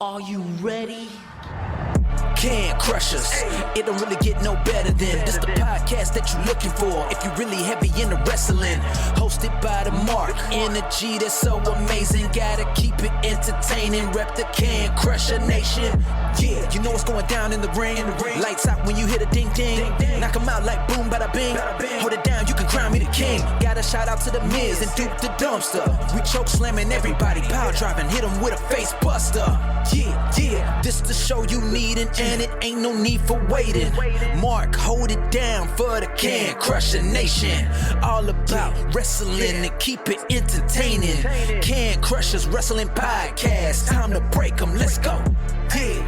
Are you ready? Can't crush us. It don't really get no better than this. The podcast that you're looking for if you're really heavy into wrestling. Hosted by the Mark. Energy that's so amazing. Gotta keep it entertaining. Rep the Can Crusher Nation. Yeah, you know what's going down in the ring. Lights out when you hit a ding ding. Knock 'em out like boom, bada bing. Hold it down, you can crown me the king. Gotta shout out to the Miz and Duke the Dumpster. We choke slamming everybody, power driving, hit 'em with a face buster. Yeah, this the show you need, and it ain't no need for waiting. Mark, hold it down for the Can Crusher Nation. All about wrestling and keep it entertaining. Can Crushers Wrestling Podcast. Time to break 'em, let's go. Yeah.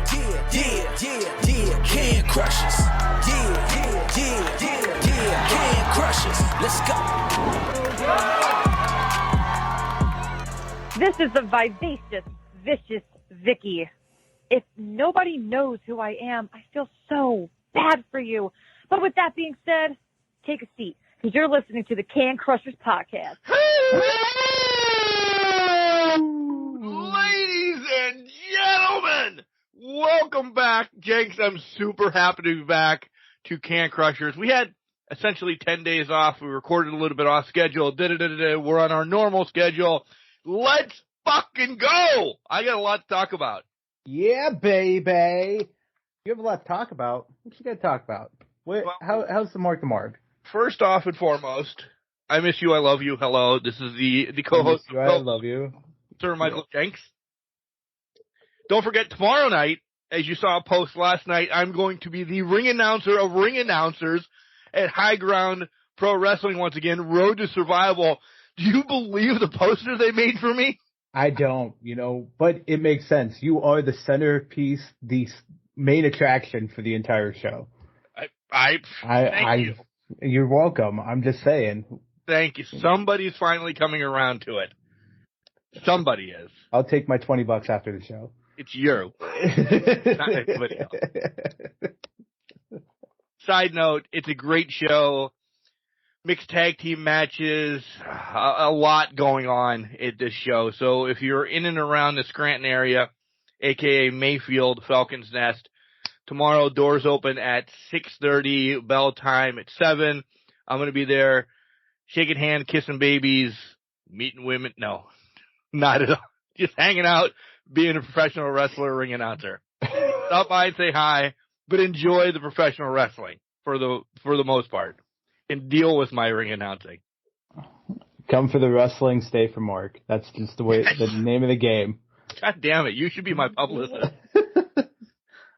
Can Crushers. Yeah. Can Crushers, let's go. This is the vivacious, vicious Vicky. If nobody knows who I am, I feel so bad for you. But with that being said, take a seat, because you're listening to the Can Crushers Podcast. Ladies and gentlemen, welcome back. Jenks, I'm super happy to be back to Can Crushers. We had essentially 10 days off. We recorded a little bit off schedule. We're on our normal schedule. Let's fucking go. I got a lot to talk about. Yeah, baby. You have a lot to talk about. What you got to talk about? How's the Mark the Mark? First off and foremost, I miss you. I love you. Hello. This is the co-host. I love you. Sir Michael Jenks. Don't forget, tomorrow night, as you saw a post last night, I'm going to be the ring announcer of ring announcers at High Ground Pro Wrestling once again, Road to Survival. Do you believe the poster they made for me? I don't, but it makes sense. You are the centerpiece, the main attraction for the entire show. Thank you. You're welcome. I'm just saying. Thank you. Somebody's finally coming around to it. Somebody is. I'll take my $20 after the show. It's you. Not anybody else. Side note, it's a great show. Mixed tag team matches, a lot going on at this show. So if you're in and around the Scranton area, aka Mayfield, Falcons Nest, tomorrow doors open at 6:30, bell time at 7. I'm going to be there shaking hands, kissing babies, meeting women. No, not at all. Just hanging out, being a professional wrestler, ring announcer. Stop by and say hi, but enjoy the professional wrestling for the most part. And deal with my ring announcing. Come for the wrestling, stay for Mark. That's just the name of the game. God damn it! You should be my publicist.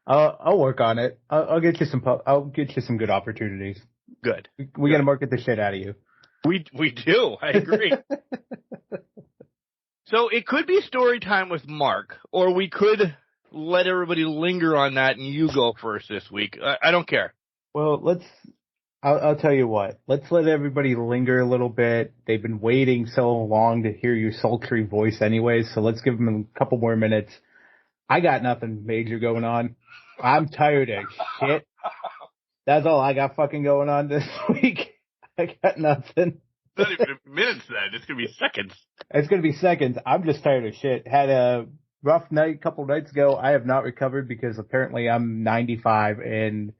I'll work on it. I'll get you some. I'll get you some good opportunities. Good. We got to market the shit out of you. We do. I agree. So it could be story time with Mark, or we could let everybody linger on that, and you go first this week. I don't care. Well, I'll tell you what. Let's let everybody linger a little bit. They've been waiting so long to hear your sultry voice anyways, so let's give them a couple more minutes. I got nothing major going on. I'm tired of shit. That's all I got fucking going on this week. I got nothing. It's not even minutes then. It's going to be seconds. It's going to be seconds. I'm just tired of shit. Had a rough night a couple nights ago. I have not recovered because apparently I'm 95 and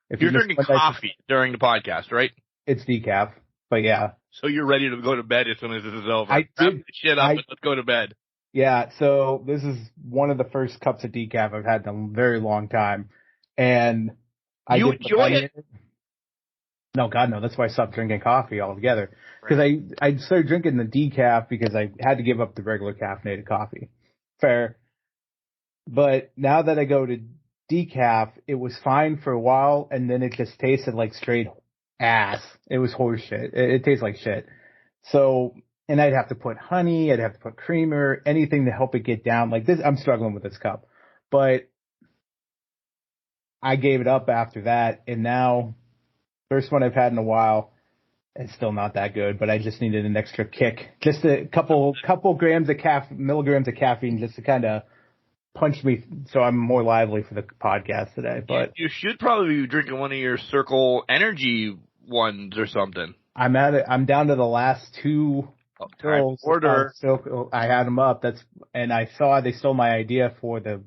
if you're drinking coffee during the podcast, right? It's decaf, but yeah. So you're ready to go to bed as soon as this is over. I did. Wrap the shit up and let's go to bed. Yeah, so this is one of the first cups of decaf I've had in a very long time. And you enjoy it? No, God, no. That's why I stopped drinking coffee altogether. Because I started drinking the decaf because I had to give up the regular caffeinated coffee. Fair. But now that I go to decaf, it was fine for a while, and then it just tasted like straight ass. It was horse shit. It tastes like shit. So, and I'd have to put honey, I'd have to put creamer, anything to help it get down. Like this, I'm struggling with this cup. But I gave it up after that, and now, first one I've had in a while, it's still not that good, but I just needed an extra kick. Just a couple milligrams of caffeine just to kind of punch me so I'm more lively for the podcast today. But you should probably be drinking one of your Circle Energy ones or something. I'm down to the last two Circles, Order. I had them up. And I saw they stole my idea for the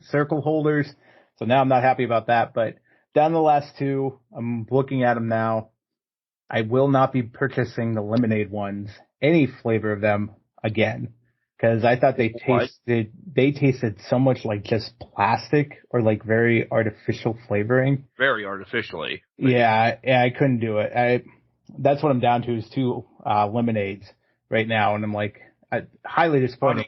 circle holders. So now I'm not happy about that. But down the last two, I'm looking at them now. I will not be purchasing the lemonade ones, any flavor of them again, because I thought they tasted so much like just plastic or like very artificial flavoring. Very artificially. Yeah, I couldn't do it. That's what I'm down to is two lemonades right now, and I'm like highly disappointed.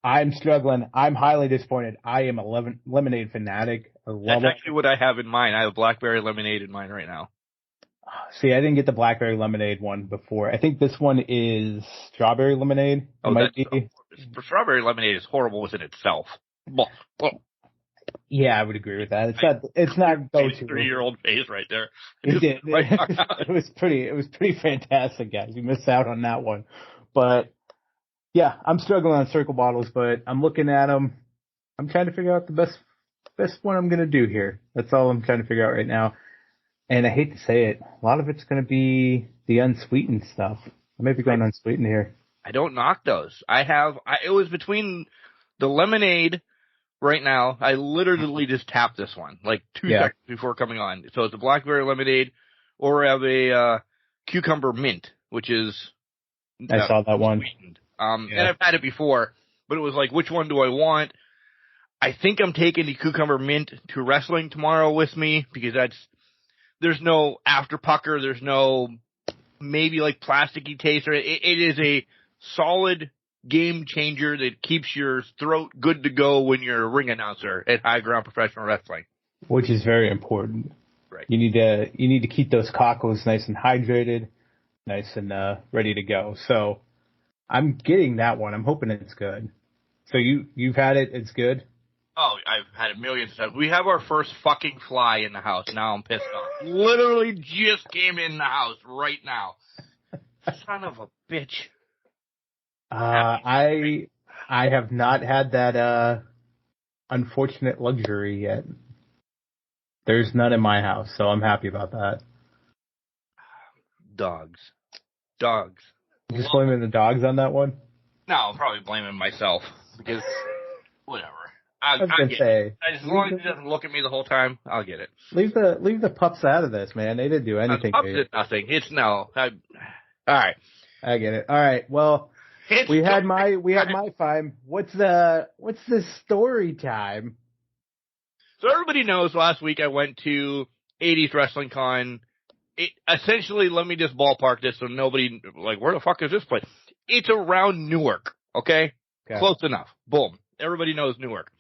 I'm struggling. I'm highly disappointed. I am a lemonade fanatic. That's actually what I have in mind. I have blackberry lemonade in mind right now. See, I didn't get the blackberry lemonade one before. I think this one is strawberry lemonade. Strawberry lemonade is horrible within itself. Yeah, I would agree with that. It's not go-to. 3-year-old face right there. It was pretty fantastic, guys. You missed out on that one. But yeah, I'm struggling on circle bottles, but I'm looking at them. I'm trying to figure out the best one I'm going to do here. That's all I'm trying to figure out right now. And I hate to say it, a lot of it's going to be the unsweetened stuff. I may be going unsweetened here. I don't knock those. It was between the lemonade right now. I literally just tapped this one like 2 seconds before coming on. So it's a blackberry lemonade, or I have a cucumber mint, which is I saw that one. And I've had it before, but it was like, which one do I want? I think I'm taking the cucumber mint to wrestling tomorrow with me because there's no after pucker. There's no maybe like plasticky taste. It is a solid game changer that keeps your throat good to go when you're a ring announcer at High Ground Professional Wrestling. Which is very important. Right. You need to keep those cockles nice and hydrated, nice and ready to go. So I'm getting that one. I'm hoping it's good. So you've had it. It's good. Oh, I've had it millions of times. We have our first fucking fly in the house. Now I'm pissed off. Literally just came in the house right now. Son of a bitch. I have not had that unfortunate luxury yet. There's none in my house, so I'm happy about that. Dogs. You just blaming the dogs on that one? No, I'm probably blaming myself because whatever. I was gonna say, as long as he doesn't look at me the whole time, I'll get it. Leave the pups out of this, man. They didn't do anything. Pups did nothing. It's no. All right. I get it. All right. Well, we had my time. What's the story time? So everybody knows last week I went to 80s Wrestling Con. Essentially, let me just ballpark this so nobody, like, where the fuck is this place? It's around Newark, okay? Close enough. Boom. Everybody knows Newark.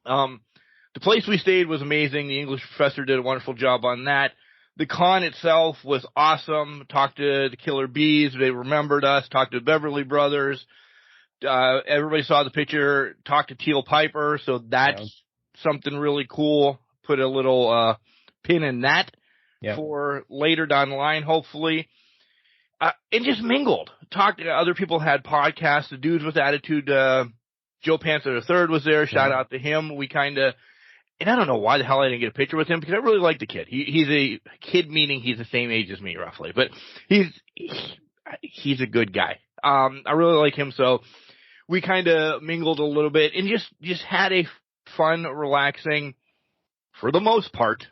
The place we stayed was amazing. The English professor did a wonderful job on that. The con itself was awesome. Talked to the Killer Bees. They remembered us. Talked to Beverly Brothers. Everybody saw the picture. Talked to Teal Piper. So that's something really cool. Put a little pin in that for later down the line, hopefully. And just mingled. Talked to other people, had podcasts. The Dudes with Attitude, Joe Panther III was there. Shout out to him. We kind of, and I don't know why the hell I didn't get a picture with him because I really like the kid. He's a kid, meaning he's the same age as me roughly, but he's a good guy. I really like him. So we kind of mingled a little bit and just had a fun, relaxing, for the most part,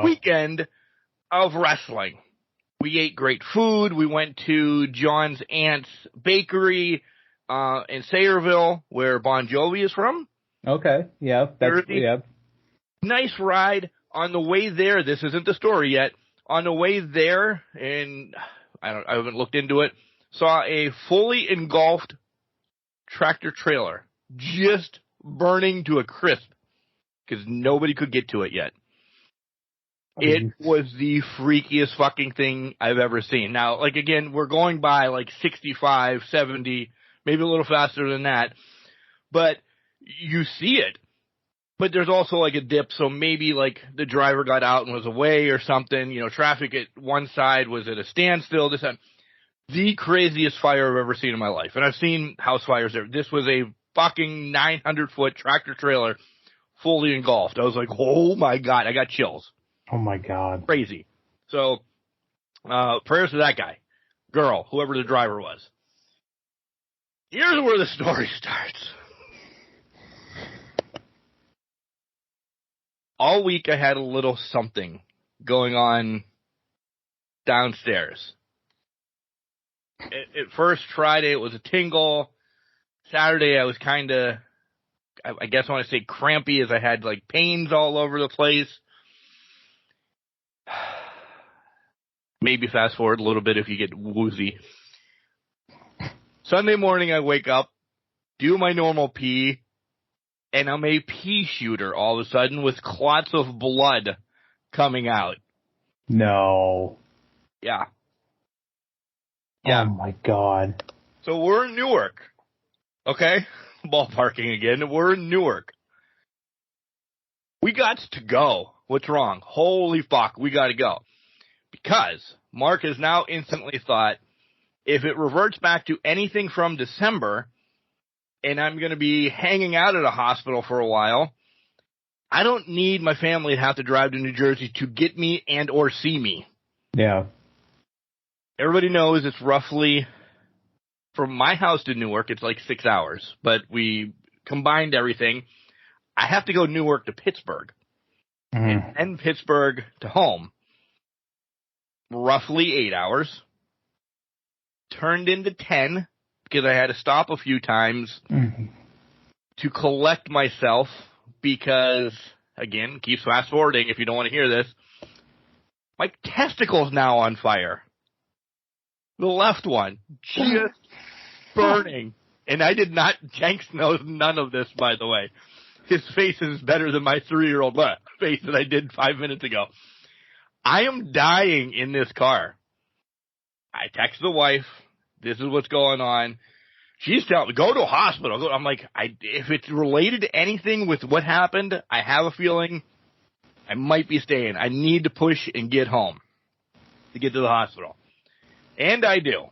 weekend of wrestling. We ate great food. We went to John's aunt's bakery in Sayreville, where Bon Jovi is from. Okay, yeah, nice ride on the way there. This isn't the story yet. On the way there, and I haven't looked into it. Saw a fully engulfed tractor trailer just burning to a crisp because nobody could get to it yet. It was the freakiest fucking thing I've ever seen. Now, like, again, we're going by like 65, 70, maybe a little faster than that, but you see it. But there's also like a dip, so maybe like the driver got out and was away or something. You know, traffic at one side was at a standstill. This time, the craziest fire I've ever seen in my life. And I've seen house fires there. This was a fucking 900-foot tractor trailer fully engulfed. I was like, oh my God, I got chills. Oh my God. Crazy. So, prayers to that guy. girl, whoever the driver was. Here's where the story starts. All week I had a little something going on downstairs. At first, Friday, it was a tingle. Saturday, I was kind of, I guess I want to say crampy, as I had like pains all over the place. Maybe fast forward a little bit if you get woozy. Sunday morning, I wake up, do my normal pee, and I'm a pea shooter all of a sudden with clots of blood coming out. No. Yeah. Oh my God. So we're in Newark. Okay? Ballparking again. We're in Newark. We got to go. What's wrong? Holy fuck, we got to go. Because Mark has now instantly thought, if it reverts back to anything from December, and I'm going to be hanging out at a hospital for a while, I don't need my family to have to drive to New Jersey to get me and or see me. Yeah. Everybody knows it's roughly, from my house to Newark, it's like 6 hours. But we combined everything. I have to go Newark to Pittsburgh. Mm-hmm. And Pittsburgh to home. Roughly 8 hours. Turned into 10 because I had to stop a few times to collect myself because, again, keeps fast forwarding if you don't want to hear this. My testicle's now on fire. The left one, just burning. And I did not, Jenks knows none of this, by the way. His face is better than my 3-year-old face that I did 5 minutes ago. I am dying in this car. I text the wife. This is what's going on. She's telling me, go to a hospital. I'm like, if it's related to anything with what happened, I have a feeling I might be staying. I need to push and get home to get to the hospital. And I do.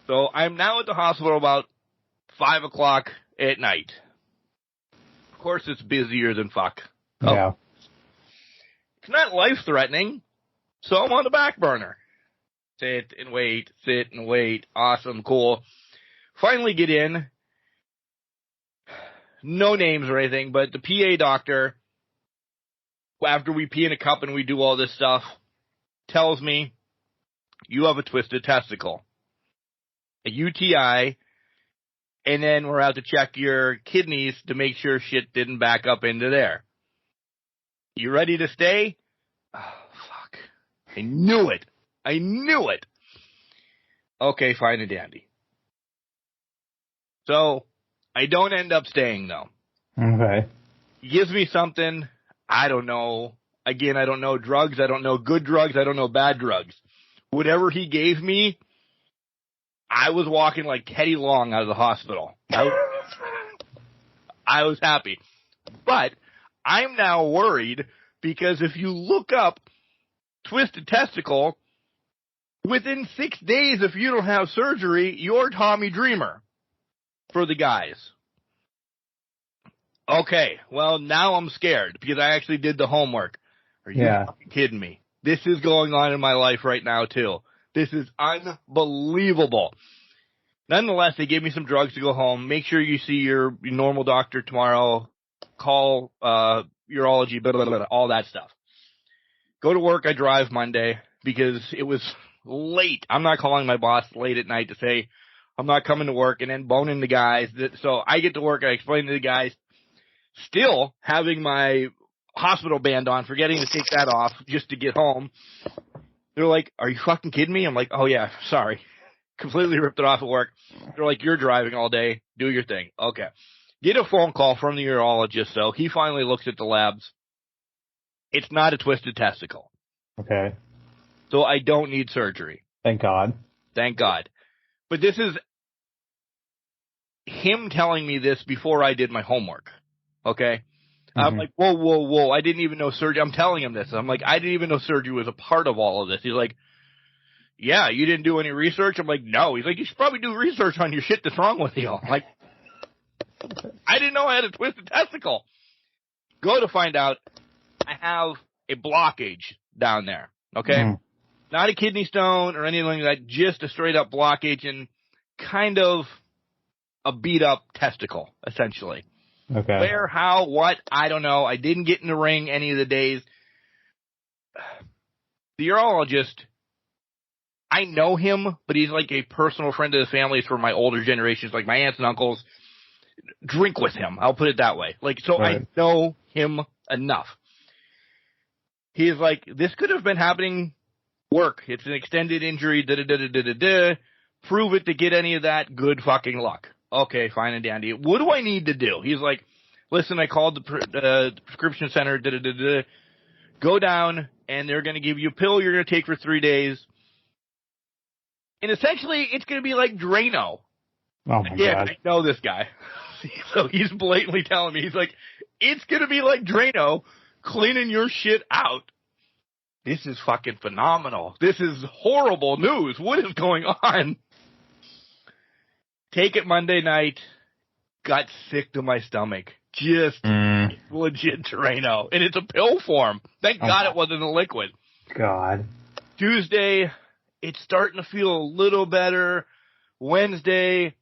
So I'm now at the hospital about 5 o'clock at night. Of course, it's busier than fuck. Yeah. It's not life-threatening, so I'm on the back burner. Sit and wait, sit and wait. Awesome, cool. Finally get in. No names or anything, but the PA doctor, after we pee in a cup and we do all this stuff, tells me, you have a twisted testicle, a UTI, and then we're out to check your kidneys to make sure shit didn't back up into there. You ready to stay? Oh, fuck. I knew it. I knew it. Okay, fine and dandy. So, I don't end up staying, though. Okay. He gives me something. I don't know. Again, I don't know drugs. I don't know good drugs. I don't know bad drugs. Whatever he gave me, I was walking like Teddy Long out of the hospital. I was happy. But I'm now worried because if you look up twisted testicle, within 6 days, if you don't have surgery, you're Tommy Dreamer for the guys. Okay, well, now I'm scared because I actually did the homework. Are you fucking kidding me? This is going on in my life right now, too. This is unbelievable. Nonetheless, they gave me some drugs to go home. Make sure you see your normal doctor tomorrow. Call urology, blah, blah, blah, blah, all that stuff. Go to work. I drive Monday because it was late. I'm not calling my boss late at night to say I'm not coming to work and then boning the guys. So I get to work. I explain to the guys, still having my hospital band on, forgetting to take that off just to get home. They're like, are you fucking kidding me? I'm like, oh yeah, sorry. Completely ripped it off at work. They're like, you're driving all day. Do your thing. Okay. Get a phone call from the urologist, so he finally looks at the labs. It's not a twisted testicle. Okay. So I don't need surgery. Thank God. Thank God. But this is him telling me this before I did my homework. Okay? Mm-hmm. I'm like, whoa. I didn't even know surgery. I'm telling him this. I'm like, I didn't even know surgery was a part of all of this. He's like, yeah, you didn't do any research? I'm like, no. He's like, you should probably do research on your shit that's wrong with you. I'm like, I didn't know I had a twisted testicle. Go to find out I have a blockage down there. Okay? Not a kidney stone or anything like that, just a straight up blockage and kind of a beat up testicle, essentially. Okay. Where, how, what, I don't know. I didn't get in the ring any of the days. The urologist, I know him, but he's like a personal friend of the family. It's for my older generations, like my aunts and uncles. Drink with him. I'll put it that way. Like, so right. I know him enough. He's like, this could have been happening work. It's an extended injury, da-da-da-da-da-da. Prove it to get any of that. Good fucking luck. Okay, fine and dandy. What do I need to do? He's like, listen, I called the prescription center, da-da-da-da. Go down, and they're going to give you a pill you're going to take for 3 days. And essentially, it's going to be like Drano. Oh, my God. I know this guy. So he's blatantly telling me, he's like, it's going to be like Drano cleaning your shit out. This is fucking phenomenal. This is horrible news. What is going on? Take it Monday night. Got sick to my stomach. Just legit Drano. And it's a pill form. Thank God it wasn't a liquid. God. Tuesday, it's starting to feel a little better. Wednesday,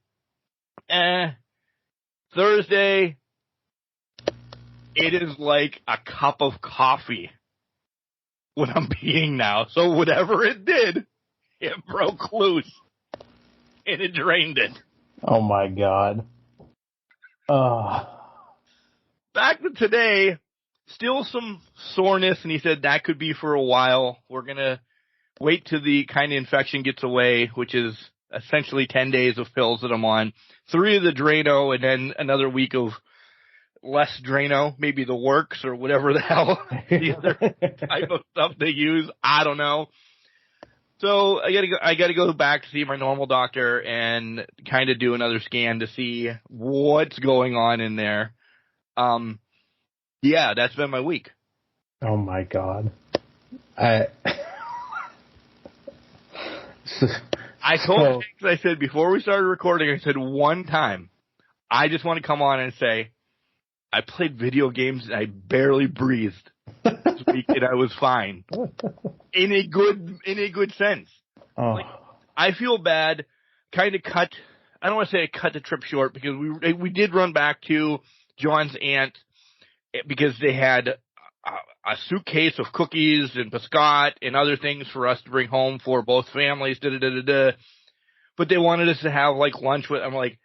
Thursday, it is like a cup of coffee when I'm peeing now. So whatever it did, it broke loose. And it drained it. Oh, my God. Back to today, still some soreness, and he said that could be for a while. We're going to wait till the kind of infection gets away, which is essentially 10 days of pills that I'm on. 3 of the Drano, and then another week of less Drano, maybe the works or whatever the hell the other type of stuff they use. I don't know. So I gotta go back to see my normal doctor and kind of do another scan to see what's going on in there. Yeah, that's been my week. Oh, my God. I told Jenks, I said, before we started recording, I said one time, I just want to come on and say, I played video games and I barely breathed this week and I was fine. In a good sense. Oh. Like, I feel bad, kind of I don't want to say I cut the trip short because we did run back to John's aunt because they had a suitcase of cookies and biscuit and other things for us to bring home for both families, But they wanted us to have like lunch with, I'm like,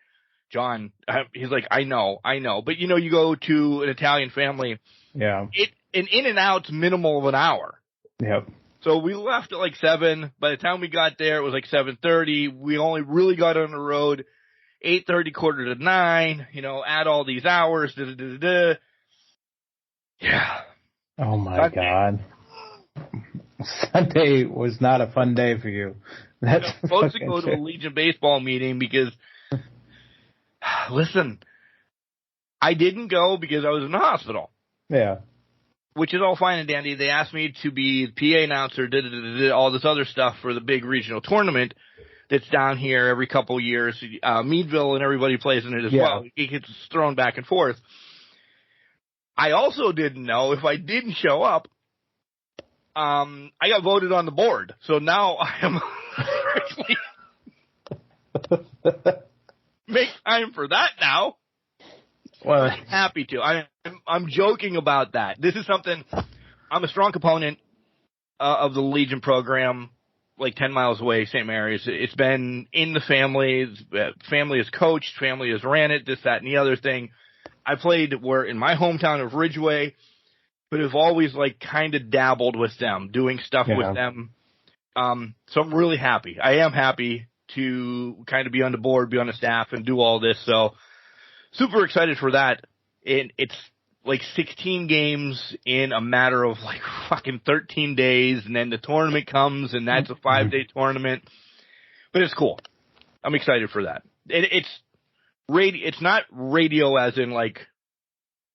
John, he's like, I know. But you know, you go to an Italian family. Yeah. An in and out's minimal of an hour. Yep. So we left at like 7. By the time we got there, it was like 7:30. We only really got on the road 8:30, 8:45, you know, add all these hours, Yeah. Oh, my God. Sunday was not a fun day for you. That's I'm supposed to go to a Legion baseball meeting because, listen, I didn't go because I was in the hospital. Yeah. Which is all fine and dandy. They asked me to be the PA announcer, all this other stuff for the big regional tournament that's down here every couple years. Meadville and everybody plays in it as well. It gets thrown back and forth. I also didn't know if I didn't show up, I got voted on the board. So now I am make time for that now. Well, I'm happy to. I'm joking about that. This is something, I'm a strong component of the Legion program, like 10 miles away, St. Mary's. It's been in the family. Family has coached, family has ran it, this, that, and the other thing. I played in my hometown of Ridgeway, but have always like kind of dabbled with them, doing stuff with them. So I'm really happy. I am happy to kind of be on the board, be on the staff, and do all this. So super excited for that. It's like 16 games in a matter of like fucking 13 days, and then the tournament comes, and that's a 5-day tournament. But it's cool. I'm excited for that. It's not radio as in like,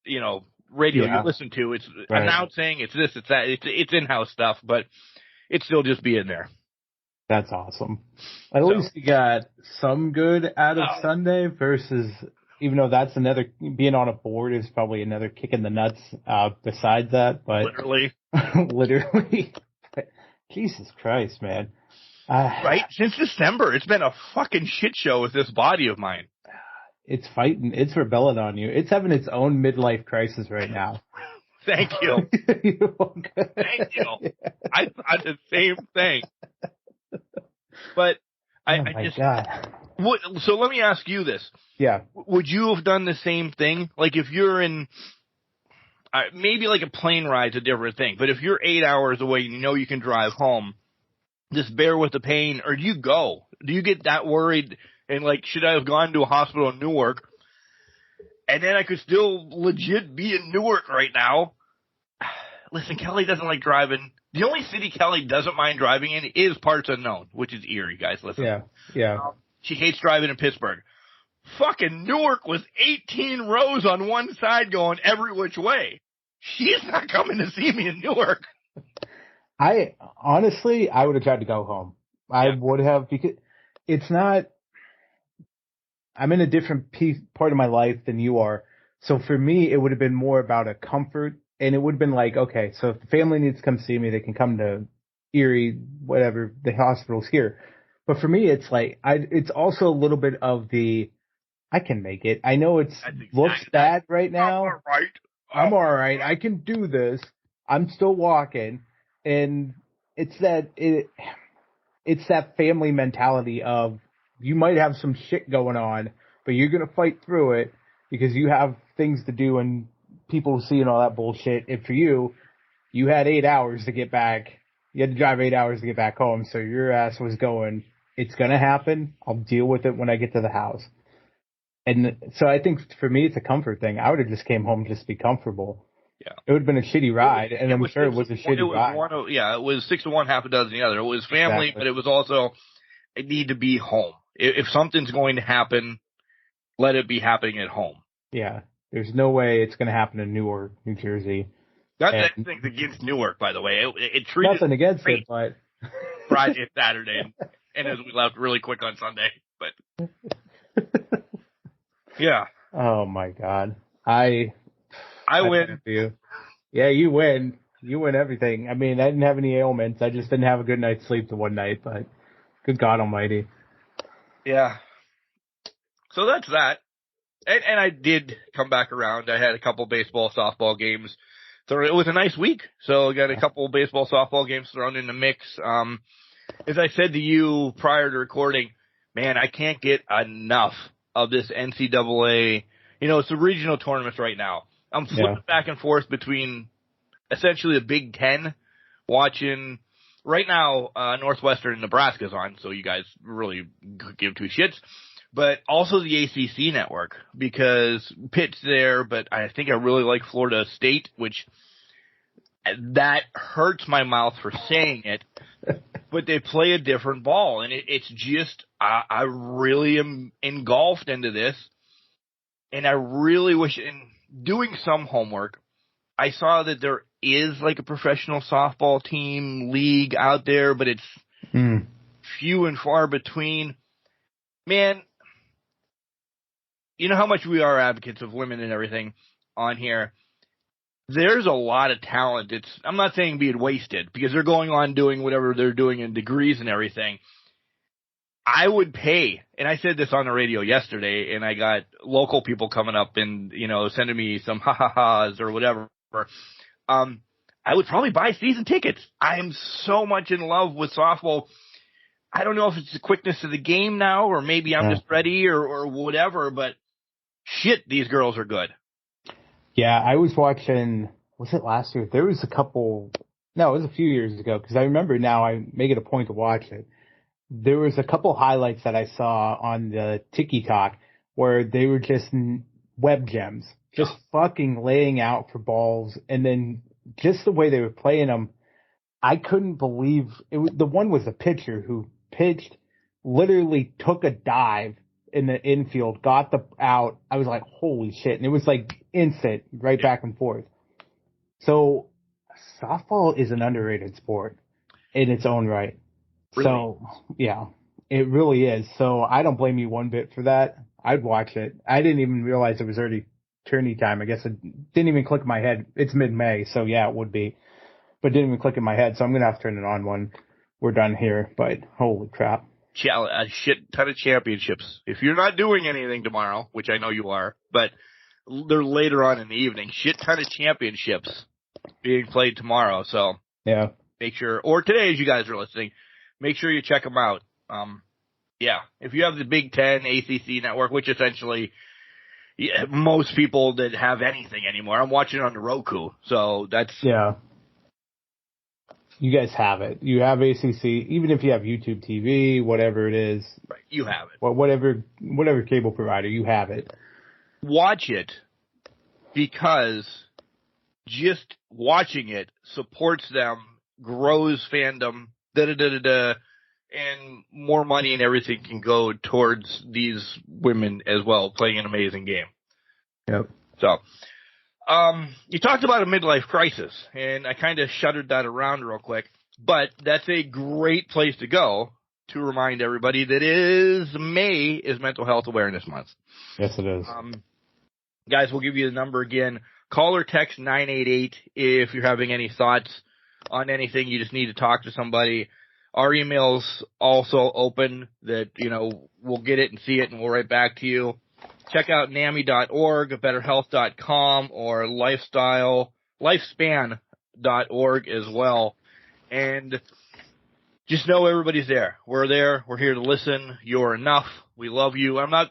you know, radio you listen to. It's announcing, it's this, it's that. It's in-house stuff, but it's still just being there. That's awesome. At least you got some good out of Sunday versus, even though that's another, being on a board is probably another kick in the nuts besides that. But literally. literally. Jesus Christ, man. Right? Since December, it's been a fucking shit show with this body of mine. It's fighting. It's rebelling on you. It's having its own midlife crisis right now. Thank you. Thank you. I thought the same thing. But God. So let me ask you this. Yeah. Would you have done the same thing? Like if you're in, maybe like a plane ride's a different thing, but if you're 8 hours away and you know you can drive home, just bear with the pain, or do you go? Do you get that worried and like, should I have gone to a hospital in Newark and then I could still legit be in Newark right now? Listen, Kelly doesn't like driving. The only city Kelly doesn't mind driving in is parts unknown, which is Erie, guys. Listen. Yeah. She hates driving in Pittsburgh. Fucking Newark was 18 rows on one side going every which way. She's not coming to see me in Newark. I would have tried to go home. I would have, because it's not, I'm in a different part of my life than you are. So for me, it would have been more about a comfort, and it would have been like, okay, so if the family needs to come see me, they can come to Erie, whatever, the hospital's here. But for me, it's like, it's also a little bit of I can make it. I know looks bad right now. I'm all right. I can do this. I'm still walking. And it's that family mentality of, you might have some shit going on, but you're going to fight through it because you have things to do and people seeing all that bullshit. And for you, you had 8 hours to get back. You had to drive 8 hours to get back home. So your ass was going, it's going to happen. I'll deal with it when I get to the house. And so I think for me, it's a comfort thing. I would have just came home just to be comfortable. Yeah. It would have been a shitty ride, and I'm sure it was a shitty ride. It was 6 to 1, half a dozen the other. It was family, but it was also, I need to be home. If something's going to happen, let it be happening at home. Yeah. There's no way it's going to happen in Newark, New Jersey. That's things against Newark, by the way. It treated nothing against it, but Friday and Saturday, and as we left really quick on Sunday. But yeah. Oh my God. I win. Yeah, you win. You win everything. I mean, I didn't have any ailments. I just didn't have a good night's sleep the one night, but good God almighty. Yeah. So that's that. And I did come back around. I had a couple baseball, softball games. So it was a nice week. So I got a couple baseball, softball games thrown in the mix. As I said to you prior to recording, man, I can't get enough of this NCAA. You know, it's the regional tournaments right now. I'm flipping back and forth between essentially the Big Ten, watching right now, Northwestern and Nebraska's on, so you guys really give two shits. But also the ACC network, because Pitt's there, but I think I really like Florida State, which that hurts my mouth for saying it, but they play a different ball, and it's just, I really am engulfed into this, and I really wish, in doing some homework, I saw that there is like a professional softball team league out there, but it's few and far between. Man, you know how much we are advocates of women and everything on here. There's a lot of talent. I'm not saying being wasted, because they're going on doing whatever they're doing in degrees and everything. I would pay, and I said this on the radio yesterday, and I got local people coming up and, you know, sending me some ha-ha-has or whatever. I would probably buy season tickets. I am so much in love with softball. I don't know if it's the quickness of the game now, or maybe I'm just ready or whatever, but shit, these girls are good. Yeah, I was watching, was it last year? There was it was a few years ago, because I remember now, I make it a point to watch it. There was a couple highlights that I saw on the TikTok where they were just web gems, just fucking laying out for balls, and then just the way they were playing them, I couldn't believe it. The one was a pitcher who pitched, literally took a dive in the infield, got the out. I was like, holy shit. And it was like instant, right back and forth. So softball is an underrated sport in its own right. Really? So yeah, it really is. So I don't blame you one bit for that. I'd watch it. I didn't even realize it was already tourney time. I guess it didn't even click in my head. It's mid-May. So yeah, it would be. but it didn't even click in my head. So I'm going to have to turn it on when we're done here. But holy crap. A shit ton of championships. If you're not doing anything tomorrow, which I know you are, but they're later on in the evening, shit ton of championships being played tomorrow. So yeah, make sure, or today as you guys are listening, make sure you check them out. Yeah, if you have the Big Ten ACC network, which essentially most people that have anything anymore, I'm watching it on the Roku. So that's yeah. You guys have it. You have ACC, even if you have YouTube TV, whatever it is. Right, you have it. Or whatever cable provider, you have it. Watch it because just watching it supports them, grows fandom, and more money and everything can go towards these women as well, playing an amazing game. Yep. So, you talked about a midlife crisis, and I kind of shuttered that around real quick, but that's a great place to go to remind everybody that May is Mental Health Awareness Month. Yes, it is. Guys, we'll give you the number again. Call or text 988 if you're having any thoughts on anything. You just need to talk to somebody. Our email's also open that, we'll get it and see it and we'll write back to you. Check out NAMI.org, betterhealth.com, or lifespan.org as well. And just know everybody's there. We're there. We're here to listen. You're enough. We love you. I'm not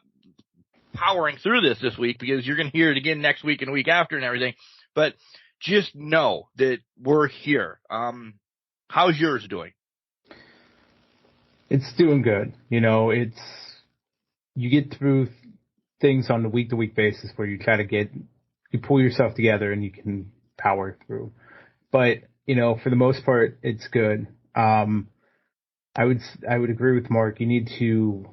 powering through this week because you're going to hear it again next week and the week after and everything. But just know that we're here. How's yours doing? It's doing good. You get through things on the week-to-week basis where you try to you pull yourself together and you can power through. But, for the most part, it's good. I would agree with Mark. You need to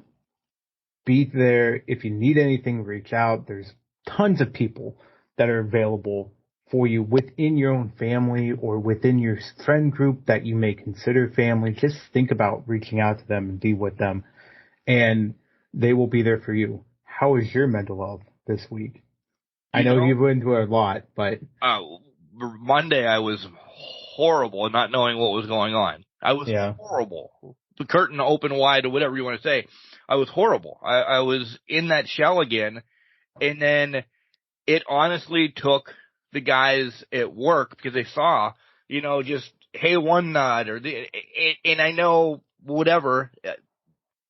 be there. If you need anything, reach out. There's tons of people that are available for you within your own family or within your friend group that you may consider family. Just think about reaching out to them and be with them, and they will be there for you. How is your mental health this week? I know you went through a lot, but Monday I was horrible not knowing what was going on. I was horrible. The curtain open wide or whatever you want to say. I was horrible. I was in that shell again, and then it honestly took the guys at work because they saw, just, hey, one nod and I know whatever.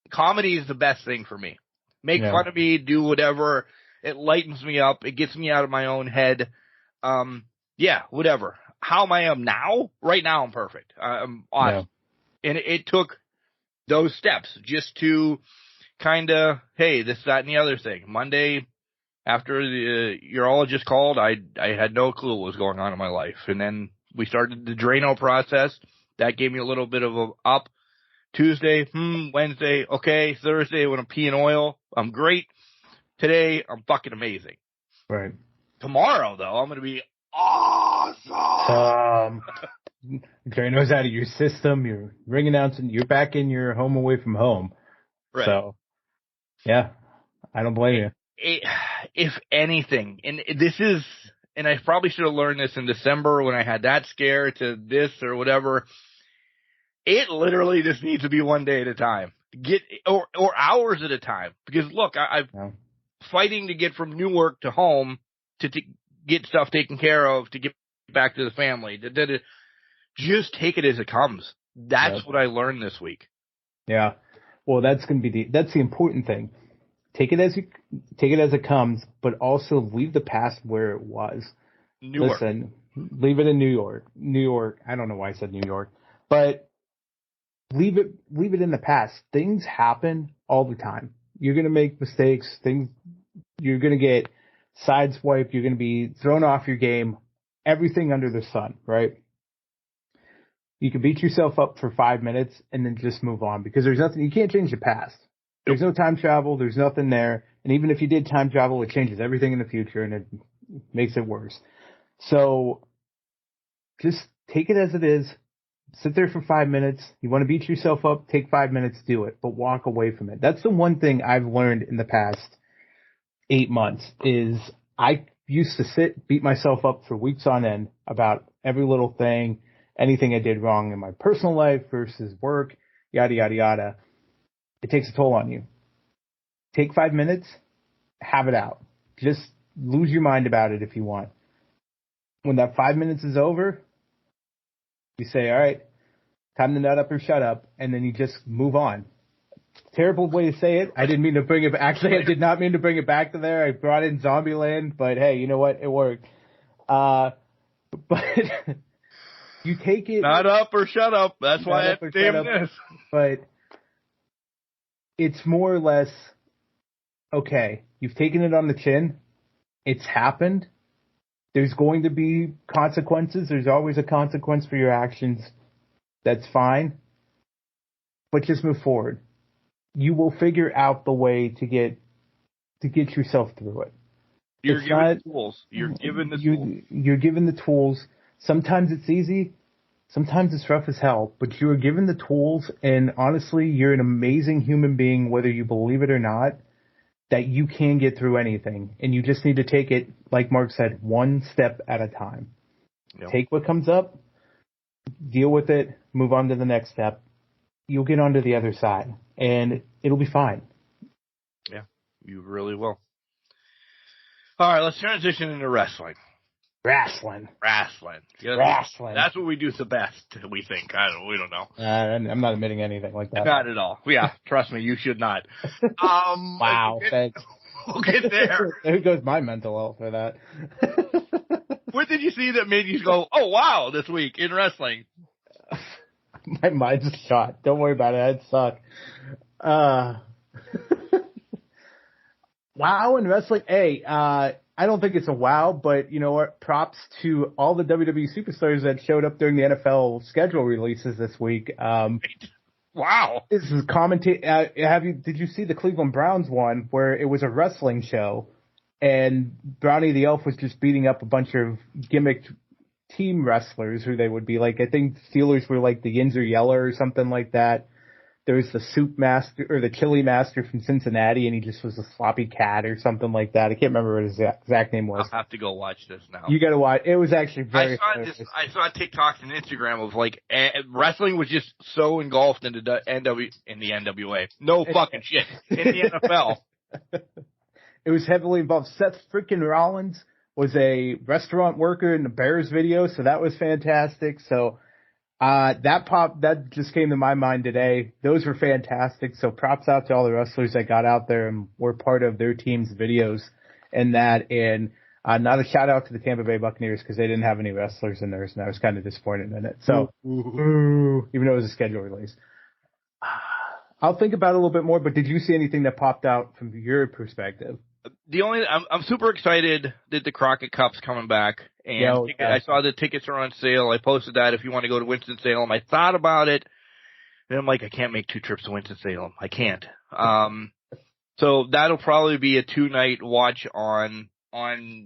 Comedy is the best thing for me. Make fun of me, do whatever. It lightens me up. It gets me out of my own head. Whatever. How am I now? Right now I'm perfect. I'm awesome. Yeah. And it took those steps just to kind of, hey, this, that, and the other thing. Monday, after the urologist called, I had no clue what was going on in my life. And then we started the Drano process. That gave me a little bit of a up. Tuesday, Wednesday, okay. Thursday, when I'm peeing oil, I'm great. Today, I'm fucking amazing. Right. Tomorrow, though, I'm going to be awesome. Drano's out of your system. You're ring announcing. You're back in your home away from home. Right. So, yeah, I don't blame you. If anything, and I probably should have learned this in December when I had that scare to this or whatever. It literally just needs to be one day at a time, or hours at a time. Because look, I'm fighting to get from Newark to home to get stuff taken care of, to get back to the family. Just take it as it comes. That's what I learned this week. Yeah. Well, that's going to be that's the important thing. Take it as it comes, but also leave the past where it was. Newark. Listen, leave it in New York. New York. I don't know why I said New York, but leave it in the past. Things happen all the time. You're going to make mistakes. You're going to get sideswiped. You're going to be thrown off your game. Everything under the sun, right? You can beat yourself up for 5 minutes and then just move on because there's nothing. You can't change the past. There's no time travel. There's nothing there. And even if you did time travel, it changes everything in the future and it makes it worse. So just take it as it is. Sit there for 5 minutes. You want to beat yourself up, take 5 minutes, do it, but walk away from it. That's the one thing I've learned in the past 8 months is I used to beat myself up for weeks on end about every little thing, anything I did wrong in my personal life versus work, yada, yada, yada. It takes a toll on you. Take 5 minutes, have it out. Just lose your mind about it if you want. When that 5 minutes is over, you say, all right, time to nut up or shut up, and then you just move on. Terrible way to say it. I didn't mean to bring it. Actually, I did not mean to bring it back to there. I brought in Zombieland, but hey, you know what? It worked. But you take it. Not up or shut up. That's why I'm doing this. But it's more or less, okay, you've taken it on the chin. It's happened. There's going to be consequences. There's always a consequence for your actions. That's fine. But just move forward. You will figure out the way to get yourself through it. You're given the tools. You're given the tools. You're given the tools. Sometimes it's easy. Sometimes it's rough as hell. But you are given the tools, and honestly, you're an amazing human being, whether you believe it or not, that you can get through anything. And you just need to take it, like Mark said, one step at a time. Yep. Take what comes up, deal with it, move on to the next step. You'll get onto the other side, and it'll be fine. Yeah, you really will. All right, let's transition into wrestling. Wrestling. That's what we do the best, we think. We don't know. I'm not admitting anything like that. Not at all. Yeah, trust me, you should not. Wow, thanks. We'll get there. There goes my mental health for that. What did you see that made you go, oh, wow, this week in wrestling? My mind's shot. Don't worry about it. I'd suck. Wow in wrestling. Hey, I don't think it's a wow, but you know what? Props to all the WWE superstars that showed up during the NFL schedule releases this week. Wow. This is did you see the Cleveland Browns one where it was a wrestling show and Brownie the Elf was just beating up a bunch of gimmicked team wrestlers who they would be like? I think Steelers were like the Yinzer Yeller or something like that. There was the soup master or the chili master from Cincinnati, and he just was a sloppy cat or something like that. I can't remember what his exact name was. I'll have to go watch this now. You got to watch. It was actually very. I saw TikToks and Instagram of like wrestling was just so engulfed into the NWA. No fucking shit in the NFL. It was heavily involved. Seth freaking Rollins was a restaurant worker in the Bears video, so that was fantastic. So. That just came to my mind today. Those were fantastic. So props out to all the wrestlers that got out there and were part of their team's videos and that. And not a shout out to the Tampa Bay Buccaneers because they didn't have any wrestlers in theirs, and I was kind of disappointed in it. So, even though it was a schedule release. I'll think about it a little bit more, but did you see anything that popped out from your perspective? I'm super excited that the Crockett Cup's coming back, and I saw the tickets are on sale. I posted that if you want to go to Winston-Salem. I thought about it, and I'm like, I can't make 2 trips to Winston-Salem. I can't. So that'll probably be a 2-night watch on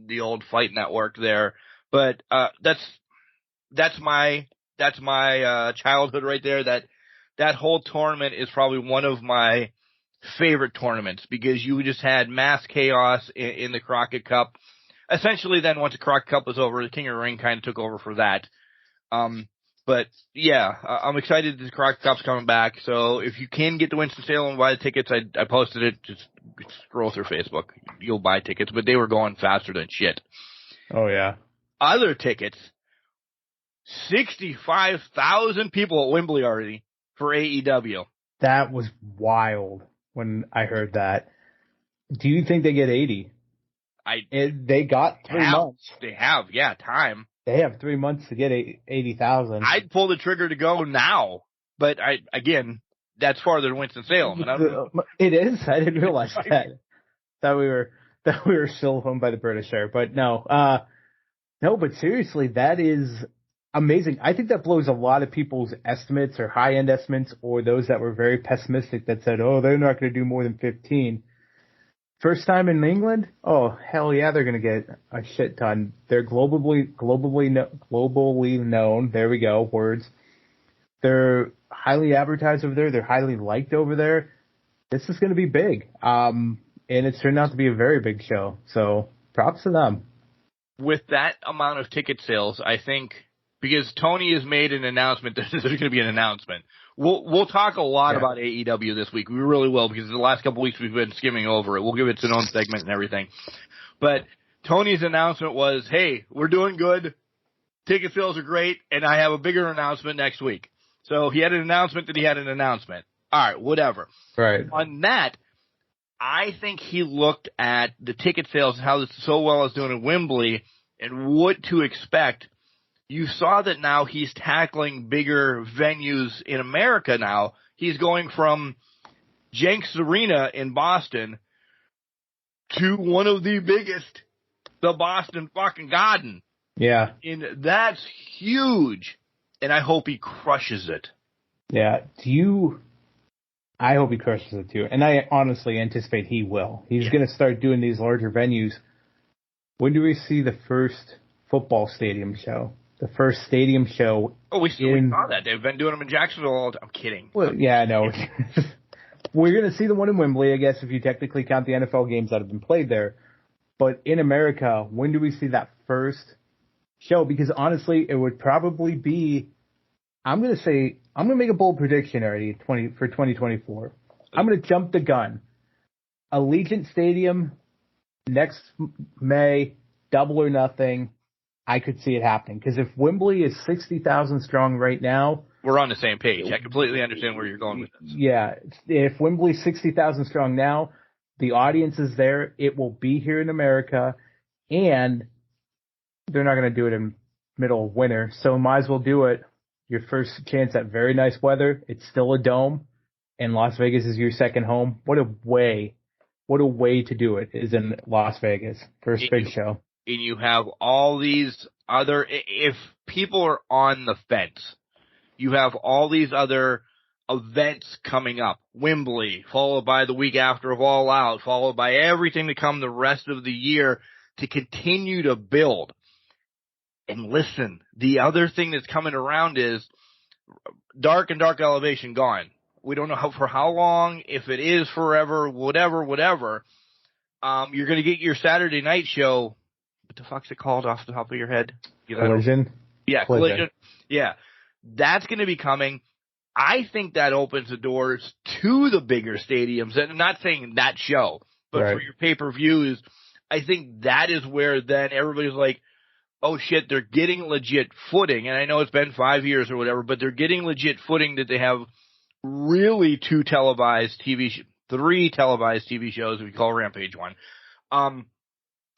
the old Fight Network there. But that's my childhood right there. That whole tournament is probably one of my favorite tournaments because you just had mass chaos in the Crockett Cup. Essentially, then once the Crockett Cup was over, the King of the Ring kind of took over for that. But yeah, I'm excited that the Crockett Cup's coming back. So if you can get to Winston-Salem and buy the tickets, I posted it. Just scroll through Facebook. You'll buy tickets, but they were going faster than shit. Oh yeah. Other tickets, 65,000 people at Wembley already for AEW. That was wild. When I heard that, do you think they get 80? They got 3 months. They have, time. They have 3 months to get 80,000. I'd pull the trigger to go now, but that's farther than Winston-Salem. It is. I didn't realize that. Thought we were still home by the British there, but no. But seriously, that is amazing. I think that blows a lot of people's estimates or high-end estimates or those that were very pessimistic that said, oh, they're not going to do more than 15. First time in England? Oh, hell yeah, they're going to get a shit ton. They're globally known. There we go, words. They're highly advertised over there. They're highly liked over there. This is going to be big. And it's turned out to be a very big show. So props to them. With that amount of ticket sales, I think because Tony has made an announcement that there's going to be an announcement. We'll talk a lot about AEW this week. We really will, because the last couple of weeks we've been skimming over it. We'll give it its own segment and everything. But Tony's announcement was, hey, we're doing good. Ticket sales are great, and I have a bigger announcement next week. So he had an announcement that he had an announcement. All right, whatever. Right. On that, I think he looked at the ticket sales and how this so well is doing at Wembley and what to expect. You saw that now he's tackling bigger venues in America now. He's going from Jenks Arena in Boston to one of the biggest, the Boston fucking Garden. Yeah. And that's huge. And I hope he crushes it. Yeah. I hope he crushes it too. And I honestly anticipate he will. He's going to start doing these larger venues. When do we see the first football stadium show? The first stadium show. Oh, we saw that. They've been doing them in Jacksonville all the time. I'm kidding. Well, yeah, I know. We're going to see the one in Wembley, I guess, if you technically count the NFL games that have been played there. But in America, when do we see that first show? Because honestly, it would probably be, I'm going to make a bold prediction already for 2024. I'm going to jump the gun. Allegiant Stadium next May, Double or Nothing. I could see it happening, because if Wembley is 60,000 strong right now, we're on the same page. I completely understand where you're going with this. Yeah, if Wembley's 60,000 strong now, the audience is there. It will be here in America, and they're not going to do it in middle of winter, so might as well do it. Your first chance at very nice weather. It's still a dome, and Las Vegas is your second home. What a way to do it is in Las Vegas. First big show. And you have all these other, if people are on the fence, you have all these other events coming up. Wembley, followed by the week after of All Out, followed by everything to come the rest of the year to continue to build. And listen, the other thing that's coming around is Dark and Dark Elevation gone. We don't know for how long, if it is forever, whatever. You're going to get your Saturday night show. What the fuck's it called off the top of your head? Collision? Yeah, Collision. Yeah. That's going to be coming. I think that opens the doors to the bigger stadiums. And I'm not saying that show, but for your pay-per-views, I think that is where then everybody's like, oh shit, they're getting legit footing. And I know it's been 5 years or whatever, but they're getting legit footing that they have really 3 televised TV shows, we call Rampage one.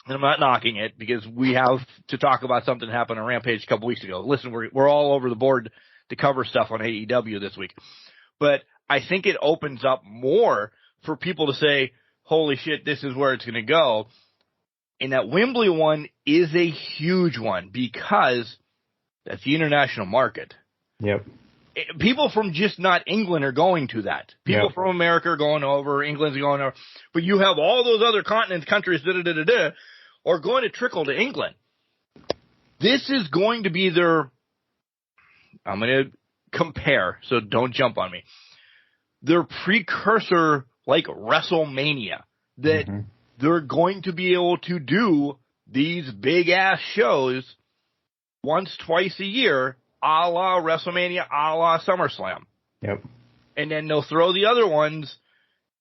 And I'm not knocking it, because we have to talk about something that happened on Rampage a couple weeks ago. Listen, we're all over the board to cover stuff on AEW this week. But I think it opens up more for people to say, holy shit, this is where it's going to go. And that Wembley one is a huge one, because that's the international market. Yep. People from just not England are going to that. People from America are going over, England's going over. But you have all those other continents, countries, are going to trickle to England. This is going to be I'm going to compare, so don't jump on me. Their precursor, like WrestleMania, that they're going to be able to do these big-ass shows once, twice a year, a la WrestleMania, a la SummerSlam. Yep. And then they'll throw the other ones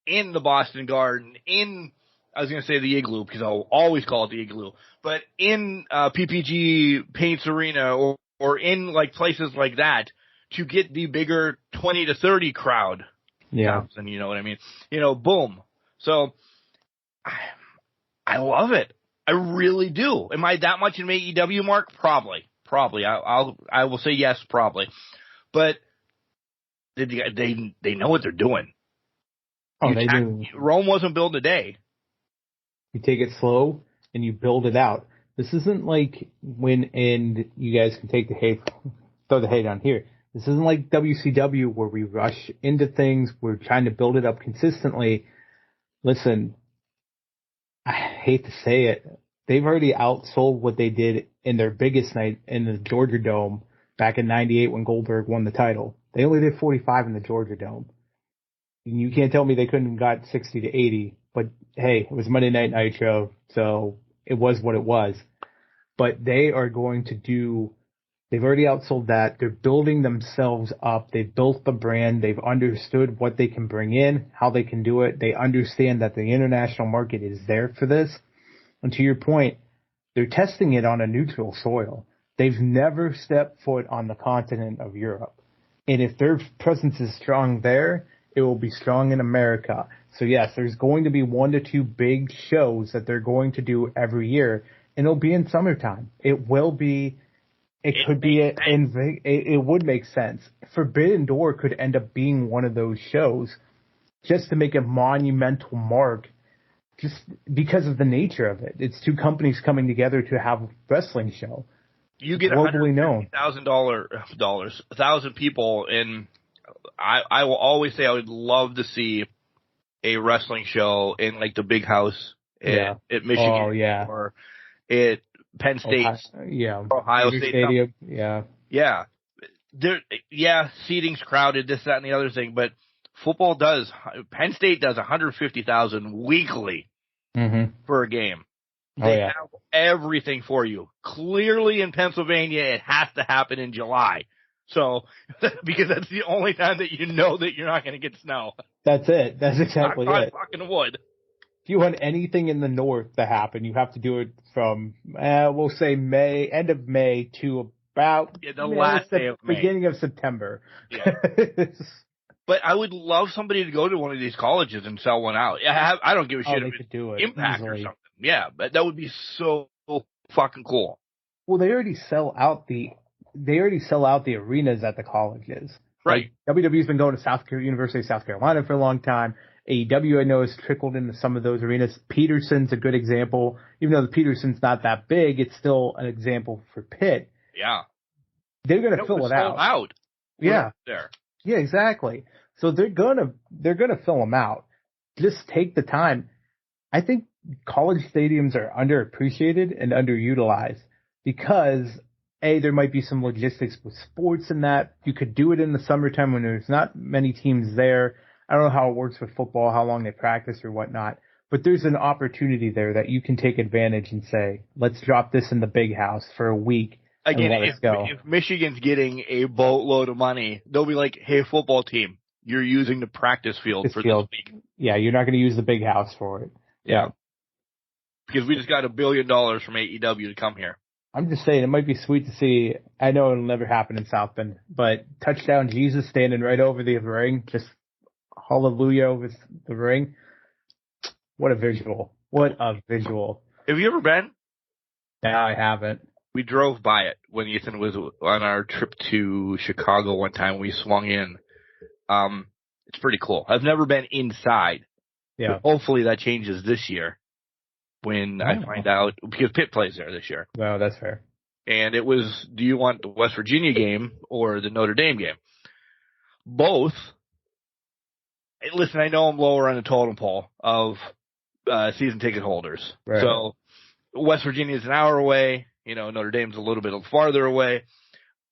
in the Boston Garden, I was going to say the Igloo, because I'll always call it the Igloo, but in PPG Paints Arena or in like places like that to get the bigger 20 to 30 crowd. Yeah. And you know what I mean? Boom. So I love it. I really do. Am I that much in AEW, Mark? Probably. I will say yes, probably. But they know what they're doing. Oh, they do. Rome wasn't built in a day. You take it slow and you build it out. This isn't like and you guys can take the hate, throw the hate on here. This isn't like WCW where we rush into things. We're trying to build it up consistently. Listen, I hate to say it. They've already outsold what they did in their biggest night in the Georgia Dome back in '98 when Goldberg won the title. They only did 45 in the Georgia Dome. And you can't tell me they couldn't have got 60 to 80. But hey, it was Monday Night Nitro, so it was what it was. But they are going to do They've already outsold that. They're building themselves up. They've built the brand. They've understood what they can bring in, how they can do it. They understand that the international market is there for this. And to your point, they're testing it on a neutral soil. They've never stepped foot on the continent of Europe. And if their presence is strong there, it will be strong in America. So yes, there's going to be 1 to 2 big shows that they're going to do every year, and it'll be in summertime. It will be. It would make sense. Forbidden Door could end up being one of those shows just to make a monumental mark just because of the nature of it. It's 2 companies coming together to have a wrestling show. You get globally known. $1,000 people, and I will always say I would love to see a wrestling show in like the big house at Michigan or at Penn State, Ohio State Stadium, seating's crowded, this, that, and the other thing, but Penn State does 150,000 weekly for a game. They have everything for you. Clearly in Pennsylvania, it has to happen in July. So, because that's the only time that you know that you're not going to get snow. That's it. That's exactly it. Fucking wood. If you want anything in the north to happen, you have to do it from, we'll say end of May to about the last day of May. Beginning of September. Yeah. But I would love somebody to go to one of these colleges and sell one out. I don't give a shit if they could do it Impact easily. or something. Yeah, but that would be so fucking cool. Well, they already sell out the arenas at the colleges. Right. Like, WWE's been going to University of South Carolina for a long time. AEW, I know, has trickled into some of those arenas. Peterson's a good example. Even though the Peterson's not that big, it's still an example for Pitt. Yeah. They're going to fill it out. Yeah. There. Yeah, exactly. So they're gonna fill them out. Just take the time. I think college stadiums are underappreciated and underutilized because there might be some logistics with sports in that. You could do it in the summertime when there's not many teams there. I don't know how it works with football, how long they practice or whatnot, but there's an opportunity there that you can take advantage and say, let's drop this in the big house for a week. Again, if Michigan's getting a boatload of money, they'll be like, hey, football team, you're using the practice field for this week. Yeah, you're not going to use the big house for it. Yeah. Because we just got $1 billion from AEW to come here. I'm just saying, it might be sweet to see. I know it'll never happen in South Bend, but touchdown Jesus standing right over the ring, just hallelujah over the ring. What a visual. What a visual. Have you ever been? No, I haven't. We drove by it when Ethan was on our trip to Chicago one time. We swung in. It's pretty cool. I've never been inside. Yeah. Hopefully that changes this year when I find out, because Pitt plays there this year. Well, that's fair. And it was, do you want the West Virginia game or the Notre Dame game? Both. Listen, I know I'm lower on the totem pole of season ticket holders. Right. So West Virginia is an hour away. Notre Dame's a little bit farther away.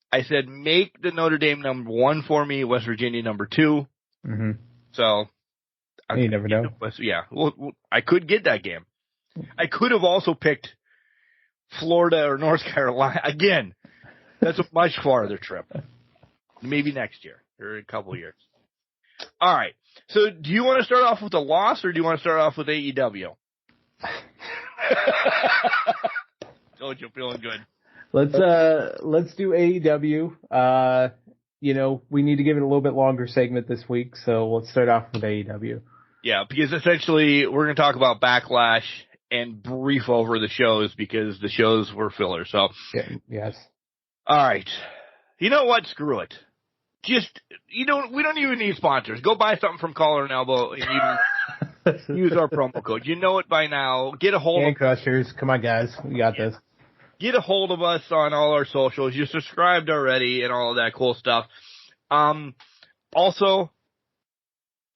I said, make the Notre Dame number 1 for me, West Virginia number 2. Mm-hmm. So. You never know. Yeah. Well, I could get that game. I could have also picked Florida or North Carolina. Again, that's a much farther trip. Maybe next year or in a couple of years. All right. So do you want to start off with a loss or do you want to start off with AEW? Told you, feeling good. Let's do AEW. We need to give it a little bit longer segment this week, so let's start off with AEW. Yeah, because essentially we're going to talk about Backlash and brief over the shows because the shows were filler. So yes. All right. You know what? Screw it. Just we don't even need sponsors. Go buy something from Collar and Elbow and use our promo code. You know it by now. Get a hold of Crushers. Come on, guys. We got this. Get a hold of us on all our socials. You're subscribed already and all of that cool stuff. Also,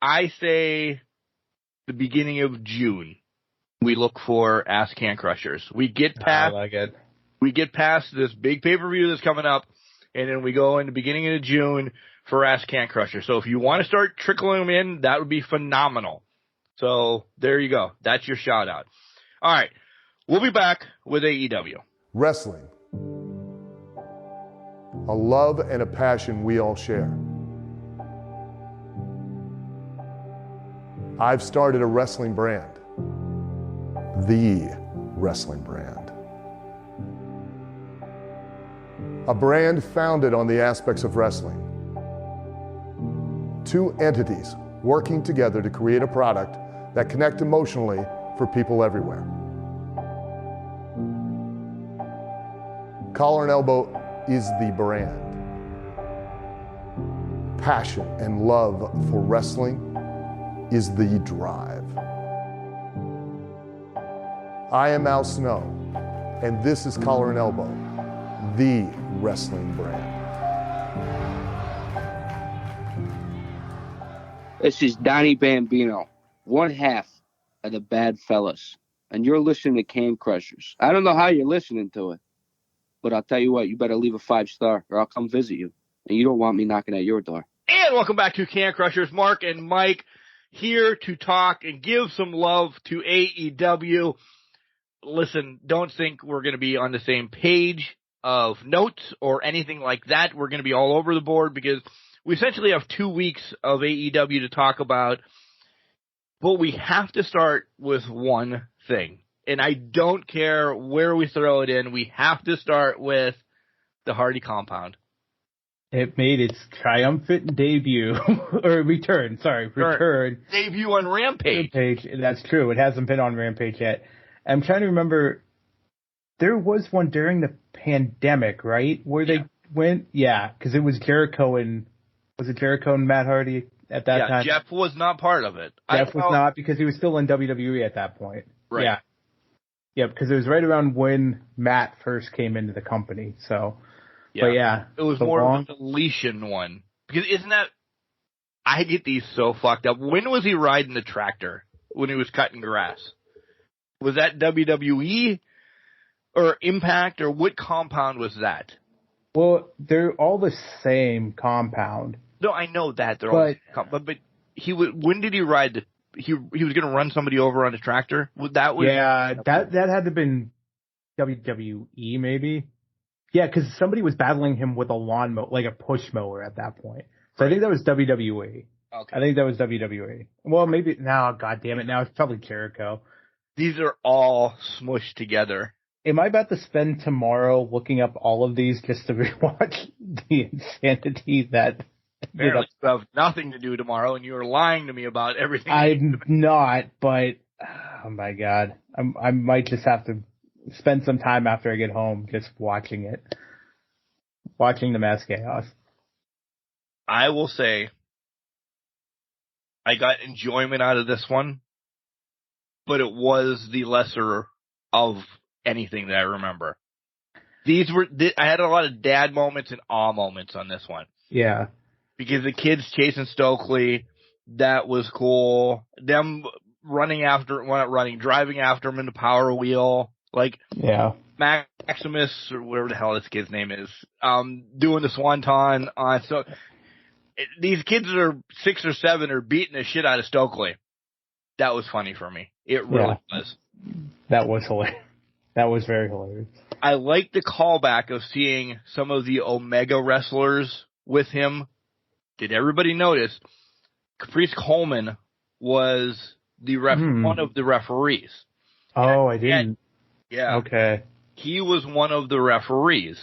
I say the beginning of June, we look for Ass Can Crushers. We get past, I like it. We get past this big pay-per-view that's coming up, and then we go in the beginning of June for Ass Can Crushers. So if you want to start trickling them in, that would be phenomenal. So there you go. That's your shout out. All right. We'll be back with AEW. Wrestling a love and a passion we all share. I've started a wrestling brand, the wrestling brand. A brand founded on the aspects of wrestling. Two entities working together to create a product that connect emotionally for people everywhere. Collar and Elbow is the brand. Passion and love for wrestling is the drive. I am Al Snow, and this is Collar and Elbow, the wrestling brand. This is Donnie Bambino, one half of the Bad Fellas, and you're listening to Can Crushers. I don't know how you're listening to it, but I'll tell you what, you better leave a 5-star or I'll come visit you, and you don't want me knocking at your door. And welcome back to Can Crushers. Mark and Mike here to talk and give some love to AEW. Listen, don't think we're going to be on the same page of notes or anything like that. We're going to be all over the board because we essentially have 2 weeks of AEW to talk about. But we have to start with one thing. And I don't care where we throw it in. We have to start with the Hardy compound. It made its triumphant debut, or return. Debut on Rampage. That's true. It hasn't been on Rampage yet. I'm trying to remember. There was one during the pandemic, right? Where they went? Yeah, because it was Jericho and Matt Hardy at that time? Jeff was not part of it. Jeff was not because he was still in WWE at that point. Right. Yeah. Yeah, because it was right around when Matt first came into the company. So, yeah. But yeah. It was more of a deletion one. Because isn't that, I get these so fucked up. When was he riding the tractor? When he was cutting grass? Was that WWE or Impact or what compound was that? Well, they're all the same compound. No, I know that they're all. But when did he ride the? He was going to run somebody over on the tractor. That had to have been WWE maybe. Yeah, because somebody was battling him with a lawnmower, like a push mower at that point. So I think that was WWE. Okay. I think that was WWE. Well, maybe now. God damn it! Now it's probably Jericho. These are all smushed together. Am I about to spend tomorrow looking up all of these just to rewatch the insanity that... Apparently you have nothing to do tomorrow, and you are lying to me about everything. I'm not, but... Oh, my God. I might just have to spend some time after I get home just watching it. Watching the Mass Chaos. I will say I got enjoyment out of this one, but it was the lesser of anything that I remember. I had a lot of dad moments and awe moments on this one. Yeah. Because the kids chasing Stokely, that was cool. Them driving after him in the Power Wheel. Maximus, or whatever the hell this kid's name is, doing the Swanton. These kids that are 6 or 7 are beating the shit out of Stokely. That was funny for me. It really was. That was hilarious. That was very hilarious. I like the callback of seeing some of the Omega wrestlers with him. Did everybody notice Caprice Coleman was the one of the referees? Oh, I didn't. Yeah. Okay. He was one of the referees.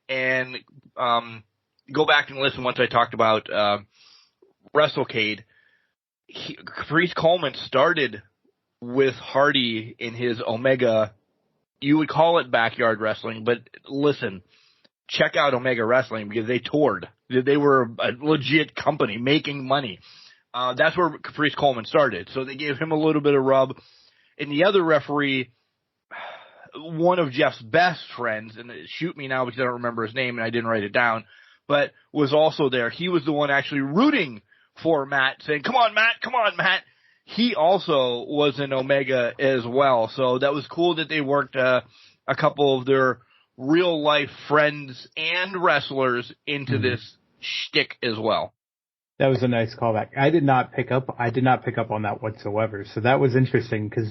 And go back and listen once I talked about WrestleCade. Caprice Coleman started with Hardy in his Omega. You would call it backyard wrestling, but listen, check out Omega Wrestling because they toured. They were a legit company making money. That's where Caprice Coleman started. So they gave him a little bit of rub. And the other referee, one of Jeff's best friends, and shoot me now because I don't remember his name and I didn't write it down, but was also there. He was the one actually rooting for Matt, saying, come on, Matt. He also was in Omega as well. So that was cool that they worked a couple of their real life friends and wrestlers into this shtick as well. That was a nice callback. I did not pick up on that whatsoever. So that was interesting because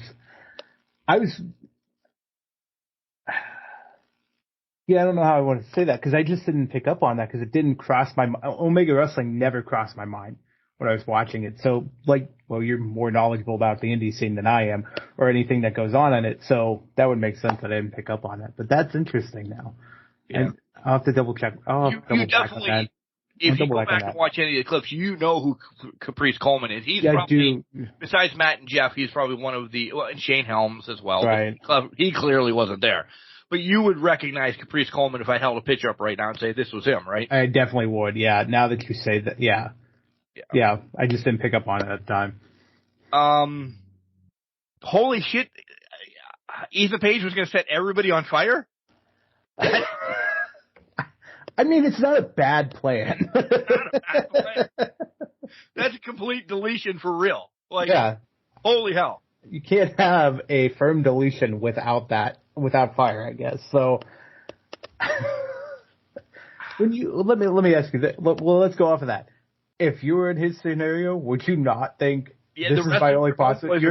Yeah, I don't know how I want to say that because I just didn't pick up on that because it didn't cross my mind. Omega Wrestling never crossed my mind when I was watching it. So, you're more knowledgeable about the indie scene than I am or anything that goes on in it. So that would make sense that I didn't pick up on that. But that's interesting now. Yeah. And I'll have to double check. You definitely, if you go back and watch any of the clips, you know who Caprice Coleman is. He's probably, besides Matt and Jeff, he's probably one of the, and Shane Helms as well. Right. He clearly wasn't there. But you would recognize Caprice Coleman if I held a picture up right now and say this was him, right? I definitely would, yeah. Now that you say that, yeah. Yeah, I just didn't pick up on it at the time. Holy shit. Ethan Page was going to set everybody on fire? I mean, it's not a bad plan. That's a complete deletion for real. Yeah. Holy hell. You can't have a firm deletion without fire, I guess. So, let me ask you that. Well, let's go off of that. If you were in his scenario, would you not think this is my only possibility?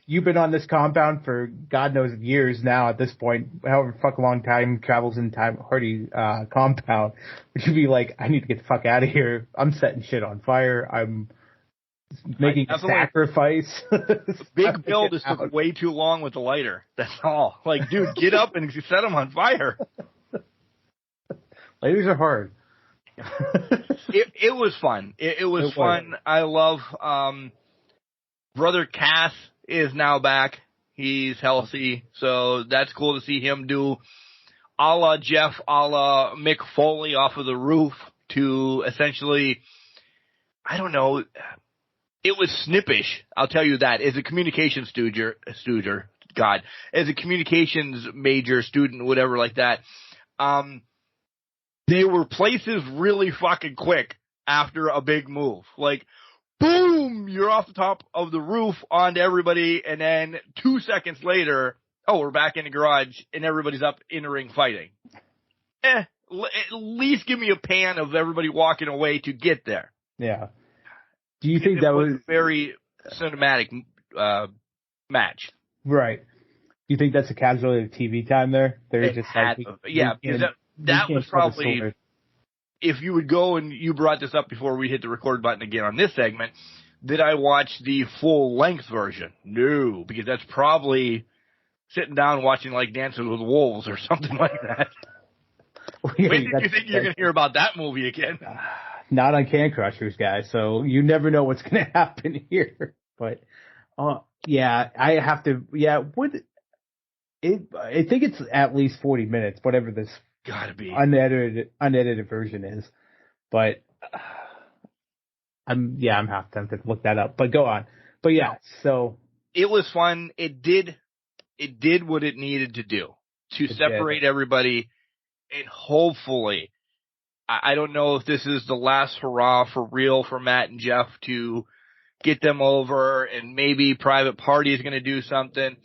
You've been on this compound for God knows years now at this point, however fuck long time travels in time Hardy compound. Would you be like, I need to get the fuck out of here. I'm setting shit on fire. I'm making a sacrifice. Big Bill just took way too long with the lighter. That's all. Dude, get up and set him on fire. Lighters are hard. It was fun. It was fun. I love Brother Cass is now back. He's healthy, so that's cool to see him do a la Jeff, a la Mick Foley off of the roof to essentially, I don't know, it was snippish, I'll tell you that. As a communications as a communications major, student, whatever like that, they were places really fucking quick after a big move. Boom, you're off the top of the roof onto everybody, and then 2 seconds later, we're back in the garage, and everybody's up in the ring fighting. At least give me a pan of everybody walking away to get there. Yeah. Do you think that was a very cinematic match? Right. Do you think that's a casualty of TV time there? They're just that was probably, if you would go and you brought this up before we hit the record button again on this segment, did I watch the full length version? No, because that's probably sitting down watching Dances with Wolves or something like that. When did you think you're going to hear about that movie again? Not on Can Crushers, guys. So you never know what's going to happen here. But I have to. Yeah, I think it's at least 40 minutes, whatever this gotta be unedited version is. But I'm half tempted to look that up. But go on. But yeah, so it was fun. It did what it needed to do to separate everybody, and hopefully, I don't know if this is the last hurrah for real for Matt and Jeff to get them over, and maybe Private Party is going to do something.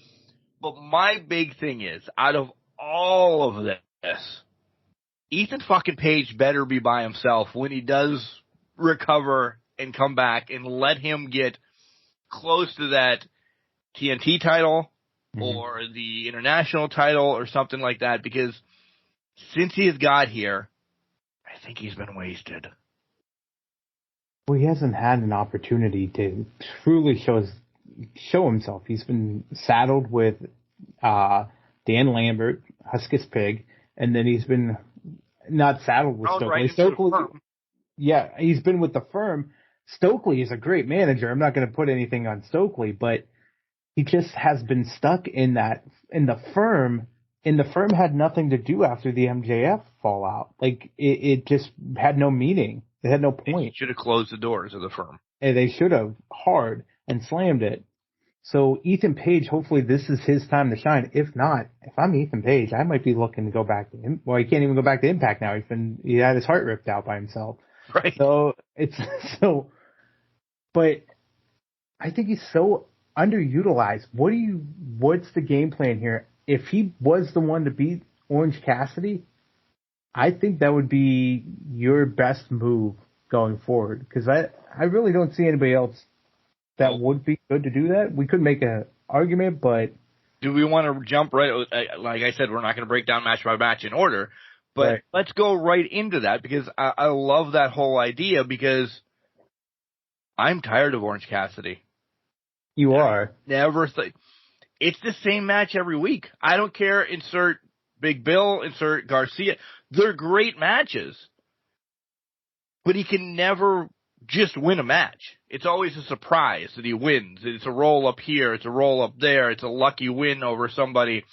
But my big thing is, out of all of this, Ethan fucking Page better be by himself when he does recover and come back, and let him get close to that TNT title or the international title or something like that, because since he has got here, I think he's been wasted. Well, he hasn't had an opportunity to truly show himself. He's been saddled with Dan Lambert, Huskus Pig, and then he's been not saddled with Stokely. He's been with the firm. Stokely is a great manager. I'm not going to put anything on Stokely, but he just has been stuck in the firm. And the firm had nothing to do after the MJF fallout. It just had no meaning. It had no point. They should have closed the doors of the firm. And they should have hard and slammed it. So Ethan Page, hopefully this is his time to shine. If not, if I'm Ethan Page, I might be looking to go back to him. Well, he can't even go back to Impact now. He had his heart ripped out by himself. Right. So but I think he's so underutilized. What's the game plan here? If he was the one to beat Orange Cassidy, I think that would be your best move going forward. Because I really don't see anybody else that would be good to do that. We could make an argument, but do we want to jump right? Like I said, we're not going to break down match by match in order, but let's go right into that because I love that whole idea because I'm tired of Orange Cassidy. You are. It's the same match every week. I don't care. Insert Big Bill, insert Garcia. They're great matches, but he can never just win a match. It's always a surprise that he wins. It's a roll up here. It's a roll up there. It's a lucky win over somebody.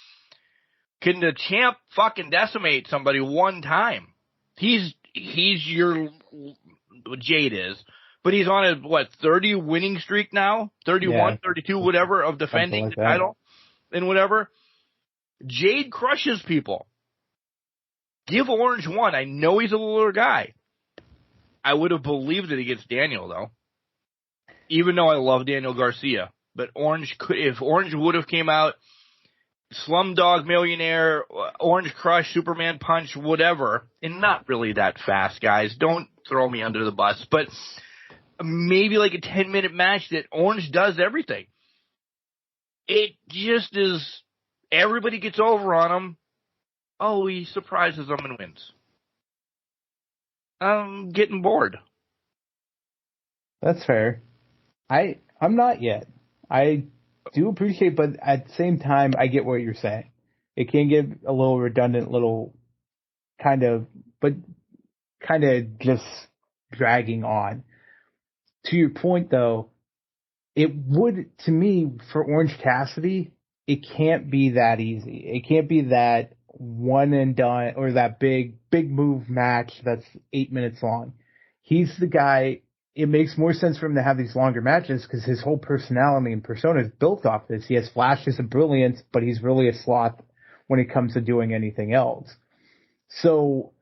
Can the champ fucking decimate somebody one time? He's your Jade is, but he's on a 30 winning streak now, 31, 32, whatever of defending the title and whatever. Jade crushes people. Give Orange one. I know he's a littler guy. I would have believed it against Daniel, though. Even though I love Daniel Garcia. But if Orange would have came out, Slumdog Millionaire, Orange Crush, Superman Punch, whatever, and not really that fast, guys. Don't throw me under the bus. But maybe like a 10-minute match that Orange does everything. It just is, everybody gets over on him. Oh, he surprises them and wins. I'm getting bored. That's fair. I'm not yet. I do appreciate, but at the same time, I get what you're saying. It can get a little redundant, kind of just dragging on. To your point, though, it would, to me, for Orange Cassidy, it can't be that easy. It can't be that one and done or that big move match that's 8 minutes long. He's the guy. It makes more sense for him to have these longer matches because his whole personality and persona is built off this. He has flashes of brilliance, but he's really a sloth when it comes to doing anything else. So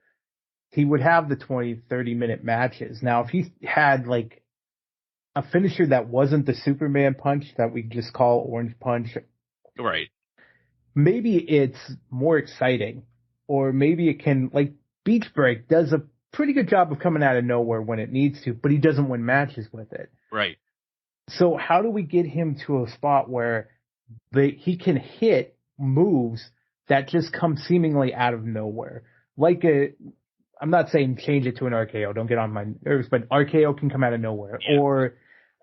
he would have the 20, 30-minute matches. Now, if he had like a finisher that wasn't the Superman punch that we just call Orange Punch, right? Maybe it's more exciting, or maybe it can, like Beach Break does a pretty good job of coming out of nowhere when it needs to, but he doesn't win matches with it. Right. So how do we get him to a spot where he can hit moves that just come seemingly out of nowhere? I'm not saying change it to an RKO, don't get on my nerves, but RKO can come out of nowhere, or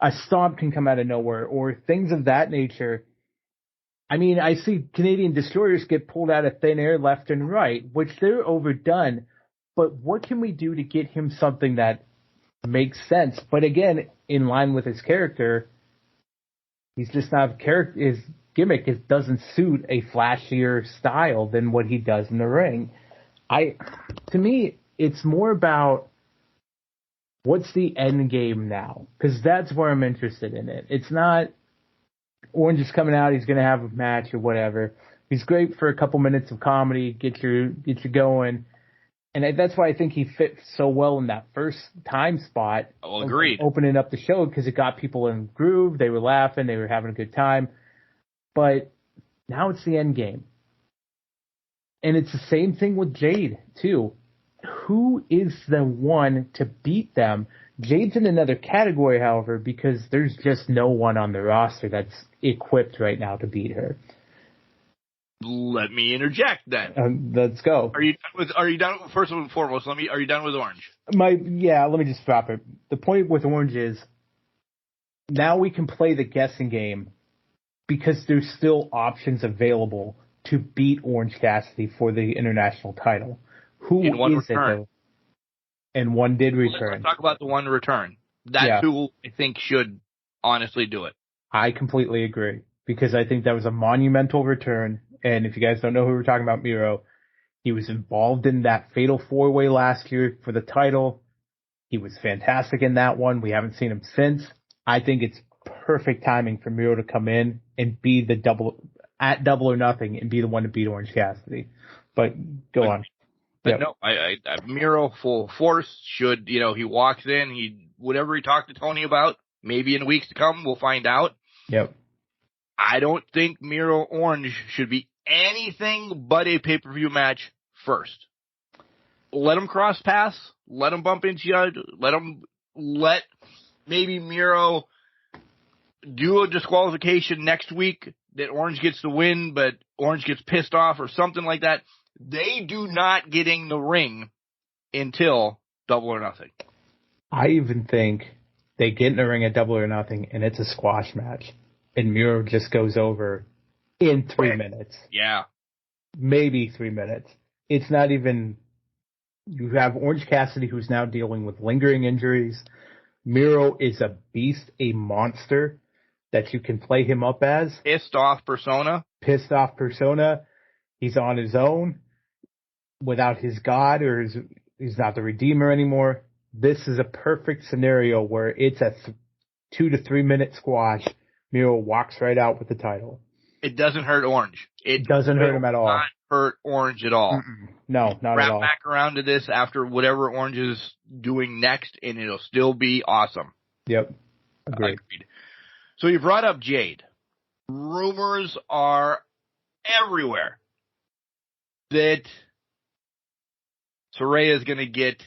a stomp can come out of nowhere, or things of that nature. I mean, I see Canadian destroyers get pulled out of thin air left and right, which they're overdone. But what can we do to get him something that makes sense? But again, in line with his character, he's just not his gimmick doesn't suit a flashier style than what he does in the ring. To me, it's more about what's the end game now, because that's where I'm interested in it. It's not Orange is coming out, he's going to have a match or whatever. He's great for a couple minutes of comedy, get you going. And that's why I think he fit so well in that first time spot. Oh, agreed. Opening up the show because it got people in groove. They were laughing. They were having a good time. But now it's the end game. And it's the same thing with Jade, too. Who is the one to beat them? Jade's in another category, however, because there's just no one on the roster that's equipped right now to beat her. Let me interject then. Let's go. Are you done? First and foremost, are you done with Orange? Let me just stop it. The point with Orange is now we can play the guessing game because there's still options available to beat Orange Cassidy for the international title. Who is it, though? And one did return. Let's talk about the one return. That's who I think should honestly do it. I completely agree because I think that was a monumental return. And if you guys don't know who we're talking about, Miro, he was involved in that fatal 4-way last year for the title. He was fantastic in that one. We haven't seen him since. I think it's perfect timing for Miro to come in and be the double or nothing and be the one to beat Orange Cassidy. But go on. But no, I Miro full force should, he walks in, whatever he talked to Tony about, maybe in weeks to come, we'll find out. Yep. I don't think Miro Orange should be anything but a pay-per-view match first. Let him cross paths. Let him bump into you. Let maybe Miro do a disqualification next week that Orange gets the win, but Orange gets pissed off or something like that, they do not get in the ring until Double or Nothing. I even think they get in the ring at Double or Nothing, and it's a squash match, and Miro just goes over in 3 minutes. Yeah. Maybe 3 minutes. It's not even... You have Orange Cassidy, who's now dealing with lingering injuries. Miro is a beast, a monster that you can play him up as. Pissed off persona. He's on his own without his god, or he's not the Redeemer anymore. This is a perfect scenario where it's a 2 to 3 minute squash. Miro walks right out with the title. It doesn't hurt Orange. It doesn't hurt him at all. Not hurt Orange at all. No, not at all. Wrap back around to this after whatever Orange is doing next, and it'll still be awesome. Yep. Agreed. So you brought up Jade. Rumors are everywhere that Saraya is going to get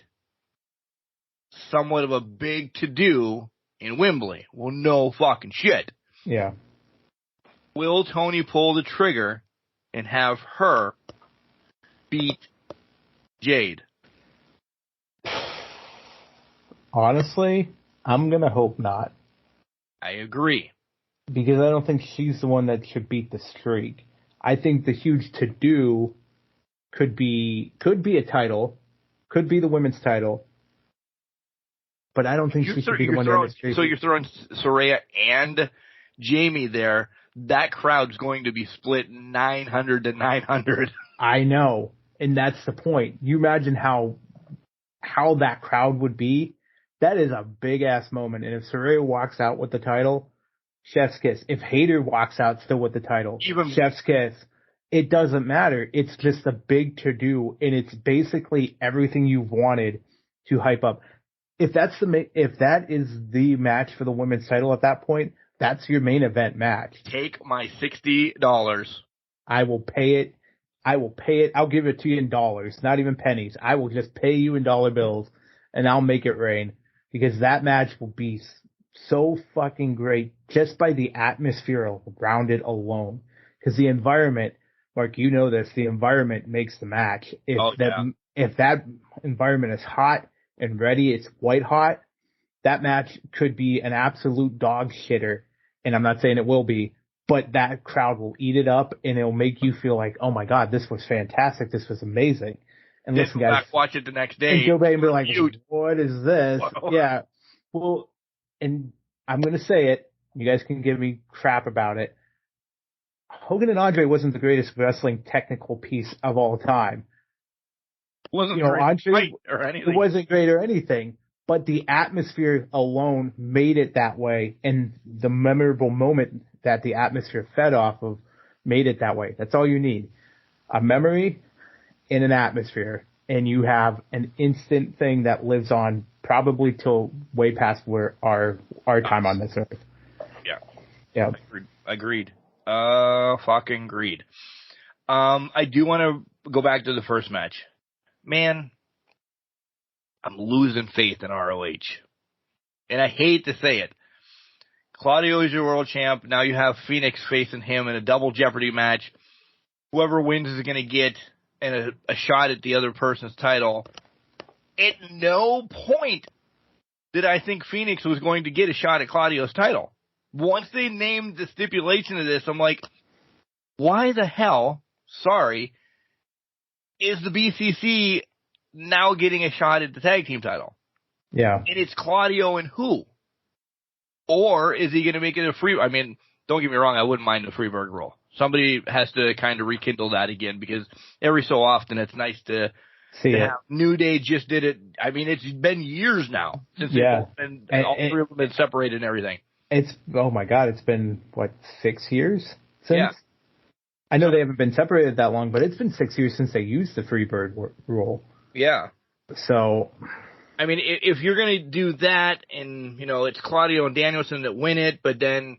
somewhat of a big to-do in Wembley. Well, no fucking shit. Yeah. Will Tony pull the trigger and have her beat Jade? Honestly, I'm going to hope not. I agree. Because I don't think she's the one that should beat the streak. I think the huge to-do could be a title, could be the women's title, but I don't think she should be the one to end the streak. So you're throwing Saraya and Jamie there. That crowd's going to be split 900 to 900. I know, and that's the point. You imagine how that crowd would be. That is a big-ass moment, and if Saraya walks out with the title, chef's kiss. If Hayter walks out still with the title, chef's kiss. It doesn't matter. It's just a big to-do, and it's basically everything you've wanted to hype up. If that is the match for the women's title at that point, that's your main event match. Take my $60. I will pay it. I'll give it to you in dollars, not even pennies. I will just pay you in dollar bills, and I'll make it rain, because that match will be so fucking great just by the atmosphere around it alone. Because the environment, Mark, you know this, the environment makes the match. If that environment is hot and ready, it's white hot, that match could be an absolute dog shitter. And I'm not saying it will be, but that crowd will eat it up, and it'll make you feel like, oh my God, this was fantastic. This was amazing. And listen, guys, watch it the next day. And go back and be like, what is this? Whoa. Yeah. Well, and I'm going to say it. You guys can give me crap about it. Hogan and Andre wasn't the greatest wrestling technical piece of all time. Wasn't Andre, or anything. It wasn't great or anything, but the atmosphere alone made it that way, and the memorable moment that the atmosphere fed off of made it that way. That's all you need. A memory and an atmosphere, and you have an instant thing that lives on probably till way past where our time on this earth. Yeah. Yeah. Agreed. Fucking agreed. I do want to go back to the first match. Man, I'm losing faith in ROH. And I hate to say it. Claudio is your world champ. Now you have Phoenix facing him in a double Jeopardy match. Whoever wins is going to get a shot at the other person's title. At no point did I think Phoenix was going to get a shot at Claudio's title. Once they named the stipulation of this, I'm like, why the hell, is the BCC now getting a shot at the tag team title? Yeah. And it's Claudio and who? Or is he going to make it a free? I mean, don't get me wrong, I wouldn't mind the Freeburg rule. Somebody has to kind of rekindle that again, because every so often it's nice to see it. New Day just did it. I mean, it's been years now since and all three of them have been separated and everything. It's, oh my God, it's been, 6 years since? Yeah. I know they haven't been separated that long, but it's been 6 years since they used the Freebird rule. Yeah. So, I mean, if you're going to do that, and, it's Claudio and Danielson that win it, but then,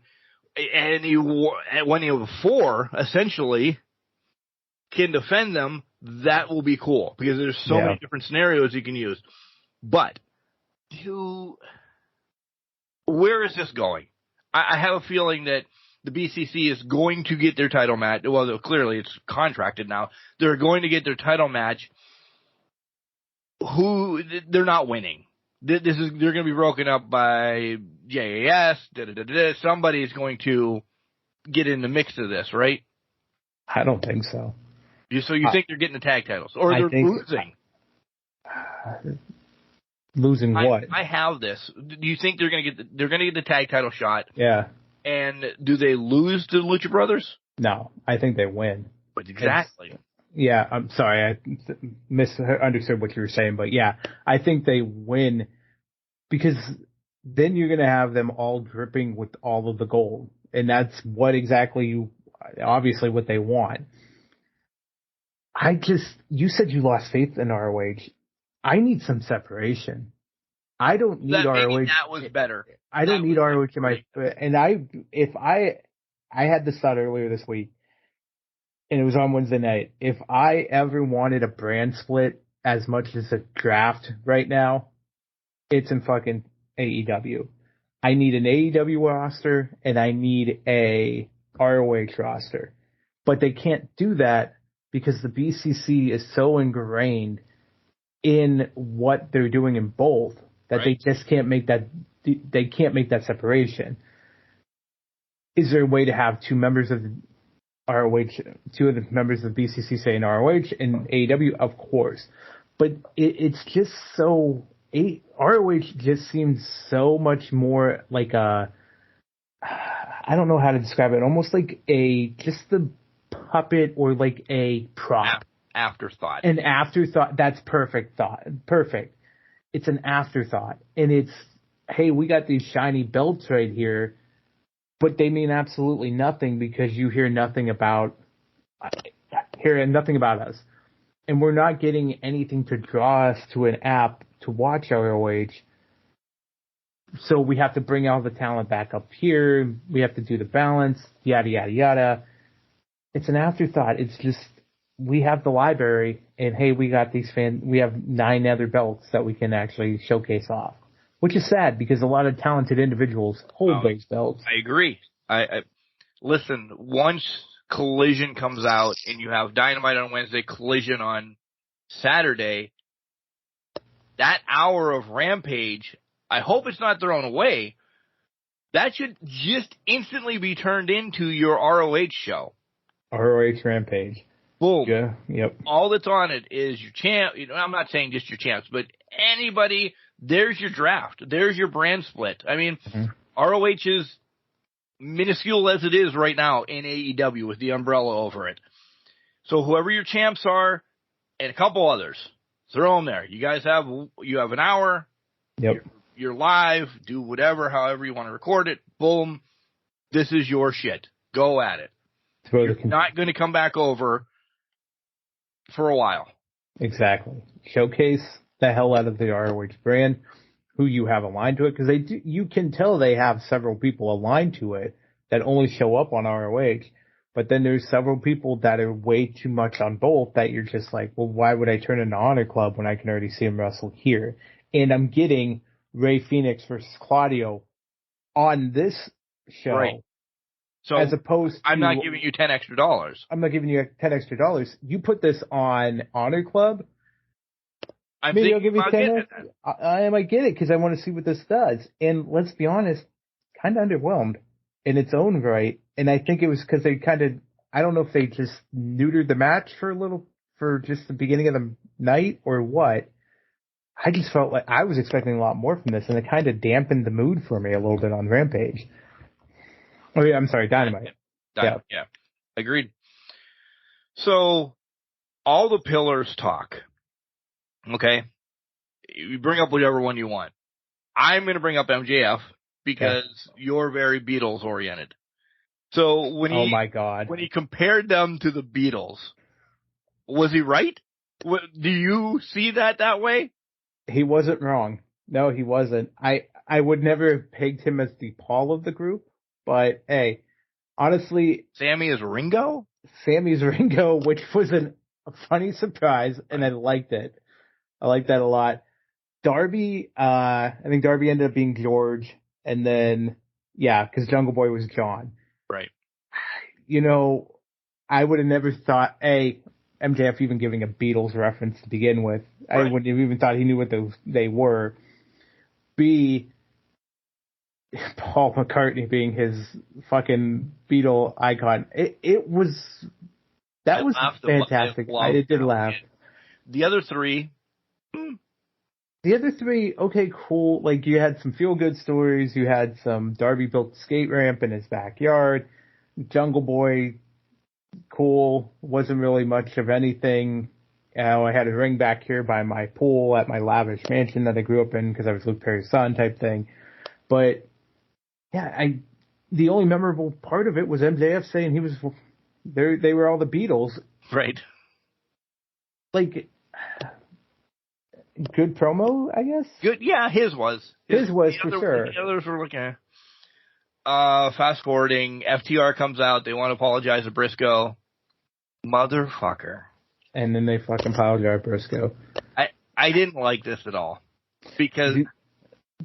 when you have 4, essentially, can defend them, that will be cool, because there's so many different scenarios you can use. But, where is this going? I have a feeling that the BCC is going to get their title match. Well, clearly it's contracted now. They're going to get their title match. They're not winning. They're going to be broken up by JAS. Somebody's going to get in the mix of this, right? I don't think so. So you think they're getting the tag titles, or they're losing? Losing what? I have this. Do you think they're going to get the tag title shot? Yeah. And do they lose to the Lucha Brothers? No, I think they win. But exactly. Yeah, I'm sorry, I misunderstood what you were saying, but yeah, I think they win because then you're going to have them all dripping with all of the gold, and that's obviously what they want. You said you lost faith in ROH. I need some separation. I don't need ROH. That was better. I don't need ROH in my, and I had this thought earlier this week, and it was on Wednesday night. If I ever wanted a brand split as much as a draft right now, it's in fucking AEW. I need an AEW roster and I need a ROH roster. But they can't do that because the BCC is so ingrained in what they're doing in both that they just can't make that. They can't make that separation. Is there a way to have two members of ROH, two of the members of the BCC saying ROH and AEW? Of course, but it's just so ROH just seems so much more like a, I don't know how to describe it, almost like just the puppet or like a prop. Afterthought. An afterthought. That's perfect. It's an afterthought, and it's, hey, we got these shiny belts right here, but they mean absolutely nothing because you hear nothing about us. And we're not getting anything to draw us to an app to watch ROH. So we have to bring all the talent back up here. We have to do the balance, yada, yada, yada. It's an afterthought. It's just, we have the library, and hey, we got we have 9 other belts that we can actually showcase off. Which is sad because a lot of talented individuals hold those belts. I agree. I listen, once Collision comes out and you have Dynamite on Wednesday, Collision on Saturday, that hour of Rampage, I hope it's not thrown away. That should just instantly be turned into your ROH show. ROH Rampage. Boom. Yeah. Yep. All that's on it is your champ. I'm not saying just your champs, but anybody. There's your draft. There's your brand split. I mean, ROH is minuscule as it is right now in AEW with the umbrella over it. So whoever your champs are and a couple others, throw them there. You guys have an hour. Yep. You're live. Do whatever, however you want to record it. Boom. This is your shit. Go at it. You're not going to come back over for a while. Exactly. Showcase the hell out of the ROH brand, who you have aligned to it, because you can tell they have several people aligned to it that only show up on ROH, but then there's several people that are way too much on both that you're just like, well, why would I turn into Honor Club when I can already see him wrestle here? And I'm getting Rey Fenix versus Claudio on this show. Right. So as opposed to, I'm not giving you $10 extra. I'm not giving you $10 extra. You put this on Honor Club, maybe I'll give you 10. I might get it because I want to see what this does. And let's be honest, kind of underwhelmed in its own right. And I think it was because they I don't know if they just neutered the match for just the beginning of the night or what. I just felt like I was expecting a lot more from this, and it kind of dampened the mood for me a little bit on Rampage. Oh yeah, I'm sorry, Dynamite. Yeah. Agreed. So all the pillars talk. Okay, you bring up whichever one you want. I'm going to bring up MJF because you're very Beatles oriented. So oh my God, when he compared them to the Beatles, was he right? Do you see that way? He wasn't wrong. No, he wasn't. I would never have pegged him as the Paul of the group, but hey, honestly, Sammy is Ringo? Sammy's Ringo, which was a funny surprise, and I liked it. I like that a lot. Darby, I think Darby ended up being George, and then, because Jungle Boy was John. Right. You know, I would have never thought, A, MJF even giving a Beatles reference to begin with. Right. I wouldn't have even thought he knew what they were. B, Paul McCartney being his fucking Beatle icon. It was fantastic. I did laugh. The other three. Okay, cool. Like, you had some feel-good stories. You had some Darby built a skate ramp in his backyard. Jungle Boy, cool. Wasn't really much of anything. I had a ring back here by my pool at my lavish mansion that I grew up in because I was Luke Perry's son type thing. But, yeah, the only memorable part of it was MJF saying they were all the Beatles. Right. Like, good promo, I guess? Good, yeah, his was. His was, for sure. The others were looking. Fast forwarding, FTR comes out, they want to apologize to Briscoe. Motherfucker. And then they fucking apologize to Briscoe. I didn't like this at all. Because...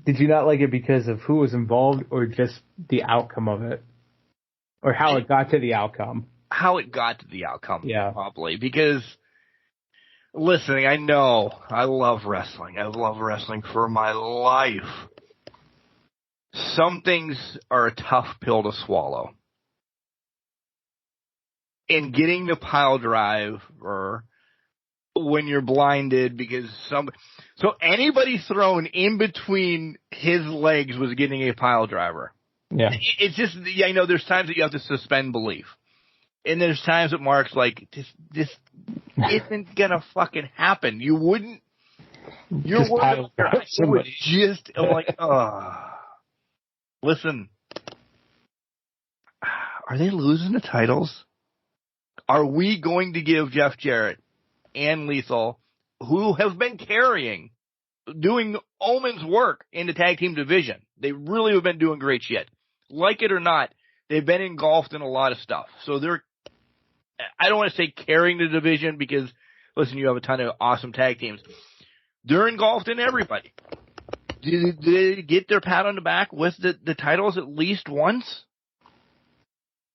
Did you not like it because of who was involved or just the outcome of it? Or how it got to the outcome? How it got to the outcome, yeah. Probably. Because... Listen, I know I love wrestling. I love wrestling for my life. Some things are a tough pill to swallow. And getting the pile driver when you're blinded because so anybody thrown in between his legs was getting a pile driver. Yeah. It's just, I know there's times that you have to suspend belief. And there's times that Mark's like, this isn't gonna fucking happen. You wouldn't. You're just one of the just I'm like, listen. Are they losing the titles? Are we going to give Jeff Jarrett and Lethal, who have been doing Omen's work in the tag team division? They really have been doing great shit. Like it or not, they've been engulfed in a lot of stuff. So I don't want to say carrying the division because, listen, you have a ton of awesome tag teams. They're engulfed in everybody. Did they get their pat on the back with the titles at least once?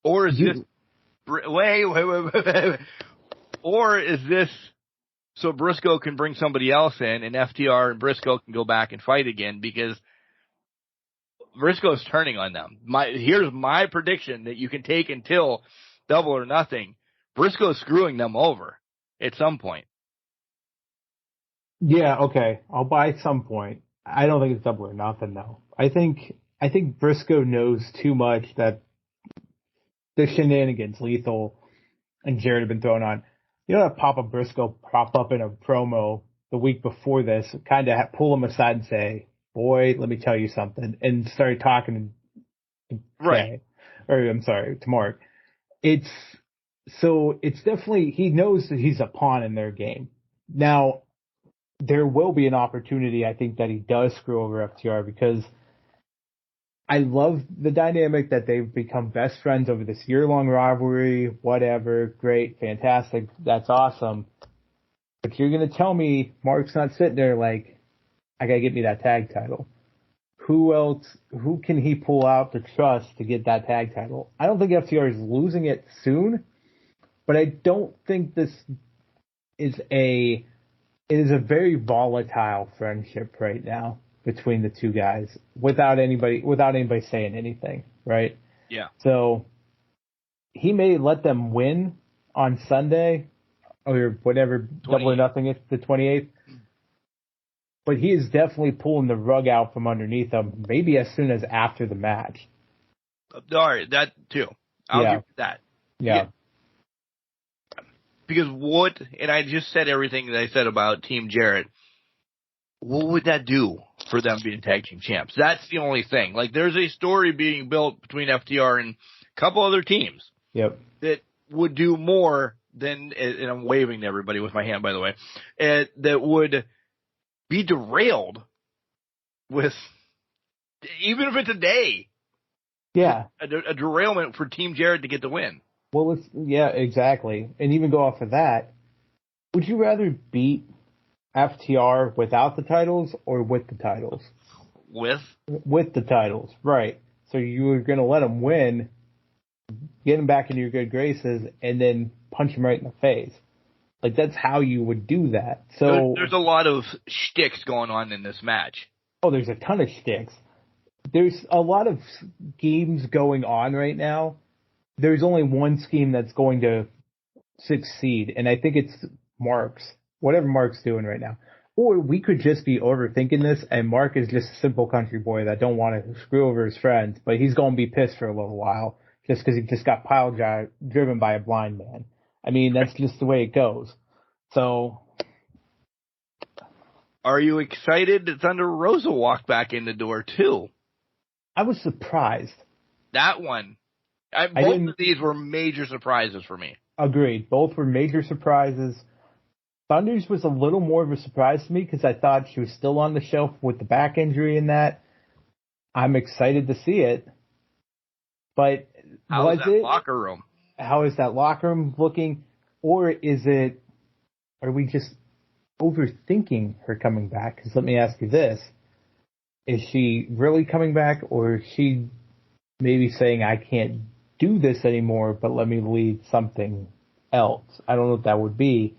Or is this... Wait. Or is this so Briscoe can bring somebody else in and FTR and Briscoe can go back and fight again because Briscoe's turning on them. Here's my prediction that you can take until Double or Nothing. Briscoe's screwing them over at some point. Yeah, okay. I'll buy some point. I don't think it's Double or Nothing though. I think Briscoe knows too much that the shenanigans Lethal and Jarrett have been thrown on. You know that Papa Briscoe pop up in a promo the week before this, kind of pull him aside and say, "Boy, let me tell you something," and started talking to right. To Mark. It's definitely, he knows that he's a pawn in their game. Now, there will be an opportunity, I think, that he does screw over FTR because I love the dynamic that they've become best friends over this year-long rivalry, whatever, great, fantastic, that's awesome. But you're going to tell me Mark's not sitting there like, I got to get me that tag title. Who can he pull out to trust to get that tag title? I don't think FTR is losing it soon, but I don't think this is it is a very volatile friendship right now between the two guys without anybody saying anything, right? Yeah. So he may let them win on Sunday or whatever, 28th. Double or Nothing is the 28th. But he is definitely pulling the rug out from underneath them, maybe as soon as after the match. All right, that too. I'll give you that. Yeah. Because and I just said everything that I said about Team Jarrett, what would that do for them being tag team champs? That's the only thing. Like, there's a story being built between FTR and a couple other teams. Yep. That would do more than, and I'm waving to everybody with my hand, by the way, that would be derailed with, even if it's a day. Yeah. A derailment for Team Jarrett to get the win. Well, yeah, exactly. And even go off of that, would you rather beat FTR without the titles or with the titles? With? With the titles, right. So you were going to let them win get him back into your good graces, and then punch him right in the face. Like, that's how you would do that. So there's a lot of shticks going on in this match. Oh, there's a ton of shticks. There's a lot of schemes going on right now. There's only one scheme that's going to succeed, and I think it's Mark's. Whatever Mark's doing right now. Or we could just be overthinking this, and Mark is just a simple country boy that don't want to screw over his friends, but he's going to be pissed for a little while just because he just got driven by a blind man. I mean, that's just the way it goes. So, are you excited that Thunder Rosa walked back in the door too? I was surprised. That one. Both of these were major surprises for me. Agreed. Both were major surprises. Thunder's was a little more of a surprise to me because I thought she was still on the shelf with the back injury and that. I'm excited to see it. But how is that locker room? How is that locker room looking? Or are we just overthinking her coming back? Because let me ask you this. Is she really coming back, or is she maybe saying, I can't do this anymore, but let me lead something else? I don't know what that would be.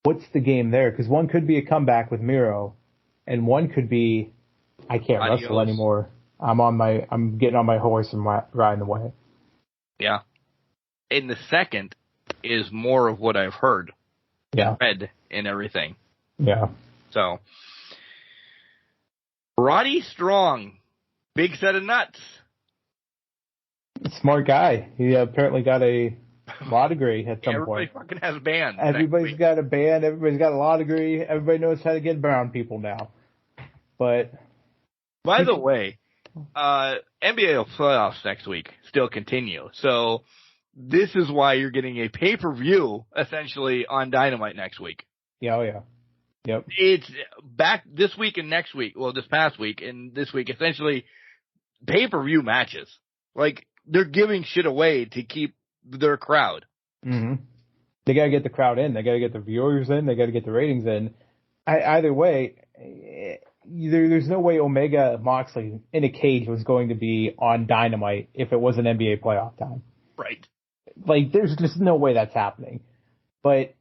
What's the game there? Because one could be a comeback with Miro, and one could be, I can't wrestle anymore. I'm getting on my horse and riding away. Yeah. And the second is more of what I've heard. Yeah. Read and everything. Yeah. So, Roddy Strong, big set of nuts. Smart guy. He apparently got a law degree at some point. Everybody fucking has bands. Everybody's got a band. Everybody's got a law degree. Everybody knows how to get around people now. But by the way, NBA playoffs next week still continue. So this is why you're getting a pay-per-view essentially on Dynamite next week. Yeah, oh yeah. Yep. It's back this week and next week. Well, this past week and this week, essentially pay-per-view matches. Like, they're giving shit away to keep their crowd. Mm-hmm. They got to get the crowd in. They got to get the viewers in. They got to get the ratings in. Either way, there's no way Omega Moxley in a cage was going to be on Dynamite if it wasn't NBA playoff time. Right. Like, there's just no way that's happening. But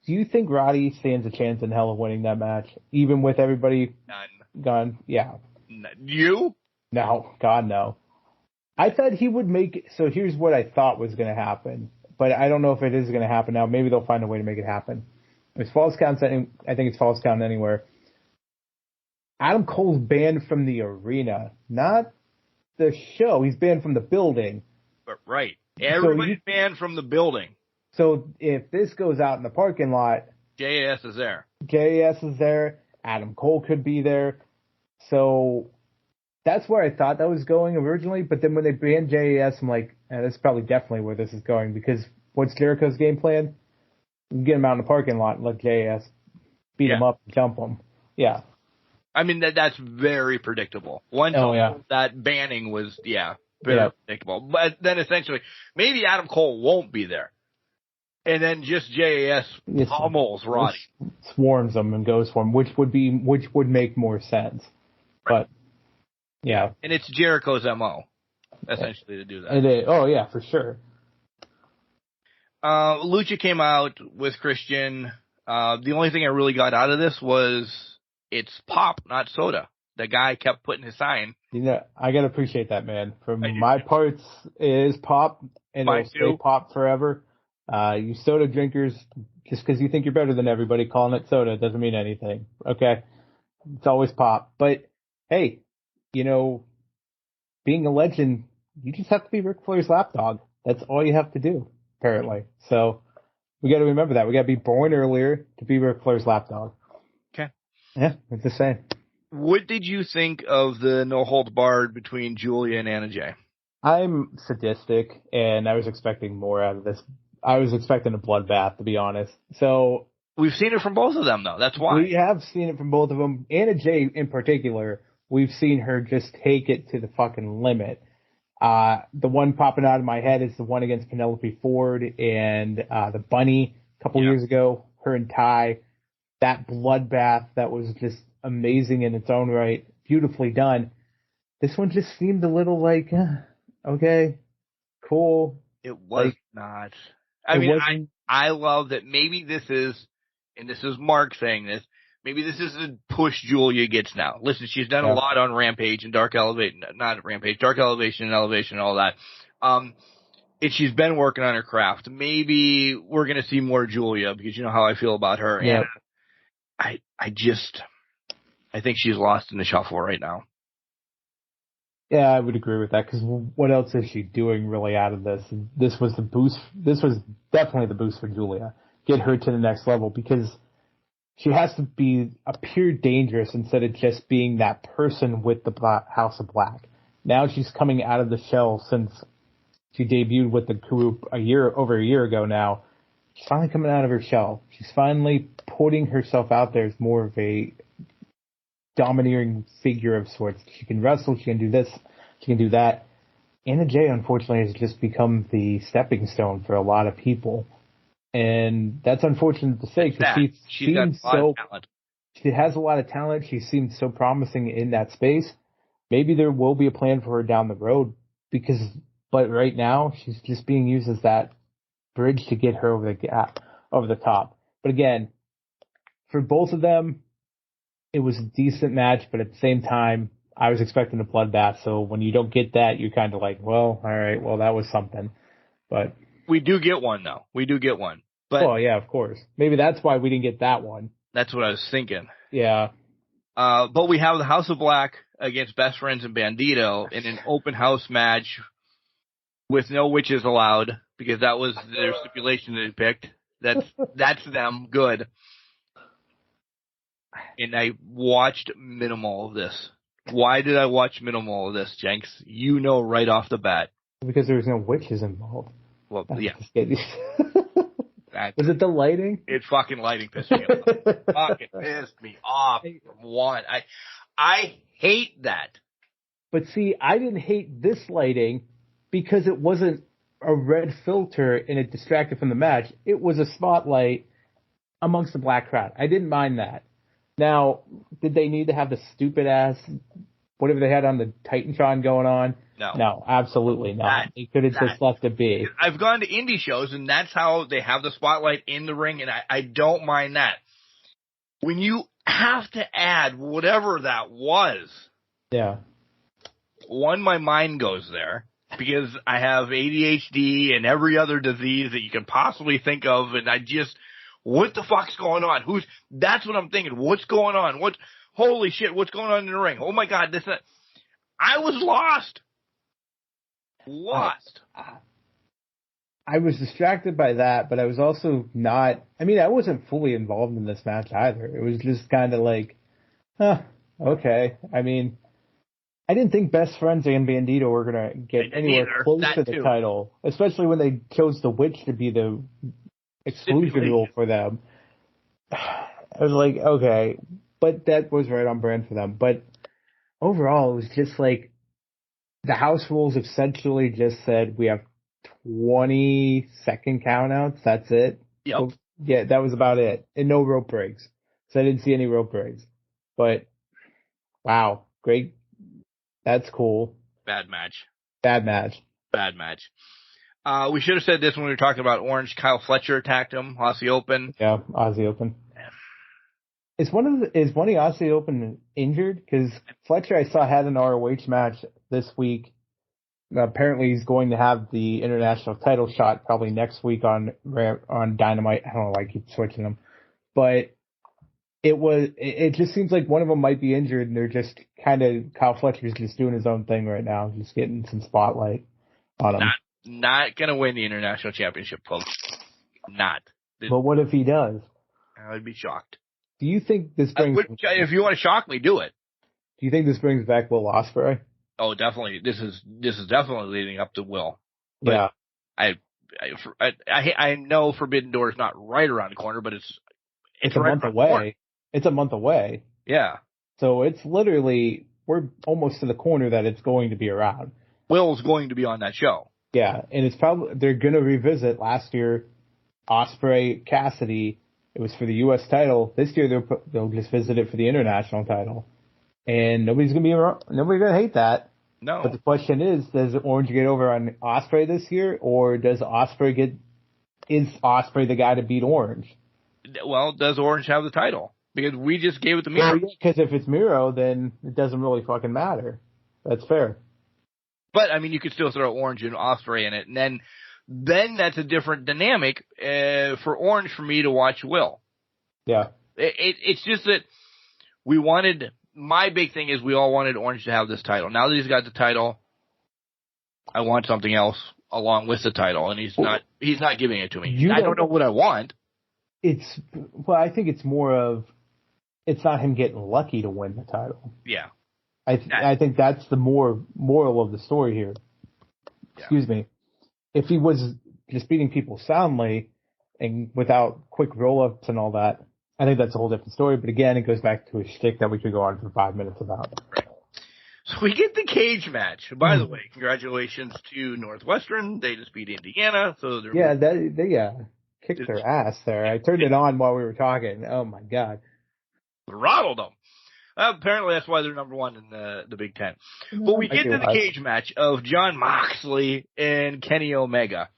do you think Roddy stands a chance in hell of winning that match, even with everybody gone? Yeah. You? No, God, no. I thought he would make. So here's what I thought was going to happen, but I don't know if it is going to happen now. Maybe they'll find a way to make it happen. It's Falls Count. I think it's Falls Count Anywhere. Adam Cole's banned from the arena, not the show. He's banned from the building. But right. Everybody's banned from the building. So if this goes out in the parking lot, JAS is there. JAS is there. Adam Cole could be there. So that's where I thought that was going originally. But then when they banned JAS, I'm like, that's probably definitely where this is going. Because what's Jericho's game plan? Get him out in the parking lot and let JAS beat him up and jump him. Yeah. I mean, that's very predictable. That banning was, very predictable. But then essentially, maybe Adam Cole won't be there. And then just JAS pummels Roddy. Swarms them and goes for him, which would make more sense. Right. But, yeah. And it's Jericho's MO, essentially, to do that. Oh, yeah, for sure. Lucha came out with Christian. The only thing I really got out of this was it's pop, not soda. The guy kept putting his sign. You know, I gotta appreciate that, man. For my parts, it is pop, and it'll stay pop forever. You soda drinkers, just because you think you're better than everybody, calling it soda doesn't mean anything. Okay? It's always pop. But, hey, you know, being a legend, you just have to be Ric Flair's lapdog. That's all you have to do, apparently. So, we gotta remember that. We gotta be born earlier to be Ric Flair's lapdog. Okay. Yeah, it's the same. What did you think of the no holds barred between Julia and Anna Jay? I'm sadistic, and I was expecting more out of this. I was expecting a bloodbath, to be honest. So we've seen it from both of them, though. That's why. We have seen it from both of them. Anna Jay, in particular, we've seen her just take it to the fucking limit. The one popping out of my head is the one against Penelope Ford and the Bunny a couple years ago. Her and Ty. That bloodbath that was just amazing in its own right. Beautifully done. This one just seemed a little like, okay. cool. It was Like, not. I mean, wasn't- I love that maybe this is, and this is Mark saying this, maybe this is the push Julia gets now. Listen, she's done a lot on Rampage and Dark Elevation, not Rampage, Dark Elevation and Elevation and all that. And she's been working on her craft. Maybe we're going to see more Julia because you know how I feel about her. Yeah. And I think she's lost in the shuffle right now. Yeah, I would agree with that, because what else is she doing really out of this? This was the boost. This was definitely the boost for Julia. Get her to the next level, because she has to appear dangerous instead of just being that person with the House of Black. Now she's coming out of the shell since she debuted with the group over a year ago now. She's finally coming out of her shell. She's finally putting herself out there as more of a domineering figure of sorts. She can wrestle, she can do this, she can do that. Anna Jay, unfortunately, has just become the stepping stone for a lot of people. And that's unfortunate to say, because she seems so, she has a lot of talent. She seems so promising in that space. Maybe there will be a plan for her down the road, but right now she's just being used as that bridge to get her over the top. But again, for both of them, it was a decent match, but at the same time, I was expecting a bloodbath. So when you don't get that, you're kind of like, well, all right, well, that was something. But we do get one, though. We do get one. But well, yeah, of course. Maybe that's why we didn't get that one. That's what I was thinking. Yeah. But we have the House of Black against Best Friends and Bandito in an open house match with no witches allowed, because that was their stipulation they picked. That's them. Good. And I watched minimal of this. Why did I watch minimal of this, Jenks? You know right off the bat. Because there was no witches involved. Well, yeah. Was it the lighting? It's fucking lighting pissed me off. Fucking pissed me off. One. I hate that. But see, I didn't hate this lighting because it wasn't a red filter and it distracted from the match. It was a spotlight amongst the black crowd. I didn't mind that. Now, did they need to have the stupid ass whatever they had on the Titantron going on? No, absolutely not. They could have just left it be. I've gone to indie shows, and that's how they have the spotlight in the ring, and I don't mind that. When you have to add whatever that was, yeah. One, my mind goes there, because I have ADHD and every other disease that you can possibly think of, and I just, what the fuck's going on? That's what I'm thinking. What's going on? Holy shit, what's going on in the ring? Oh my God, that. I was lost. I was distracted by that, but I was also not, I wasn't fully involved in this match either. It was just kind of like, okay. I didn't think Best Friends and Bandito were going to get anywhere close to the title, especially when they chose the Witch to be the exclusion rule for them. I was like, okay, but that was right on brand for them. But overall, it was just like, the house rules essentially just said we have 20-second countouts. That's it. Yep. So, yeah, that was about it. And no rope breaks. So I didn't see any rope breaks. But, wow, great. That's cool. Bad match. We should have said this when we were talking about Orange. Kyle Fletcher attacked him. Aussie Open. Yeah, Aussie Open. Is one of the Aussie Open injured? Because Fletcher, I saw, had an ROH match this week. Apparently, he's going to have the international title shot probably next week on Dynamite. I don't know why I keep switching them, but it just seems like one of them might be injured, and they're just Kyle Fletcher's just doing his own thing right now, just getting some spotlight on him. Not gonna win the international championship, folks. Not. But what if he does? I would be shocked. Do you think this brings? If you want to shock me, do it. Do you think this brings back Will Ospreay? Oh, definitely. This is definitely leading up to Will. But yeah. I know Forbidden Door is not right around the corner, but it's a month away. It's a month away. Yeah. So it's literally, we're almost to the corner that it's going to be around. Will's going to be on that show. Yeah, and it's probably, they're going to revisit last year, Ospreay, Cassidy. It was for the U.S. title. This year they'll just visit it for the international title, and nobody's gonna hate that. No. But the question is Orange get over on Ospreay this year, or is Ospreay the guy to beat Orange? Well, does Orange have the title? Because we just gave it to Miro. Because if it's Miro, then it doesn't really fucking matter. That's fair. But, I mean, you could still throw Orange and Ospreay in it, and then that's a different dynamic for Orange for me to watch Will. Yeah. It's just that my big thing is we all wanted Orange to have this title. Now that he's got the title, I want something else along with the title, and he's not giving it to me. I don't know what I want. I think it's more of, it's not him getting lucky to win the title. Yeah. I think that's the moral of the story here. Yeah. Excuse me. If he was just beating people soundly and without quick roll-ups and all that, I think that's a whole different story. But again, it goes back to a shtick that we could go on for 5 minutes about. So we get the cage match. By the way, congratulations to Northwestern. They just beat Indiana. So they kicked their ass there. I turned it on while we were talking. Oh my God. Throttled them. Apparently that's why they're number one in the Big Ten. But we get to the cage match of Jon Moxley and Kenny Omega.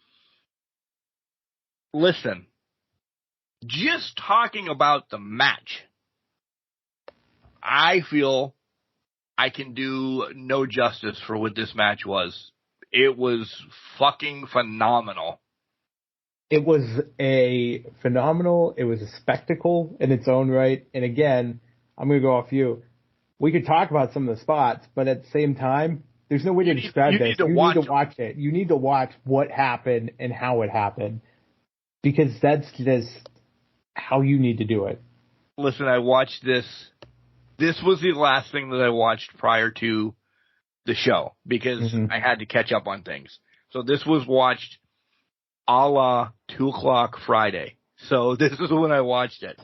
Listen, just talking about the match, I feel I can do no justice for what this match was. It was fucking phenomenal. It was it was a spectacle in its own right. And again, I'm going to go off you. We could talk about some of the spots, but at the same time, there's no way to describe this. You need to watch it. You need to watch what happened and how it happened, because that's just how you need to do it. Listen, I watched this. This was the last thing that I watched prior to the show because I had to catch up on things. So this was watched a la 2 o'clock Friday. So this is when I watched it.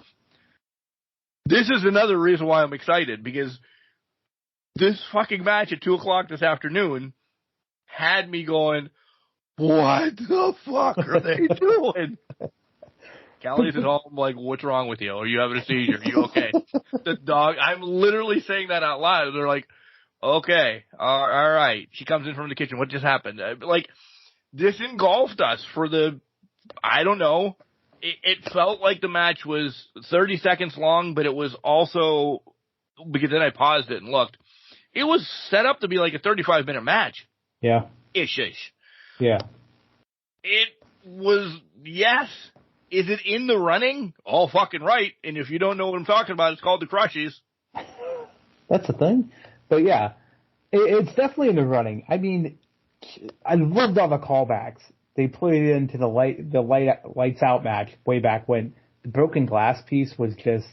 This is another reason why I'm excited, because this fucking match at 2 o'clock this afternoon had me going, what the fuck are they doing? Callie's at home like, what's wrong with you? Are you having a seizure? Are you okay? The dog, I'm literally saying that out loud. They're like, okay, all right. She comes in from the kitchen. What just happened? Like, this engulfed us for I don't know. It felt like the match was 30 seconds long, but it was also, because then I paused it and looked, it was set up to be like a 35-minute match. Yeah. Ish. Yeah. It was, yes. Is it in the running? All fucking right. And if you don't know what I'm talking about, it's called the Crushies. That's the thing. But yeah, it's definitely in the running. I mean, I loved all the callbacks. They put it into the lights out match way back when. The broken glass piece was just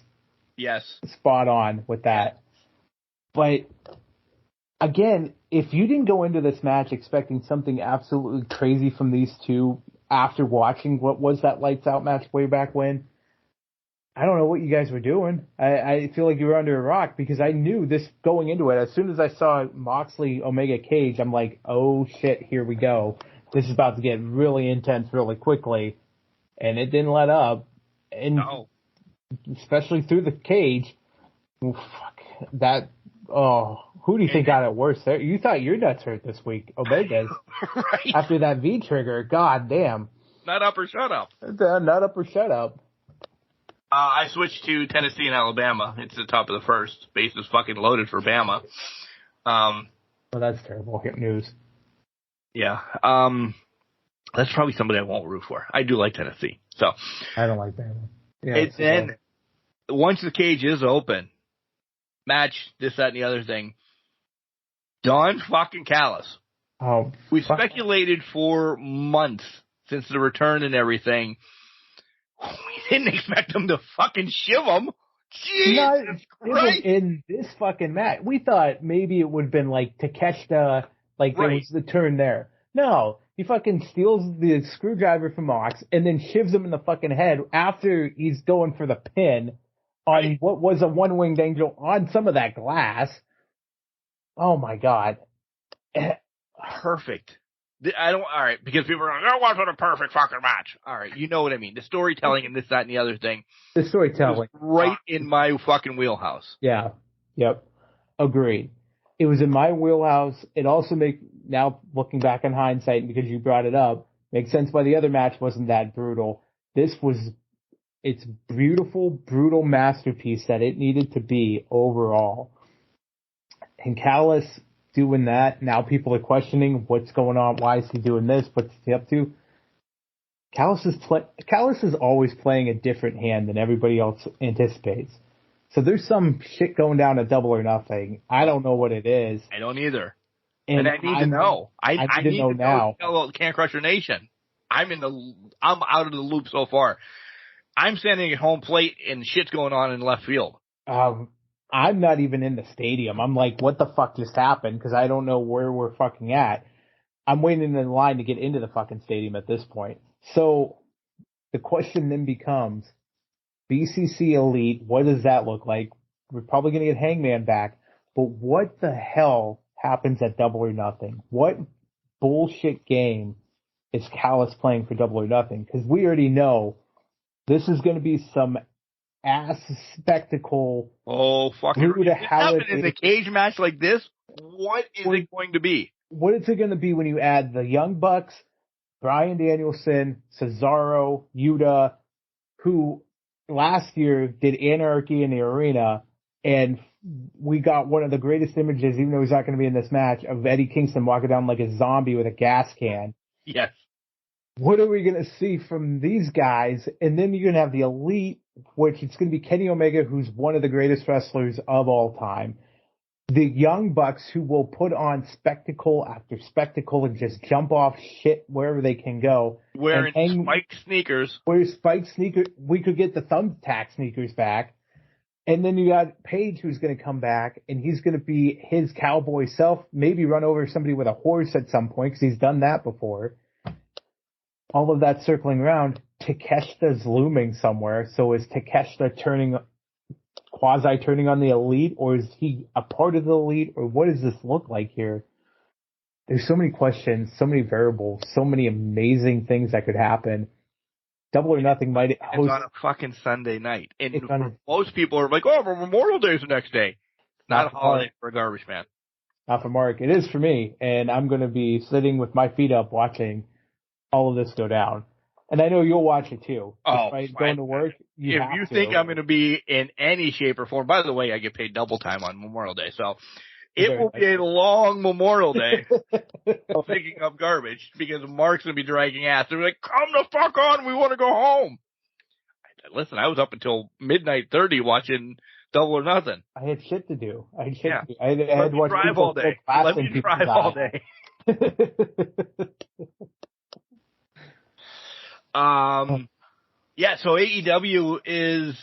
spot on with that. But again, if you didn't go into this match expecting something absolutely crazy from these two after watching what was that lights out match way back when, I don't know what you guys were doing. I feel like you were under a rock, because I knew this going into it. As soon as I saw Moxley Omega Cage, I'm like, oh shit, here we go. This is about to get really intense really quickly. And it didn't let up. And especially through the cage. Oh, fuck. Who do you think got it worse there? You thought your nuts hurt this week. Omega's. Right. After that V trigger. God damn. Nut up or shut up. Nut up or shut up. I switched to Tennessee and Alabama. It's the top of the first. Base is fucking loaded for Bama. Well, that's terrible news. Yeah. That's probably somebody I won't root for. I do like Tennessee. So I don't like Bama. Yeah, then once the cage is open, match, this, that, and the other thing, Don fucking Callis. Oh, we speculated for months since the return and everything. We didn't expect him to fucking shiv him. Jesus Christ. In this fucking match, we thought maybe it would have been like Takeshita, there was the turn there. No, he fucking steals the screwdriver from Mox and then shivs him in the fucking head after he's going for the pin on what was a one-winged angel on some of that glass. Oh my God. Perfect. Alright, because people are like, oh, what a perfect fucking match. Alright, you know what I mean. The storytelling and this, that, and the other thing. The storytelling. Right in my fucking wheelhouse. Yeah. Yep. Agreed. It was in my wheelhouse. It also now looking back in hindsight, because you brought it up, makes sense why the other match wasn't that brutal. It's beautiful, brutal masterpiece that it needed to be overall. And Callis doing that, now people are questioning what's going on, why is he doing this, what's he up to? Callis is always playing a different hand than everybody else anticipates. So there's some shit going down at Double or Nothing. I don't know what it is. I don't either. And I need to know. I need to know now. Tell Can Crusher Nation. I'm out of the loop so far. I'm standing at home plate and shit's going on in left field. I'm not even in the stadium. I'm like, what the fuck just happened? Because I don't know where we're fucking at. I'm waiting in line to get into the fucking stadium at this point. So the question then becomes, BCC Elite, what does that look like? We're probably going to get Hangman back, but what the hell happens at Double or Nothing? What bullshit game is Callis playing for Double or Nothing? Because we already know this is going to be some ass spectacle. Oh, fucking Who the hell it in a cage match like this? What is it going to be? What is it going to be when you add the Young Bucks, Bryan Danielson, Cesaro, Yuta, who last year did Anarchy in the Arena, and we got one of the greatest images, even though he's not going to be in this match, of Eddie Kingston walking down like a zombie with a gas can. Yes. What are we going to see from these guys? And then you're going to have the Elite, which it's going to be Kenny Omega, who's one of the greatest wrestlers of all time. The Young Bucks, who will put on spectacle after spectacle and just jump off shit wherever they can go. Wearing spiked sneakers. Wearing spiked sneakers. We could get the thumbtack sneakers back. And then you got Paige, who's going to come back, and he's going to be his cowboy self, maybe run over somebody with a horse at some point, because he's done that before. All of that circling around. Takeshita's looming somewhere. So is Takeshita quasi turning on the Elite, or is he a part of the Elite, or what does this look like here? There's so many questions, so many variables, so many amazing things that could happen. Double or Nothing might host. It's on a fucking Sunday night. And most people are like, oh, Memorial Day is the next day. Not a holiday for a garbage man. Not for Mark. It is for me, and I'm going to be sitting with my feet up watching all of this go down. And I know you'll watch it too. Oh, right? Going to work. If you think I'm going to be in any shape or form, by the way, I get paid double time on Memorial Day, so it will be a long Memorial Day of picking up garbage because Mark's going to be dragging ass. They're like, come the fuck on, we want to go home. Listen, I was up until midnight 30 watching Double or Nothing. I had shit to do. I had to watch drive all day. Let me drive all day. Yeah, so AEW is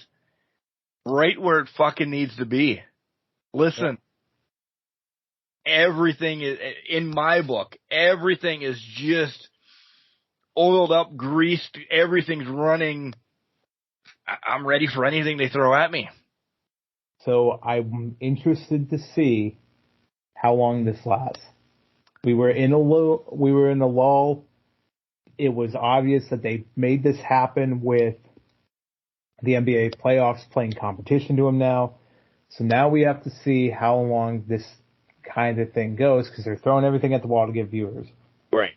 right where it fucking needs to be. Listen, everything is, in my book, everything is just oiled up, greased, everything's running. I'm ready for anything they throw at me. So I'm interested to see how long this lasts. We were in a lull. It was obvious that they made this happen with the NBA playoffs playing competition to them now. So now we have to see how long this kind of thing goes, because they're throwing everything at the wall to get viewers. Right.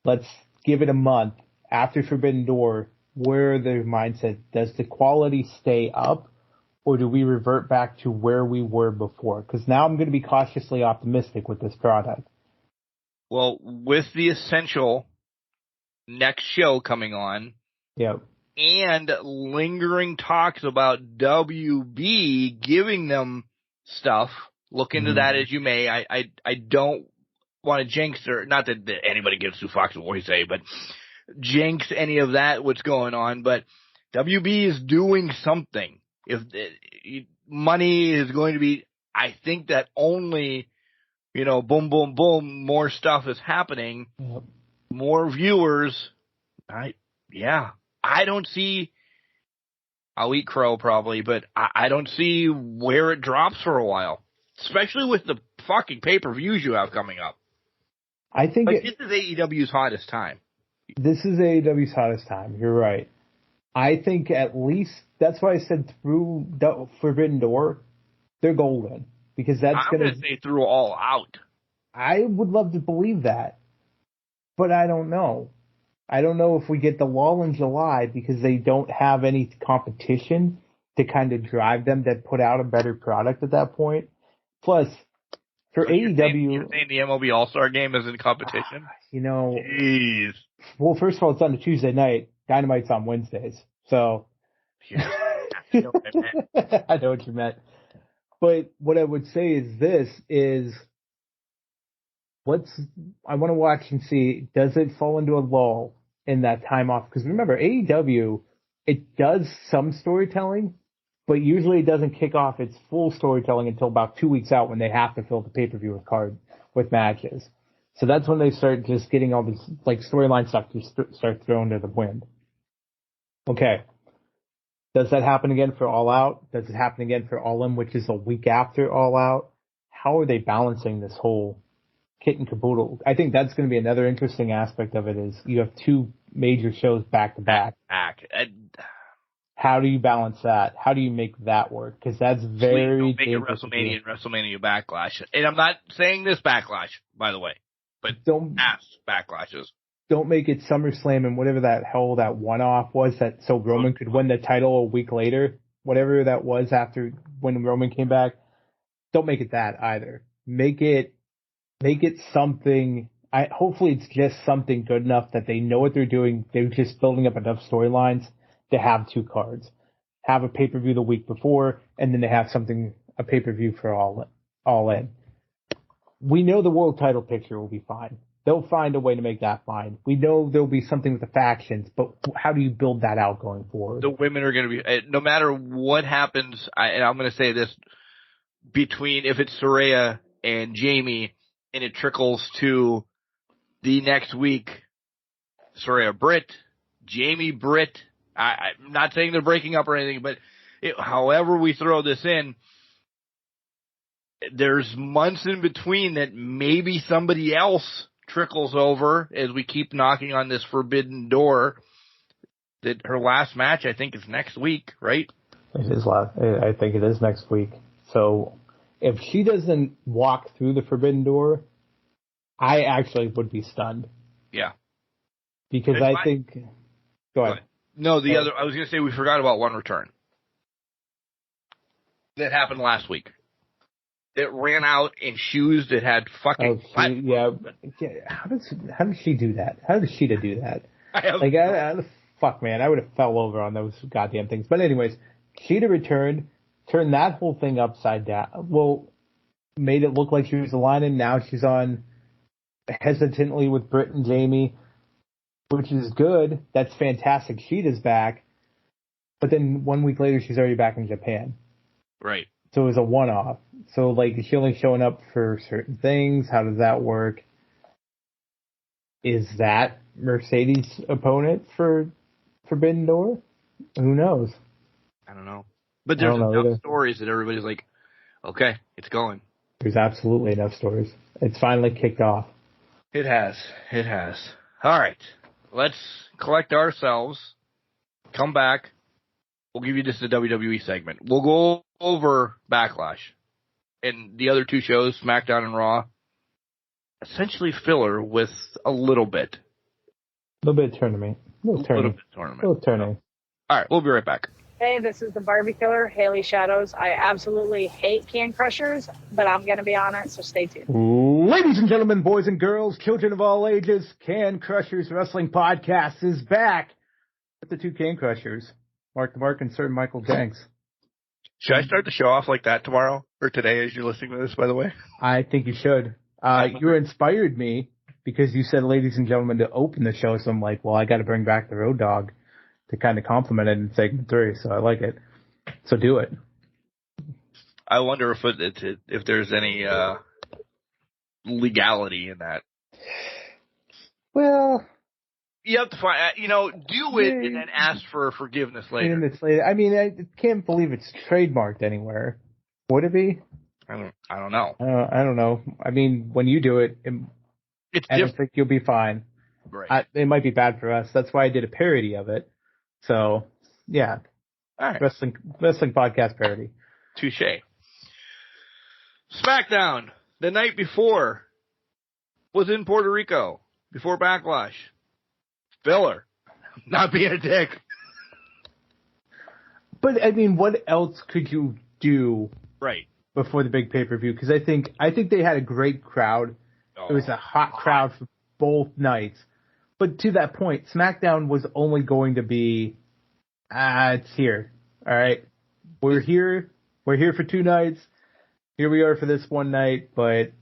Let's give it a month. After Forbidden Door, where their mindset, does the quality stay up, or do we revert back to where we were before? Because now I'm going to be cautiously optimistic with this product. Well, with the Essential next show coming on, yep, and lingering talks about WB giving them stuff, look into that as you may. I don't want to jinx, or not that anybody gives two fucks what we say, but jinx any of that, what's going on. But WB is doing something. If money is going to be, I think that only, boom, boom, boom, more stuff is happening. Yep. More viewers. I don't see, I'll eat crow probably, but I don't see where it drops for a while, especially with the fucking pay-per-views you have coming up. I think this is AEW's hottest time. This is AEW's hottest time. You're right. I think at least, that's why I said through Forbidden Door, they're golden. because that's I'm going to say through All Out. I would love to believe that, but I don't know. I don't know if we get the lull in July because they don't have any competition to kind of drive them to put out a better product at that point. Plus, for AEW... You're saying the MLB All-Star Game is in competition? You know... Jeez. Well, first of all, it's on a Tuesday night. Dynamite's on Wednesdays. So... Yeah, I know what I meant. I know what you meant. But what I would say is I want to watch and see, does it fall into a lull in that time off? Because remember, AEW, it does some storytelling, but usually it doesn't kick off its full storytelling until about 2 weeks out when they have to fill the pay-per-view with matches. So that's when they start just getting all this like storyline stuff to start thrown to the wind. Okay. Does that happen again for All Out? Does it happen again for All In, which is a week after All Out? How are they balancing this whole kit and caboodle? I think that's going to be another interesting aspect of it is you have two major shows back to back. How do you balance that? How do you make that work? Because that's very make it WrestleMania and WrestleMania Backlash. And I'm not saying this Backlash, by the way, but past Backlashes. Don't make it SummerSlam and whatever that hell that one-off was so Roman could win the title a week later. Whatever that was after when Roman came back. Don't make it that either. Make it something. Hopefully it's just something good enough that they know what they're doing. They're just building up enough storylines to have two cards. Have a pay-per-view the week before, and then they have a pay-per-view for all in. We know the world title picture will be fine. They'll find a way to make that fine. We know there'll be something with the factions, but how do you build that out going forward? The women are going to be, no matter what happens, and I'm going to say this, between if it's Saraya and Jamie, and it trickles to the next week, Saraya Britt, Jamie Britt. I'm not saying they're breaking up or anything, but however we throw this in, there's months in between that maybe somebody else trickles over as we keep knocking on this forbidden door. That her last match, I think, is next week, right? It is I think it is next week. So if she doesn't walk through the forbidden door, I actually would be stunned. Yeah. Because I think... Go ahead. No, I was going to say we forgot about one return. That happened last week. That ran out in shoes that had fucking... Yeah. How does she do that? How does Sheeta do that? Fuck, man. I would have fell over on those goddamn things. But anyways, Sheeta returned, turned that whole thing upside down. Well, made it look like she was aligning. Now she's on hesitantly with Britt and Jamie, which is good. That's fantastic. Sheeta's back. But then 1 week later, she's already back in Japan. Right. So it was a one-off. So, is she only showing up for certain things? How does that work? Is that Mercedes' opponent for Forbidden Door? Who knows? I don't know. But there's enough stories that everybody's like, okay, it's going. There's absolutely enough stories. It's finally kicked off. It has. All right. Let's collect ourselves. Come back. We'll give you just a WWE segment. We'll go over Backlash and the other two shows, SmackDown and Raw. Essentially filler with a little bit. A little bit of tournament. A little tournament. All right, we'll be right back. Hey, this is the Barbie Killer, Haley Shadows. I absolutely hate can crushers, but I'm going to be on it, so stay tuned. Ladies and gentlemen, boys and girls, children of all ages, Can Crushers Wrestling Podcast is back with the two Can Crushers, Mark the Mark and Sir Michael Jenks. Should I start the show off like that tomorrow or today as you're listening to this, by the way? I think you should. You inspired me because you said, ladies and gentlemen, to open the show, so I'm like, well, I got to bring back the Road Dogg to kind of compliment it in segment 3, so I like it. So do it. I wonder if there's any legality in that. Well, you have to find, do it and then ask for forgiveness later. I mean, I can't believe it's trademarked anywhere. Would it be? I don't know. I don't know. I mean, when you do it, I don't think you'll be fine. Right. It might be bad for us. That's why I did a parody of it. So, yeah. All right. Wrestling podcast parody. Touché. SmackDown, the night before, was in Puerto Rico, before Backlash. Filler. Not being a dick. But, I mean, what else could you do Right. before the big pay-per-view? Because I think they had a great crowd. It was a hot crowd for both nights. But to that point, SmackDown was only going to be, it's here. All right. We're here. We're here for 2 nights. Here we are for this one night, but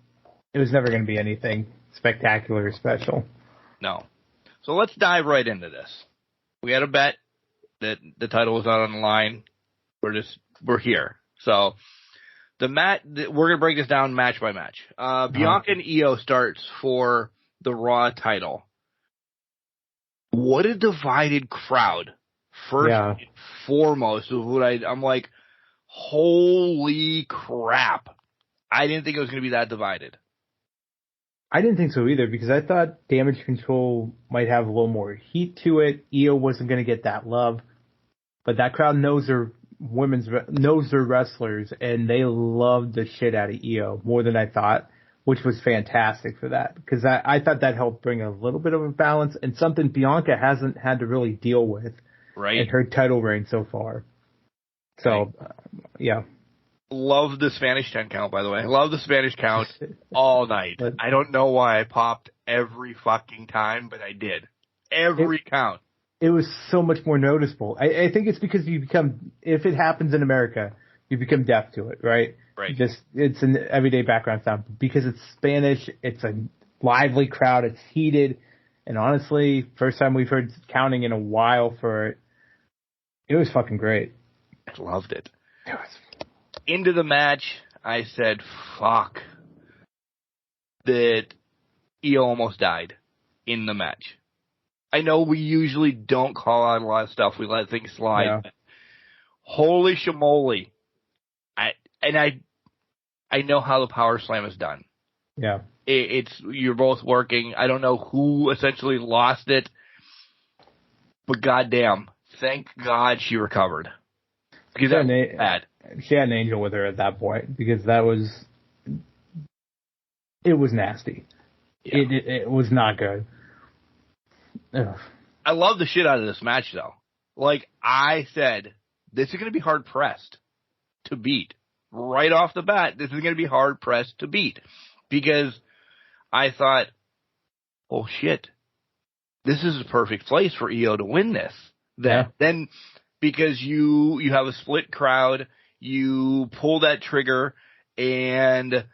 it was never going to be anything spectacular or special. No. So let's dive right into this. We had a bet that the title was not on the line. We're here. So we're going to break this down match by match. Bianca and Io starts for the Raw title. What a divided crowd. First and foremost, I'm like, holy crap. I didn't think it was going to be that divided. I didn't think so either, because I thought Damage Control might have a little more heat to it. Io wasn't going to get that love, but that crowd knows their wrestlers, and they loved the shit out of Io more than I thought, which was fantastic for that, because I thought that helped bring a little bit of a balance and something Bianca hasn't had to really deal with in her title reign so far. So, yeah. Love the Spanish 10 count, by the way. Love the Spanish count all night. I don't know why I popped every fucking time, but I did. Every count. It was so much more noticeable. I think it's because if it happens in America, you become deaf to it, right? Right. It's an everyday background sound. Because it's Spanish, it's a lively crowd, it's heated, and honestly, first time we've heard counting in a while for it. It was fucking great. I loved it. Into the match, I said, fuck, that Io almost died in the match. I know we usually don't call out a lot of stuff. We let things slide. Yeah. Holy shamoly. I know how the power slam is done. Yeah. You're both working. I don't know who essentially lost it, but goddamn, thank God she recovered. Because that was bad. She had an angel with her at that point, because it was nasty. Yeah. It was not good. Ugh. I love the shit out of this match, though. Like I said, this is going to be hard pressed to beat. Right off the bat, this is going to be hard pressed to beat, because I thought, oh shit, this is a perfect place for Io to win this. Then because you have a split crowd, you pull that trigger, and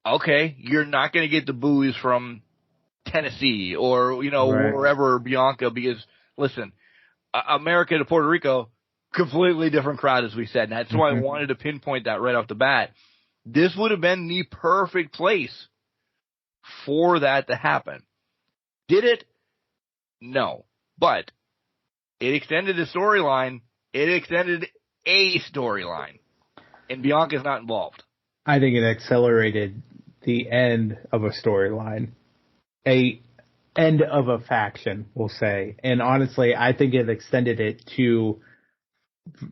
okay, you're not going to get the boos from Tennessee or, wherever Bianca, because listen, America to Puerto Rico, completely different crowd, as we said, and that's why I wanted to pinpoint that right off the bat. This would have been the perfect place for that to happen. Did it? No. But it extended the storyline. It extended a storyline. And Bianca's not involved. I think it accelerated the end of a storyline. A end of a faction, we'll say. And honestly, I think it extended it to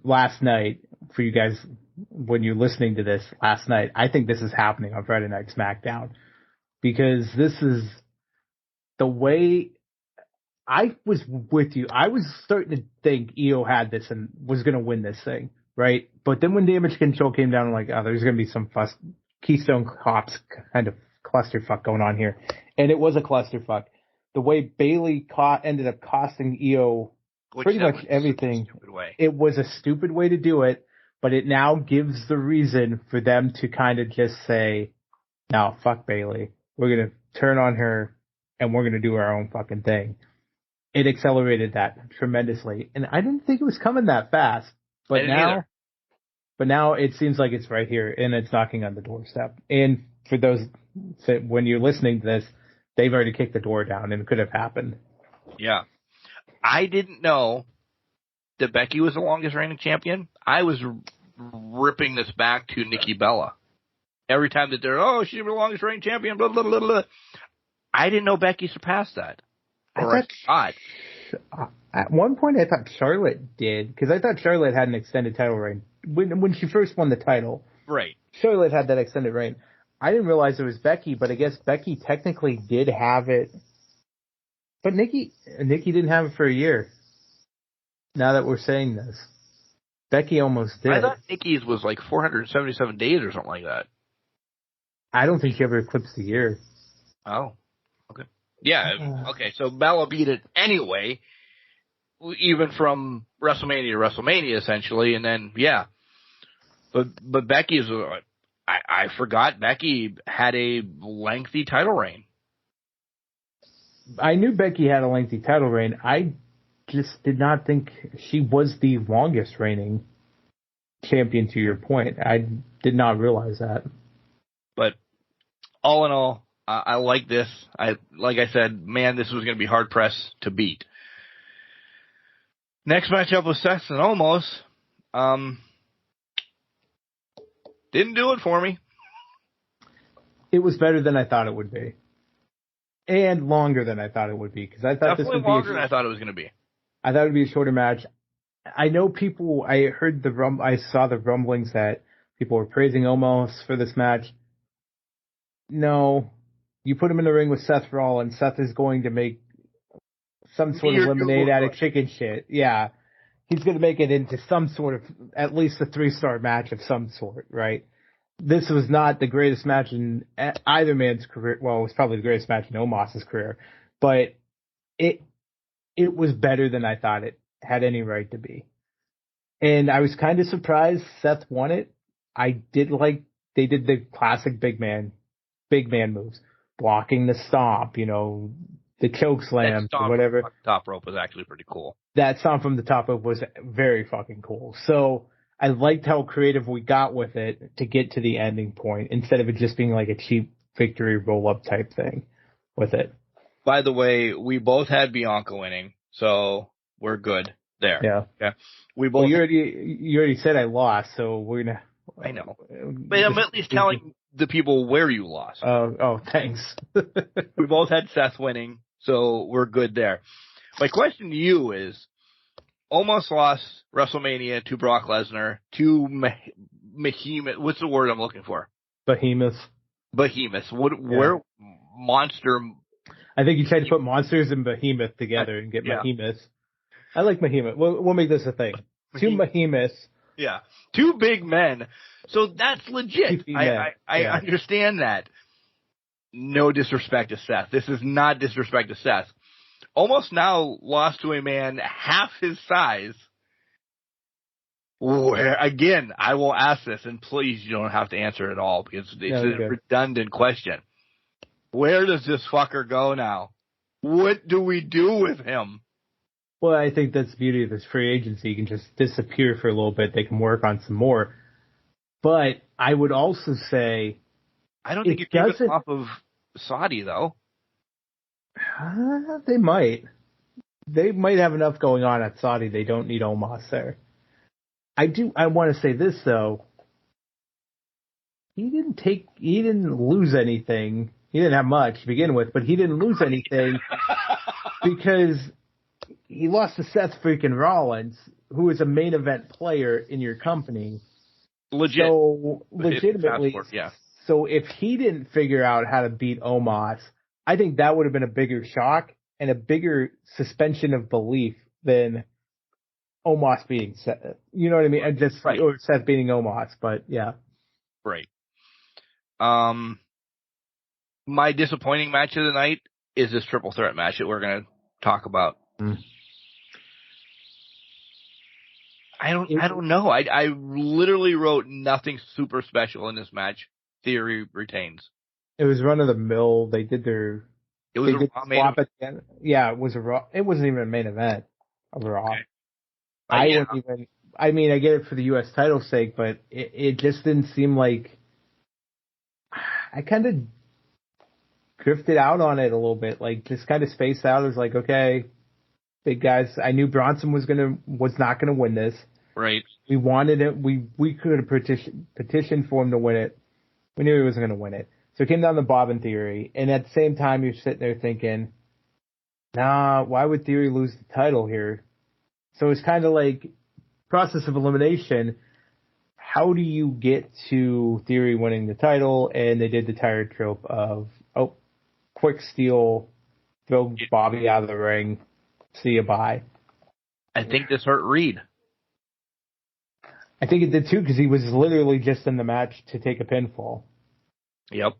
last night for you guys when you're listening to this last night. I think this is happening on Friday Night SmackDown, because this is the way. I was with you. I was starting to think Io had this and was going to win this thing, right? But then when Damage Control came down, I'm like, oh, there's going to be some Keystone Cops kind of clusterfuck going on here. And it was a clusterfuck. The way Bayley ended up costing Io pretty much everything. It was a stupid way to do it, but it now gives the reason for them to kind of just say, no, fuck Bayley. We're going to turn on her and we're going to do our own fucking thing. It accelerated that tremendously. And I didn't think it was coming that fast. But now it seems like it's right here and it's knocking on the doorstep. And for those, when you're listening to this, they've already kicked the door down and it could have happened. Yeah. I didn't know that Becky was the longest reigning champion. I was ripping this back to Nikki Bella. Every time that they're, she's the longest reigning champion, blah, blah, blah, blah. I didn't know Becky surpassed that. At one point, I thought Charlotte did, because I thought Charlotte had an extended title reign when she first won the title. Right. Charlotte had that extended reign. I didn't realize it was Becky, but I guess Becky technically did have it. But Nikki didn't have it for a year. Now that we're saying this. Becky almost did. I thought Nikki's was like 477 days or something like that. I don't think she ever eclipsed a year. Oh. Okay. Yeah, okay, so Bella beat it anyway, even from WrestleMania to WrestleMania, essentially, and then, yeah. But Becky's, I forgot Becky had a lengthy title reign. I knew Becky had a lengthy title reign. I just did not think she was the longest reigning champion, to your point. I did not realize that. But all in all, I like this. Like I said, man, this was going to be hard pressed to beat. Next matchup was Seth and Omos. Didn't do it for me. It was better than I thought it would be. And longer than I thought it would be. Because I thought Definitely this would longer be than I thought it was going to be. I thought it would be a shorter match. I know people, I saw the rumblings that people were praising Omos for this match. No. You put him in the ring with Seth Rollins, Seth is going to make some sort of lemonade out of chicken shit. Yeah. He's going to make it into some sort of, at least a 3-star match of some sort, right? This was not the greatest match in either man's career. Well, it was probably the greatest match in Omos's career, but it was better than I thought it had any right to be. And I was kind of surprised Seth won it. I did like, they did the classic big man moves, blocking the stomp, the choke slam or whatever. Top rope was actually pretty cool. That stomp from the top rope was very fucking cool. So I liked how creative we got with it to get to the ending point instead of it just being like a cheap victory roll-up type thing with it. By the way, we both had Bianca winning, so we're good there. Yeah. We both. Well, you already said I lost, so we're gonna. I know, but I'm at least telling the people where you lost. Oh, thanks. We both had Seth winning, so we're good there. My question to you is: almost lost WrestleMania to Brock Lesnar to Behemoth. What's the word I'm looking for? Behemoth. Where monster? I think you tried to put monsters and Behemoth together and get Behemoth. I like Behemoth. We'll make this a thing. Two Behemoths. Yeah. Two big men. So that's legit. I understand that. No disrespect to Seth. This is not disrespect to Seth. Almost now lost to a man half his size. Where, again, I will ask this, and please you don't have to answer it all because it's a redundant question. Where does this fucker go now? What do we do with him? Well, I think that's the beauty of this free agency. You can just disappear for a little bit. They can work on some more. But I would also say... I don't think you keep it off of Saudi, though. They might. They might have enough going on at Saudi. They don't need Omos there. I want to say this, though. He didn't lose anything. He didn't have much to begin with, but he didn't lose anything because he lost to Seth freaking Rollins, who is a main event player in your company. So, legitimately. So if he didn't figure out how to beat Omos, I think that would have been a bigger shock and a bigger suspension of belief than Omos beating Seth. You know what I mean? And just or Seth beating Omos, but yeah. Right. My disappointing match of the night is this triple threat match that we're going to talk about. I don't know. I literally wrote nothing super special in this match. Theory retains. It was run of the mill. They did their. It was a Raw main event. Yeah, it was a Raw. It wasn't even a main event of Raw. Okay. I wouldn't even. I mean, I get it for the U.S. title's sake, but it just didn't seem like. I kind of drifted out on it a little bit, like just kind of spaced out. It was like, okay, big guys. I knew Bronson was not gonna win this. Right. We wanted it. We could have petitioned for him to win it. We knew he wasn't gonna win it. So it came down to Bob and Theory, and at the same time, you're sitting there thinking, nah, why would Theory lose the title here? So it's kind of like process of elimination. how do you get to Theory winning the title? And they did the tired trope of, quick steal, throw Bobby out of the ring, see you bye. I think this hurt Reed. I think it did too, because he was literally just in the match to take a pinfall. Yep.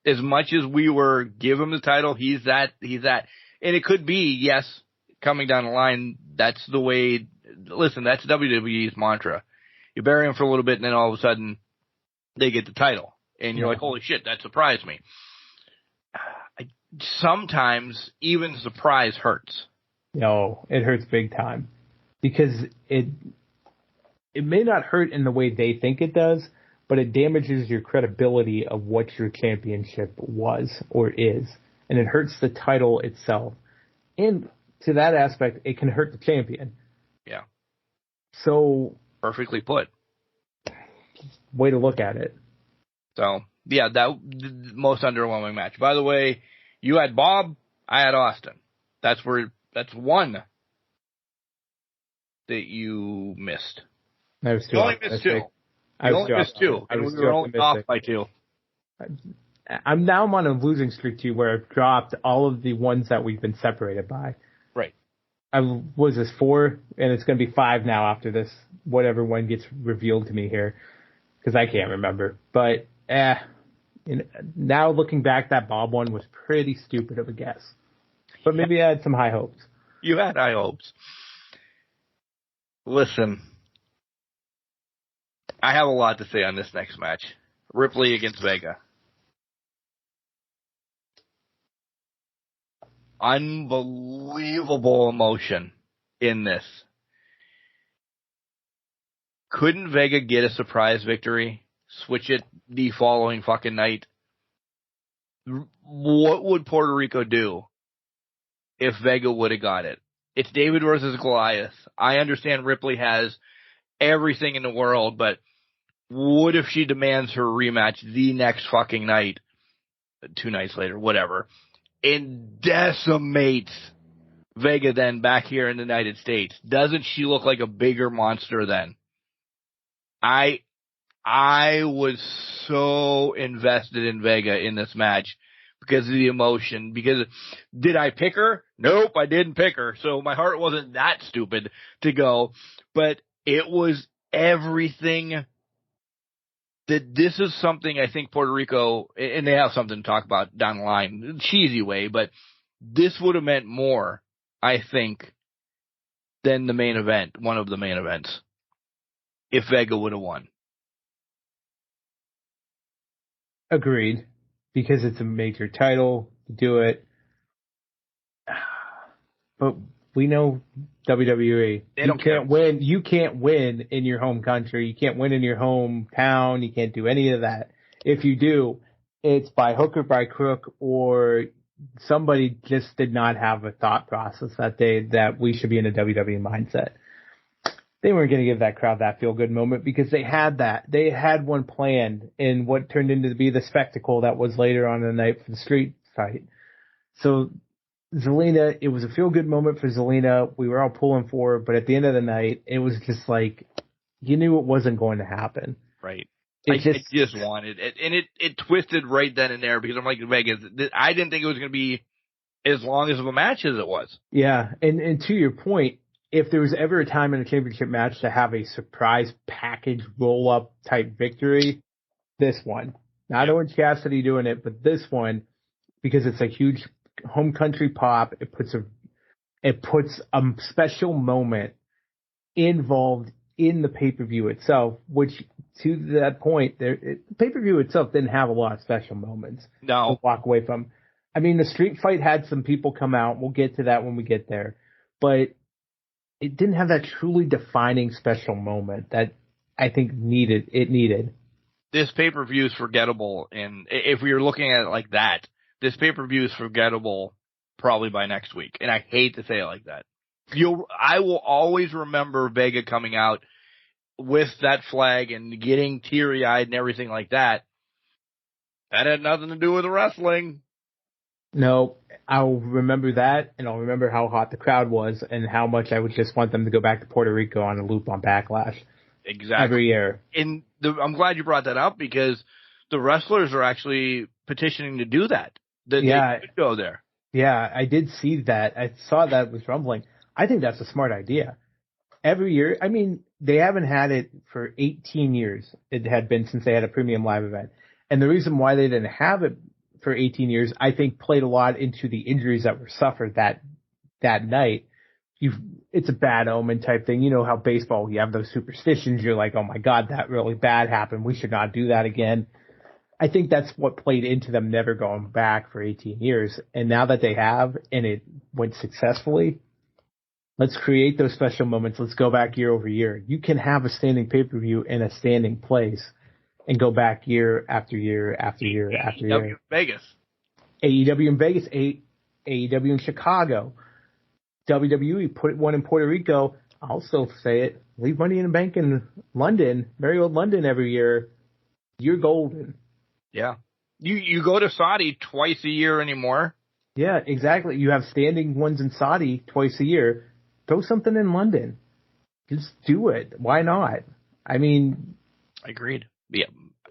As much as we were give him the title, he's that. And it could be, yes, coming down the line, that's the way, listen, that's WWE's mantra. You bury him for a little bit and then all of a sudden they get the title. And you're like, holy shit, that surprised me. Sometimes even surprise hurts. No, it hurts big time. Because it may not hurt in the way they think it does, but it damages your credibility of what your championship was or is. And it hurts the title itself. And to that aspect, it can hurt the champion. Yeah. So. Perfectly put. Way to look at it. So, yeah, that most underwhelming match. By the way, you had Bob, I had Austin. That's one that you missed. I was too. You only missed two. You only missed two. And we were only off by two. I'm now on a losing streak too, where I've dropped all of the ones that we've been separated by. Right. Was this 4? And it's going to be 5 now after this, whatever one gets revealed to me here, because I can't remember. But now looking back, that Bob one was pretty stupid of a guess. But maybe I had some high hopes. You had high hopes. Listen, I have a lot to say on this next match. Ripley against Vega. Unbelievable emotion in this. Couldn't Vega get a surprise victory? Switch it the following fucking night? What would Puerto Rico do if Vega would have got it? It's David versus Goliath. I understand Ripley has everything in the world, but what if she demands her rematch the next fucking night, 2 nights later, whatever, and decimates Vega then back here in the United States? Doesn't she look like a bigger monster then? I was so invested in Vega in this match because of the emotion. Because did I pick her? Nope, I didn't pick her. So my heart wasn't that stupid to go. But it was everything that this is something I think Puerto Rico, and they have something to talk about down the line, cheesy way, but this would have meant more, I think, than the main event, one of the main events, if Vega would have won. Agreed. Because it's a major title, do it. But we know WWE. You can't win. You can't win in your home country. You can't win in your hometown. You can't do any of that. If you do, it's by hook or by crook, or somebody just did not have a thought process that day that we should be in a WWE mindset. They weren't going to give that crowd that feel-good moment because they had that. They had one planned in what turned into to be the spectacle that was later on in the night for the street fight. So Zelina, it was a feel-good moment for Zelina. We were all pulling for her, but at the end of the night, it was just like, you knew it wasn't going to happen. Right. I just wanted it. And it twisted right then and there because I'm like, Vegas, I didn't think it was going to be as long as of a match as it was. Yeah. And to your point, if there was ever a time in a championship match to have a surprise package roll-up type victory, this one. Not Orange Cassidy doing it, but this one, because it's a huge home country pop, it puts a special moment involved in the pay-per-view itself, which to that point, the pay-per-view itself didn't have a lot of special moments to walk away from. I mean, the street fight had some people come out. We'll get to that when we get there. But it didn't have that truly defining special moment that I think it needed. This pay-per-view is forgettable, and if we were looking at it like that, this pay-per-view is forgettable probably by next week. And I hate to say it like that. I will always remember Vega coming out with that flag and getting teary-eyed and everything like that. That had nothing to do with the wrestling. No, I'll remember that, and I'll remember how hot the crowd was and how much I would just want them to go back to Puerto Rico on a loop on Backlash. Exactly. every year. I'm glad you brought that up because the wrestlers are actually petitioning to do that. They could go there. Yeah, I did see that. I saw that was rumbling. I think that's a smart idea. Every year, I mean, they haven't had it for 18 years. It had been since they had a premium live event. And the reason why they didn't have it for 18 years, I think played a lot into the injuries that were suffered that night. It's a bad omen type thing. You know how baseball, you have those superstitions. You're like, oh my God, that really bad happened. We should not do that again. I think that's what played into them never going back for 18 years. And now that they have, and it went successfully, let's create those special moments. Let's go back year over year. You can have a standing pay-per-view in a standing place and go back year after year after year after year. AEW in Vegas. AEW in Vegas, AEW in Chicago. WWE put one in Puerto Rico. I'll still say it. Leave Money in the Bank in London, very old London every year. You're golden. Yeah. You go to Saudi twice a year anymore. Yeah, exactly. You have standing ones in Saudi twice a year. Throw something in London. Just do it. Why not? I mean, agreed. Yeah,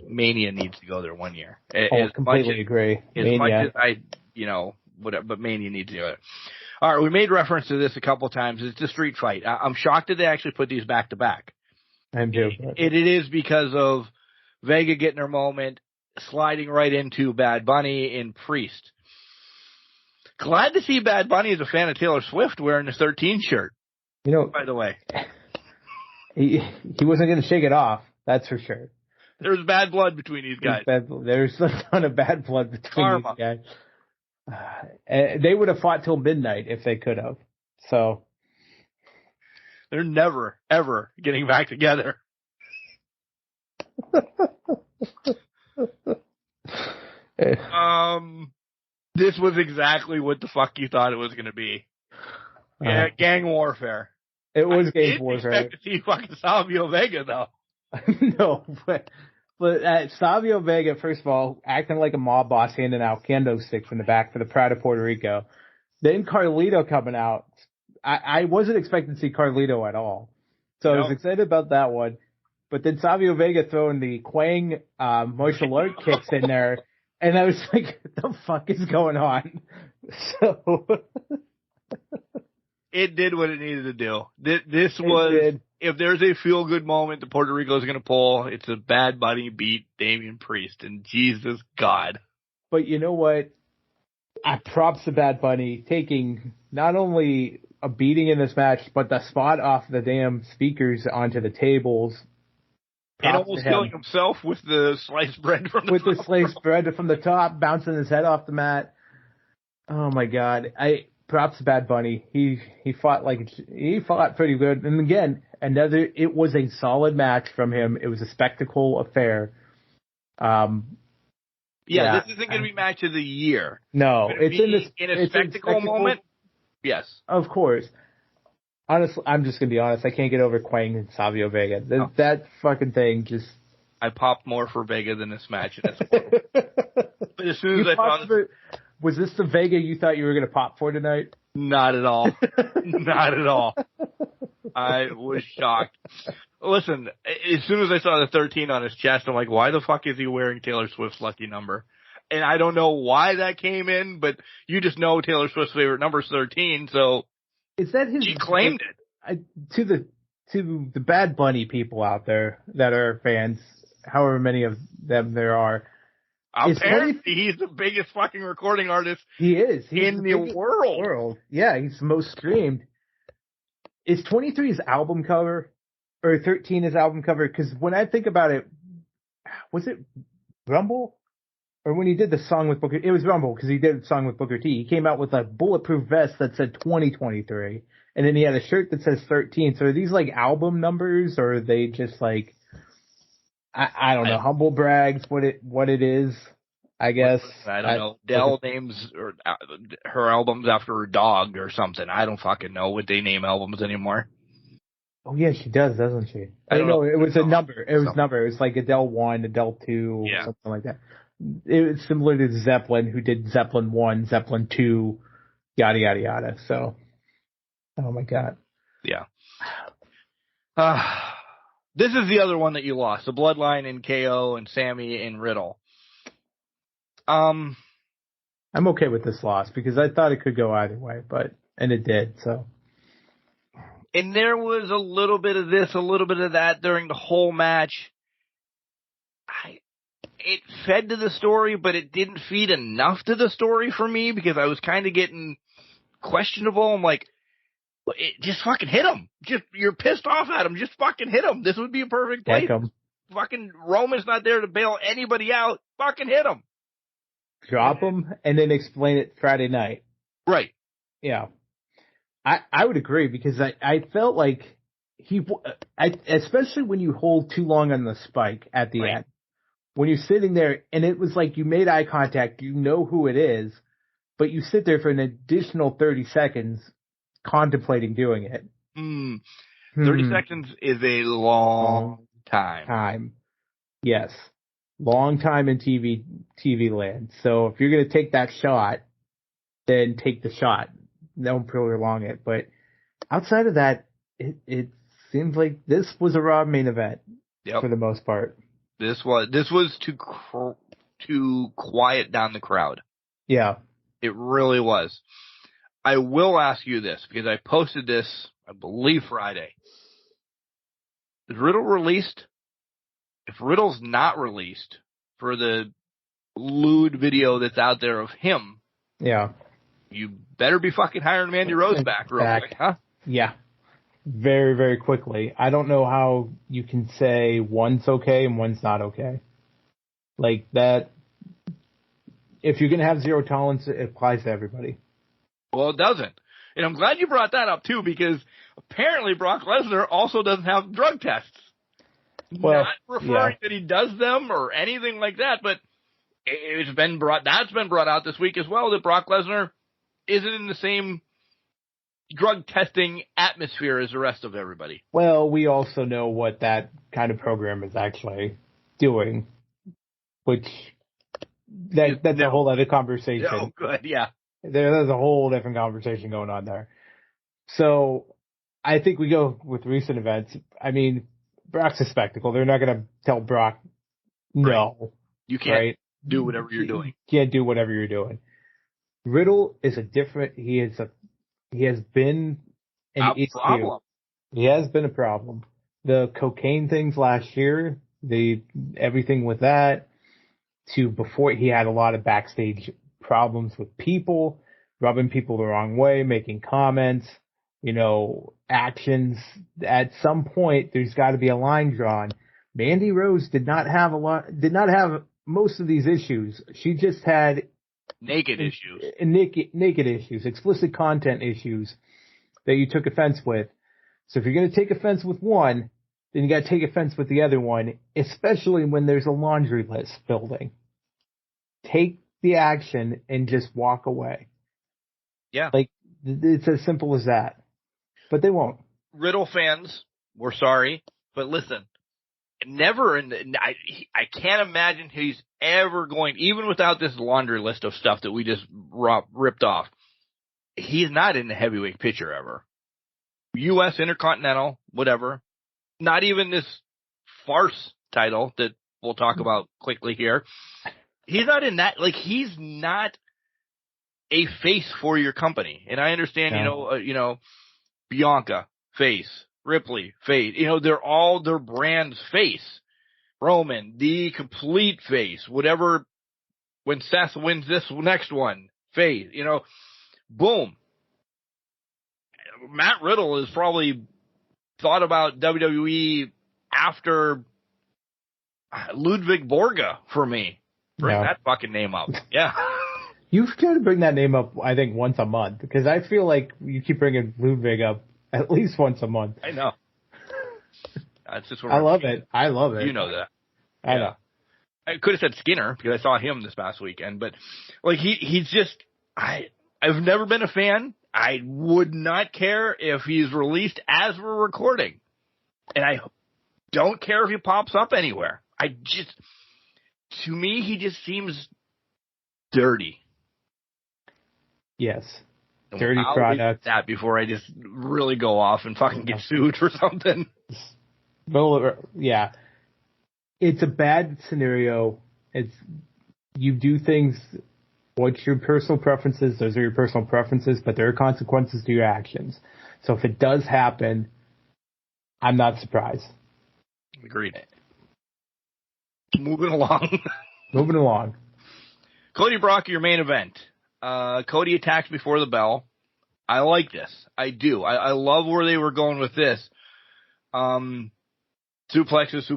Mania needs to go there one year. Completely agree. As much as whatever, but Mania needs to do it. All right, we made reference to this a couple of times. It's a street fight. I'm shocked that they actually put these back to back. I'm too. It is because of Vega getting her moment, sliding right into Bad Bunny and Priest. Glad to see Bad Bunny as a fan of Taylor Swift wearing the 13 shirt. You know, by the way, he wasn't going to shake it off. That's for sure. There's bad blood between these guys. There's a ton of bad blood between these guys. They would have fought till midnight if they could have. So they're never, ever getting back together. This was exactly what the fuck you thought it was going to be. Yeah, gang warfare. It was gang warfare. I didn't expect to see fucking Savio Vega, though. No, but Savio Vega, first of all, acting like a mob boss, handing out candlesticks from the back for the Pride of Puerto Rico. Then Carlito coming out. I wasn't expecting to see Carlito at all. So I was excited about that one. But then Savio Vega throwing the Quang martial art kicks in there. And I was like, what the fuck is going on? So it did what it needed to do. This was, if there's a feel-good moment that Puerto Rico is going to pull, it's a Bad Bunny beat Damian Priest. And Jesus God. But you know what? I props to Bad Bunny taking not only a beating in this match, but the spot off the damn speakers onto the tables. And almost killing himself with the sliced bread from the top. With the sliced bread from the top, bouncing his head off the mat. Oh my God. Props to Bad Bunny. He fought pretty good. And again, it was a solid match from him. It was a spectacle affair. This isn't going to be match of the year. No, it's in a spectacle moment. Yes. Of course. Honestly, I'm just going to be honest. I can't get over Quang and Savio Vega. That fucking thing just... I popped more for Vega than this match. And that's but as soon as I found... Was this the Vega you thought you were going to pop for tonight? Not at all. Not at all. I was shocked. Listen, as soon as I saw the 13 on his chest, I'm like, why the fuck is he wearing Taylor Swift's lucky number? And I don't know why that came in, but you just know Taylor Swift's favorite number is 13, so... Is that his? He claimed it. To the Bad Bunny people out there that are fans, however many of them there are. Apparently, he's the biggest fucking recording artist. He is. He's in the world. Yeah, he's the most streamed. Is 23 his album cover or 13 his album cover? Because when I think about it, was it Rumble? Or when he did the song with Booker, it was Rumble because he did the song with Booker T. He came out with a bulletproof vest that said 2023, and then he had a shirt that says 13. So are these like album numbers, or are they just like I don't know, humble brags? What it is, I guess. I don't know. Dell names her albums after her dog or something. I don't fucking know what they name albums anymore. Oh yeah, she does, doesn't she? I don't know. It was a number. It was number. It was like Adele 1, Adele 2, something like that. It was similar to Zeppelin, who did Zeppelin 1, Zeppelin 2, yada, yada, yada. So, oh my God. Yeah. This is the other one that you lost. The Bloodline and KO and Sammy and Riddle. I'm okay with this loss because I thought it could go either way, and it did, so. And there was a little bit of this, a little bit of that during the whole match. It fed to the story, but it didn't feed enough to the story for me because I was kind of getting questionable. I'm like, just fucking hit him. You're pissed off at him. Just fucking hit him. This would be a perfect place. Fucking Roman's not there to bail anybody out. Fucking hit him. Drop him and then explain it Friday night. Right. Yeah. I would agree because I felt like especially when you hold too long on the spike at the end, when you're sitting there and it was like you made eye contact, you know who it is, but you sit there for an additional 30 seconds contemplating doing it. 30 seconds is a long time. Yes. Long time in TV land. So if you're going to take that shot, then take the shot. Don't prolong it. But outside of that, it seems like this was a Raw main event for the most part. This was to quiet down the crowd. Yeah. It really was. I will ask you this, because I posted this, I believe, Friday. Is Riddle released? If Riddle's not released for the lewd video that's out there of him, you better be fucking hiring Mandy Rose back real quick, huh? Yeah. Very, very quickly. I don't know how you can say one's okay and one's not okay. Like that, if you're going to have zero tolerance, it applies to everybody. Well, it doesn't. And I'm glad you brought that up, too, because apparently Brock Lesnar also doesn't have drug tests. Well, not referring that he does them or anything like that, but that's been brought out this week as well, that Brock Lesnar isn't in the same drug testing atmosphere as the rest of everybody. Well, we also know what that kind of program is actually doing, which that's a whole other conversation. Oh, good, yeah. There's a whole different conversation going on there. So I think we go with recent events. I mean, Brock's a spectacle. They're not going to tell Brock, no. Right. You can't do whatever you're doing. You can't do whatever you're doing. Riddle is he has been an issue. Problem. He has been a problem. The cocaine things last year, everything with that, to before he had a lot of backstage problems with people, rubbing people the wrong way, making comments, actions. At some point, there's got to be a line drawn. Mandy Rose did not have most of these issues. She just had naked issues, explicit content issues that you took offense with. So if you're going to take offense with one, then you got to take offense with the other one, especially when there's a laundry list building. Take the action and just walk away. Yeah. Like, it's as simple as that. But they won't. Riddle fans, we're sorry, but listen, I can't imagine he's ever going, even without this laundry list of stuff that we just ripped off, he's not in the heavyweight picture ever. U.S. Intercontinental, whatever. Not even this farce title that we'll talk about quickly here. He's not in that. Like, he's not a face for your company. And I understand, Bianca, face. Ripley, face. They're all their brand's face. Roman, the complete face. Whatever, when Seth wins this next one, face. Boom. Matt Riddle has probably thought about WWE after Ludwig Borga for me. Bring that fucking name up. Yeah. You've got to bring that name up, I think, once a month, because I feel like you keep bringing Ludwig up at least once a month. I know. That's just what I love it. I love it. You know that. I know. I could have said Skinner because I saw him this past weekend, but like he's just I've never been a fan. I would not care if he's released as we're recording, and I don't care if he pops up anywhere. To me, he just seems dirty. Yes. Dirty product. That before I just really go off and fucking get sued for something. Yeah. It's a bad scenario. You do things, what's your personal preferences, those are your personal preferences, but there are consequences to your actions. So if it does happen, I'm not surprised. Agreed. Moving along. Moving along. Cody Brock, your main event. Cody attacks before the bell. I like this. I do. I love where they were going with this. Suplexes.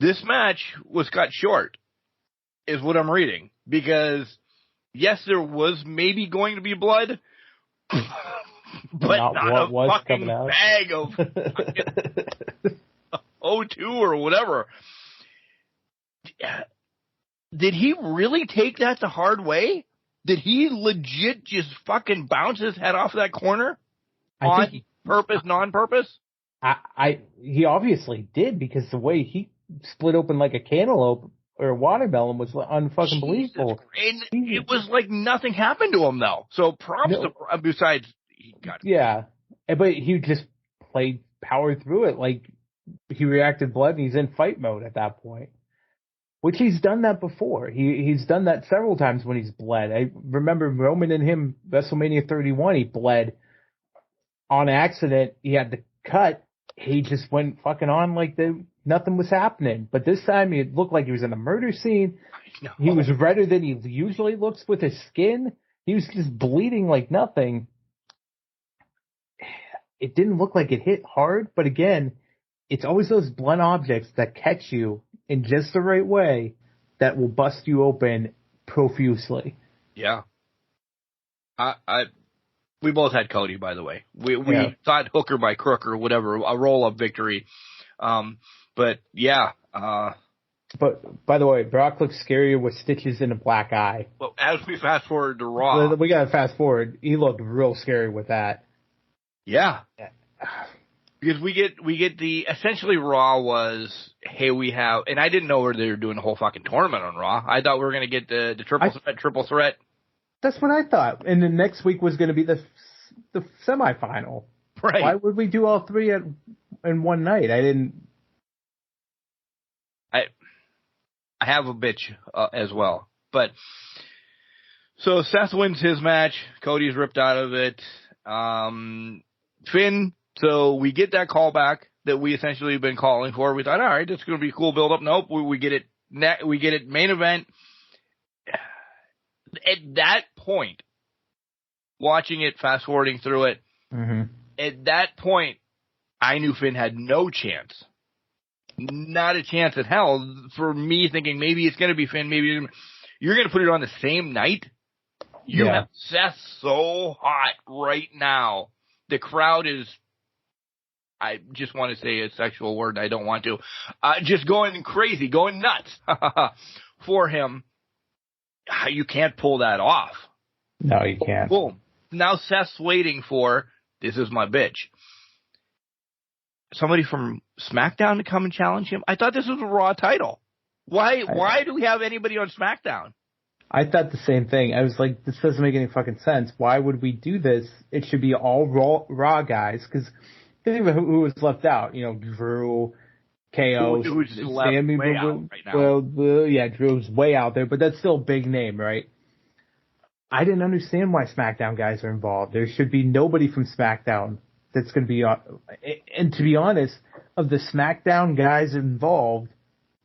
This match was cut short, is what I'm reading. Because, yes, there was maybe going to be blood, but not a fucking bag of O2 or whatever. Did he really take that the hard way? Did he legit just fucking bounce his head off that corner? On purpose, non-purpose? He obviously did, because the way he split open like a cantaloupe or a watermelon was unfucking believable. And it was like nothing happened to him, though. So props to, besides, he got it. Yeah. But he just powered through it. Like, he reacted blood and he's in fight mode at that point. Which he's done that before. He's done that several times when he's bled. I remember Roman and him, WrestleMania 31, he bled on accident. He had to cut. He just went fucking on like nothing was happening. But this time it looked like he was in a murder scene. He was redder than he usually looks with his skin. He was just bleeding like nothing. It didn't look like it hit hard, but again, it's always those blunt objects that catch you in just the right way that will bust you open profusely. Yeah. We both had Cody, by the way. We thought Hooker by crook or whatever, a roll-up victory. But yeah. But by the way, Brock looks scarier with stitches in a black eye. Well, as we fast forward to Raw, we gotta fast forward. He looked real scary with that. Yeah. Because we get the, essentially Raw was, hey, we have, and I didn't know where they were doing a whole fucking tournament on Raw. I thought we were going to get the triple threat. That's what I thought. And then next week was going to be the semifinal. Right. Why would we do all three in one night? I have a bitch as well. But, so Seth wins his match. Cody's ripped out of it. Finn, so we get that callback that we essentially have been calling for. We thought, all right, it's going to be a cool build-up. Nope, we get it. We get it main event. At that point, watching it, fast-forwarding through it, at that point, I knew Finn had no chance. Not a chance in hell for me thinking maybe it's going to be Finn, maybe you're going to put it on the same night. You have Seth so hot right now. The crowd is, I just want to say a sexual word. I don't want to. Just going crazy, going nuts for him. You can't pull that off. No, you can't. Boom. Now Seth's waiting for, this is my bitch, somebody from SmackDown to come and challenge him. I thought this was a Raw title. Why do we have anybody on SmackDown? I thought the same thing. I was like, this doesn't make any fucking sense. Why would we do this? It should be all Raw guys, because think of who was left out. You know, Drew, KO, Sammy. Way out right now. Well, yeah, Drew's way out there, but that's still a big name, right? I didn't understand why SmackDown guys are involved. There should be nobody from SmackDown that's going to be on. And to be honest, of the SmackDown guys involved,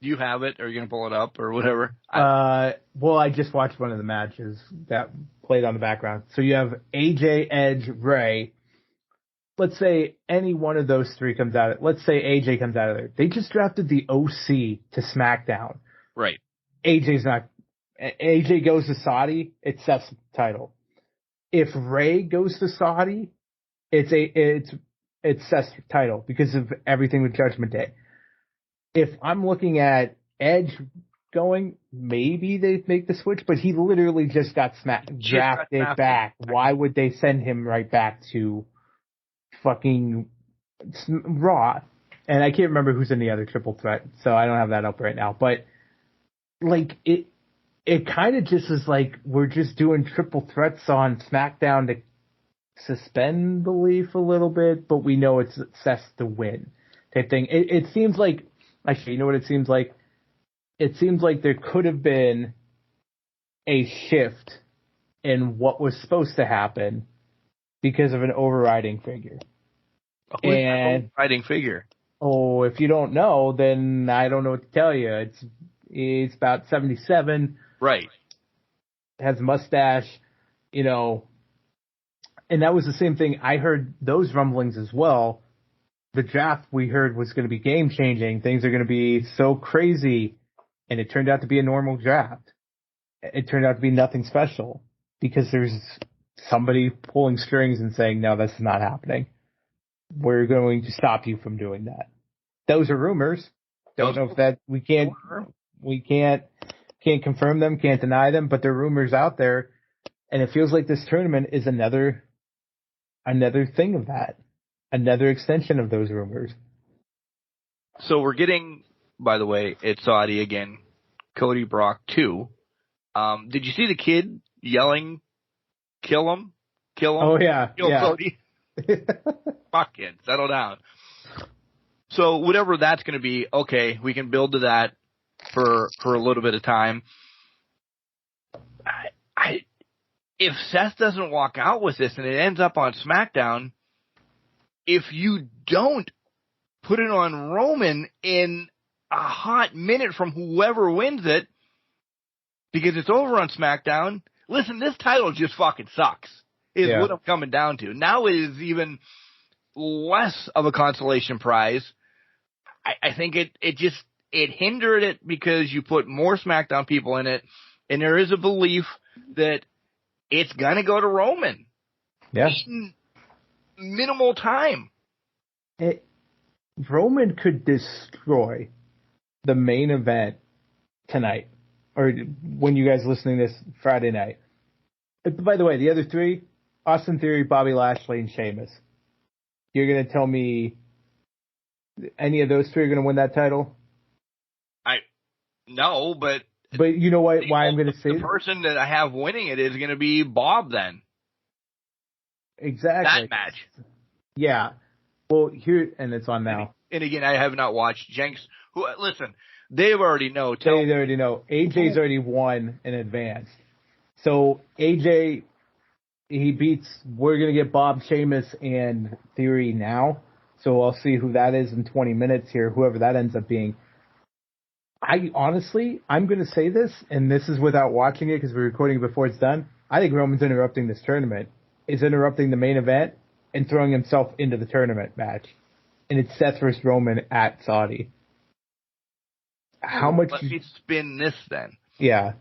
do you have it? Are you going to pull it up or whatever? Well, I just watched one of the matches that played on the background. So you have AJ, Edge, Ray. Let's say any one of those three comes out. Let's say AJ comes out of there. They just drafted the OC to SmackDown. Right. AJ goes to Saudi, it's Seth's title. If Ray goes to Saudi, it's Seth's title because of everything with Judgment Day. If I'm looking at Edge going, maybe they make the switch, but he literally just got drafted back. Why would they send him right back to fucking Raw? And I can't remember who's in the other triple threat, so I don't have that up right now. But like it kind of just is like we're just doing triple threats on SmackDown to suspend belief a little bit, but we know it's Seth to win type thing. It seems like, actually, you know what it seems like? It seems like there could have been a shift in what was supposed to happen because of an overriding figure. Who's that overriding figure? Oh, if you don't know, then I don't know what to tell you. It's about 77. Right. Has a mustache, you know, and that was the same thing. I heard those rumblings as well. The draft we heard was going to be game changing. Things are going to be so crazy. And it turned out to be a normal draft. It turned out to be nothing special because there's somebody pulling strings and saying, no, that's not happening. We're going to stop you from doing that. Those are rumors. Don't know if that we can't confirm them, can't deny them, but they're rumors out there. And it feels like this tournament is another thing of that. Another extension of those rumors. So we're getting, by the way, it's Saudi again, Cody Brock 2. Did you see the kid yelling, kill him? Kill him? Oh, yeah. Kill Cody? Fuck, kid, settle down. So whatever that's going to be, okay, we can build to that for a little bit of time. If Seth doesn't walk out with this and it ends up on SmackDown, if you don't put it on Roman in a hot minute from whoever wins it, because it's over on SmackDown, listen, this title just fucking sucks, is what I'm coming down to. Now it is even less of a consolation prize. I think it hindered it because you put more SmackDown people in it, and there is a belief that it's going to go to Roman. Yeah. In minimal time. Roman could destroy the main event tonight, or when you guys listening to this Friday night. By the way, the other three, Austin Theory, Bobby Lashley, and Sheamus. You're going to tell me any of those three are going to win that title? No, but you know why I'm going to say the person that I have winning it is going to be Bob then. Exactly. That match. Yeah. Well, here, and it's on now. And again, I have not watched Jenks. Who, listen, they already know. They already know. AJ's already won in advance. So AJ, we're going to get Bob, Sheamus, and Theory now. So I'll see who that is in 20 minutes here, whoever that ends up being. I'm going to say this, and this is without watching it because we're recording it before it's done. I think Roman's interrupting this tournament. Is interrupting the main event and throwing himself into the tournament match. And it's Seth versus Roman at Saudi. How much? Let me spin this then. Yeah.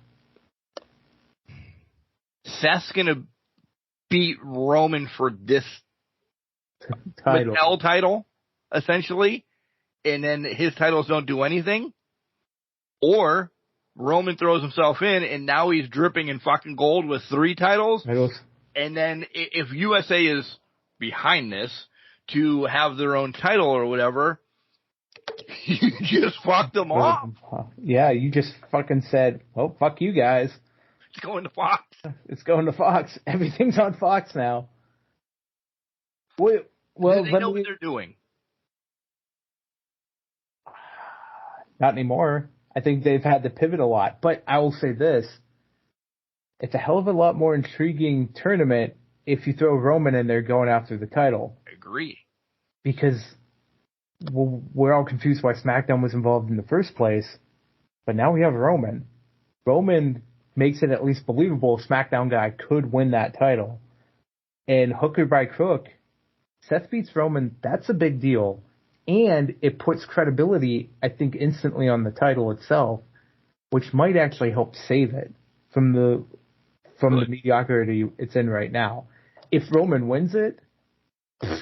Seth's going to beat Roman for this title. Mattel title, essentially, and then his titles don't do anything. Or Roman throws himself in, and now he's dripping in fucking gold with 3 titles. And then if USA is behind this to have their own title or whatever, you just fucked them off. Yeah, you just fucking said, oh, fuck you guys. It's going to Fox. It's going to Fox. Everything's on Fox now. Well, they know what they're doing. Not anymore. I think they've had to pivot a lot. But I will say this. It's a hell of a lot more intriguing tournament if you throw Roman in there going after the title. I agree. Because we're all confused why SmackDown was involved in the first place. But now we have Roman. Roman makes it at least believable SmackDown guy could win that title. And hook or by crook, Seth beats Roman, that's a big deal. And it puts credibility, I think, instantly on the title itself, which might actually help save it from the mediocrity it's in right now. If Roman wins it, the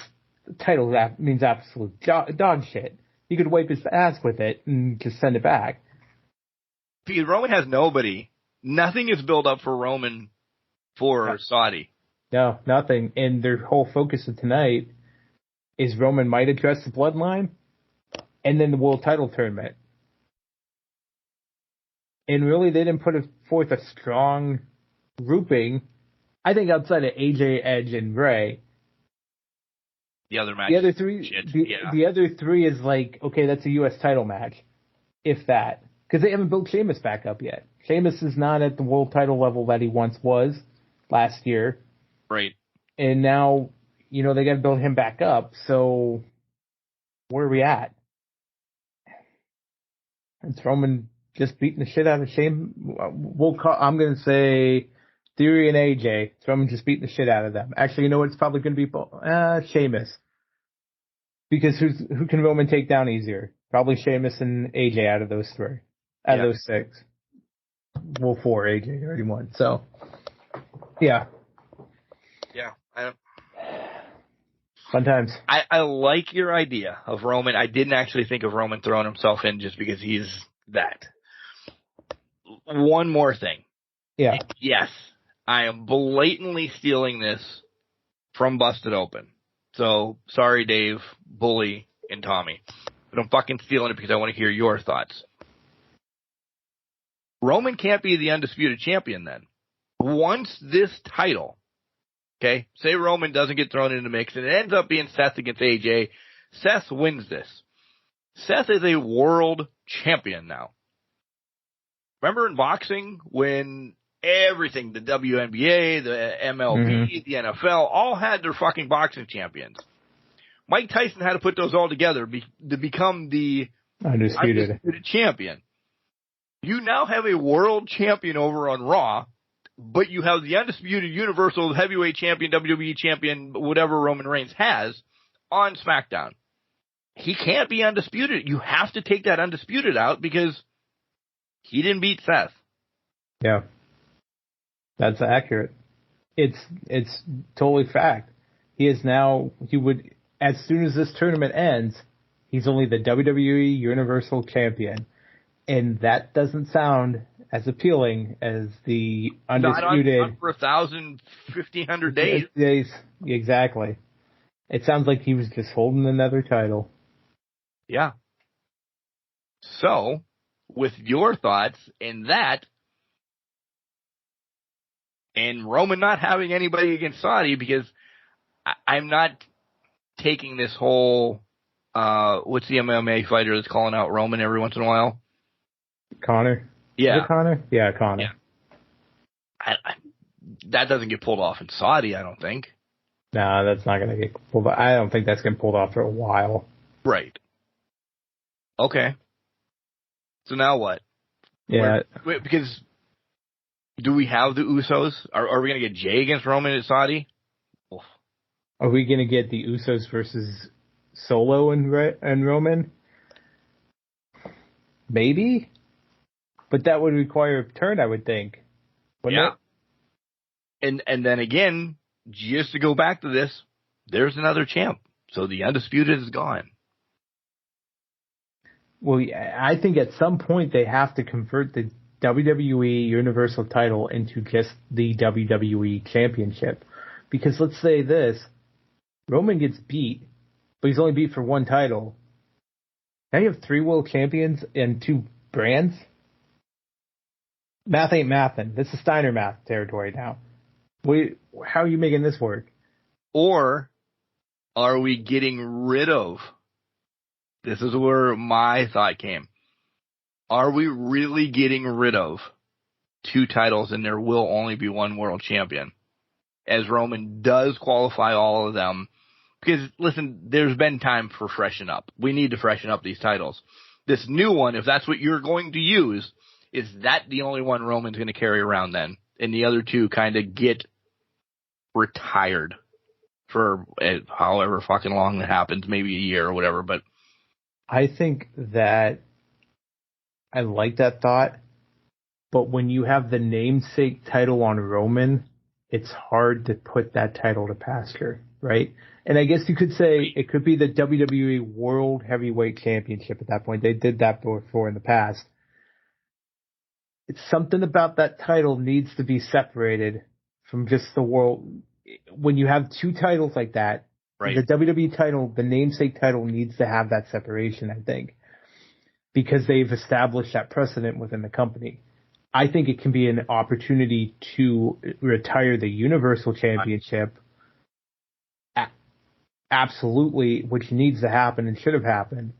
title means absolute dog shit. He could wipe his ass with it and just send it back. Because Roman has nobody. Nothing is built up for Roman for Saudi. No, nothing. And their whole focus of tonight is Roman might address the bloodline and then the world title tournament. And really, they didn't put forth a strong grouping. I think outside of AJ, Edge, and Ray, The other match. The other three, the other three is like, okay, that's a U.S. title match, if that, because they haven't built Sheamus back up yet. Sheamus is not at the world title level that he once was last year. Right. And now, they got to build him back up. So where are we at? It's Roman just beating the shit out of Sheamus. I'm going to say Theory and AJ. It's Roman just beating the shit out of them. Actually, you know what? It's probably going to be Sheamus. Because who can Roman take down easier? Probably Sheamus and AJ out of those three. Out of those six. Well, four. AJ already won. So, yeah. Yeah. Fun times. I like your idea of Roman. I didn't actually think of Roman throwing himself in just because he's that. One more thing. Yeah. Yes, I am blatantly stealing this from Busted Open. So, sorry, Dave, Bully, and Tommy. But I'm fucking stealing it because I want to hear your thoughts. Roman can't be the undisputed champion then. Once this title, okay, say Roman doesn't get thrown in the mix and it ends up being Seth against AJ, Seth wins this. Seth is a world champion now. Remember in boxing when everything, the WNBA, the MLB, the NFL, all had their fucking boxing champions. Mike Tyson had to put those all together to become the undisputed champion. You now have a world champion over on Raw, but you have the undisputed Universal Heavyweight Champion, WWE Champion, whatever Roman Reigns has, on SmackDown. He can't be undisputed. You have to take that undisputed out because he didn't beat Seth. Yeah. That's accurate. It's totally fact. He is now, as soon as this tournament ends, he's only the WWE Universal Champion. And that doesn't sound as appealing as the undisputed. Not for 1,000, 1,500 days. Exactly. It sounds like he was just holding another title. Yeah. So, with your thoughts in that, and Roman not having anybody against Saudi, because I'm not taking this whole, what's the MMA fighter that's calling out Roman every once in a while? Connor. Yeah. Is it Connor? Yeah, Connor. Yeah. That doesn't get pulled off in Saudi, I don't think. No, that's not going to get pulled off. I don't think that's getting pulled off for a while. Right. Okay. So now what? Yeah. Because do we have the Usos? Are we going to get Jay against Roman at Saudi? Oof. Are we going to get the Usos versus Solo and Roman? Maybe. But that would require a turn, I would think. Wouldn't it? And then again, just to go back to this, there's another champ. So the undisputed is gone. Well, I think at some point they have to convert the WWE Universal title into just the WWE Championship. Because let's say this, Roman gets beat, but he's only beat for one title. Now you have 3 world champions and 2 brands? Math ain't mathin'. This is Steiner math territory now. How are you making this work? Or are we getting rid of? This is where my thought came. Are we really getting rid of 2 titles and there will only be 1 world champion? As Roman does qualify all of them. Because, listen, there's been time for freshen up. We need to freshen up these titles. This new one, if that's what you're going to use, is that the only one Roman's going to carry around then? And the other 2 kind of get retired for however fucking long it happens, maybe a year or whatever. But I think that I like that thought, but when you have the namesake title on Roman, it's hard to put that title to pasture, right? And I guess you could say it could be the WWE World Heavyweight Championship at that point. They did that before in the past. It's something about that title needs to be separated from just the world. When you have 2 titles like that, right. The WWE title, the namesake title, needs to have that separation, I think, because they've established that precedent within the company. I think it can be an opportunity to retire the Universal Championship absolutely, which needs to happen and should have happened.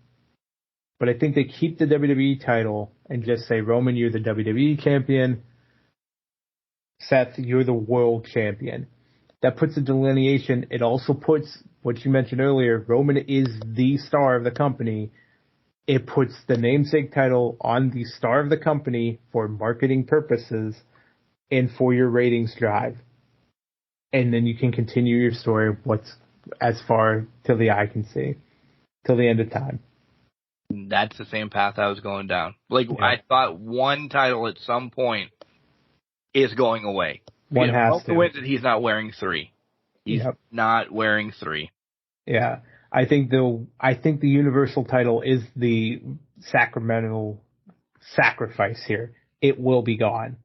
But I think they keep the WWE title and just say, Roman, you're the WWE champion. Seth, you're the world champion. That puts a delineation. It also puts, what you mentioned earlier, Roman is the star of the company. It puts the namesake title on the star of the company for marketing purposes and for your ratings drive. And then you can continue your story of what's as far till the eye can see, till the end of time. That's the same path I was going down. Like, Yeah. I thought one title at some point is going away. One has to. Wins it, he's not wearing 3. He's not wearing 3. Yeah. I think the Universal title is the sacramental sacrifice here. It will be gone.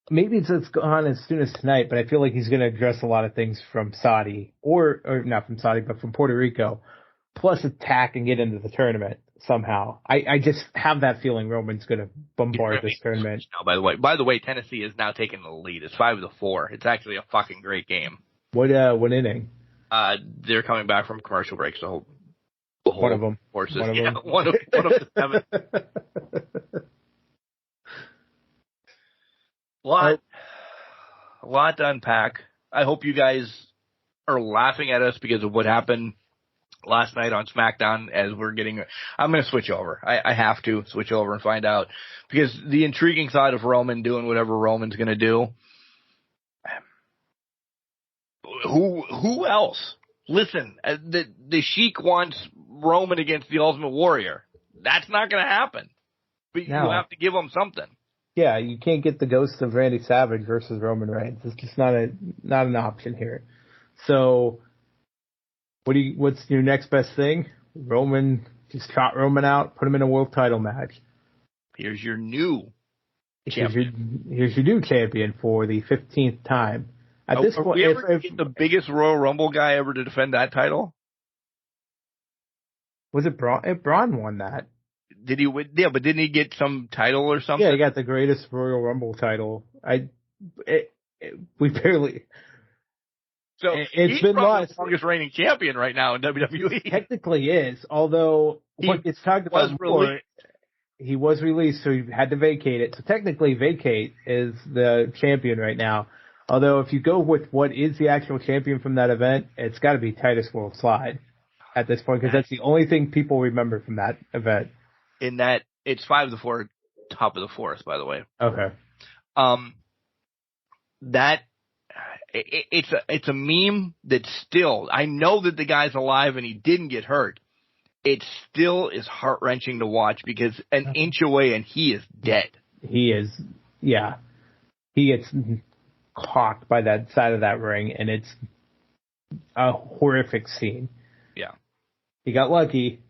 Maybe it's gone as soon as tonight, but I feel like he's going to address a lot of things from Saudi, or not from Saudi, but from Puerto Rico, plus attack and get into the tournament somehow. I just have that feeling Roman's going to bombard this tournament. No, by the way, Tennessee is now taking the lead. It's 5-4. It's actually a fucking great game. What inning? They're coming back from commercial break, so one of them. Horses. One of the 7. A lot to unpack. I hope you guys are laughing at us because of what happened last night on SmackDown. I'm going to switch over. I have to switch over and find out, because the intriguing side of Roman doing whatever Roman's going to do. Who else? Listen, the Sheik wants Roman against the Ultimate Warrior. That's not going to happen. But you have to give him something. Yeah, you can't get the ghost of Randy Savage versus Roman Reigns. It's just not an option here. So, what's your next best thing? Roman, just trot Roman out, put him in a world title match. Here's your new champion. Here's your new champion for the 15th time. At this point, get the biggest Royal Rumble guy ever to defend that title? Was it Braun? Braun won that. Did he win? Yeah, but didn't he get some title or something? Yeah, he got the greatest Royal Rumble title. We barely. So it's been lost. The longest reigning champion right now in WWE. Technically is, although what gets talked about more, he was released, so he had to vacate it. So technically, vacate is the champion right now. Although if you go with what is the actual champion from that event, it's got to be Titus World Slide at this point, because that's the only thing people remember from that event. In that, it's 5-4, top of the forest, by the way. Okay. It's a meme that still, I know that the guy's alive and he didn't get hurt. It still is heart-wrenching to watch, because an inch away and he is dead. He is, yeah. He gets caught by that side of that ring, and it's a horrific scene. Yeah. He got lucky,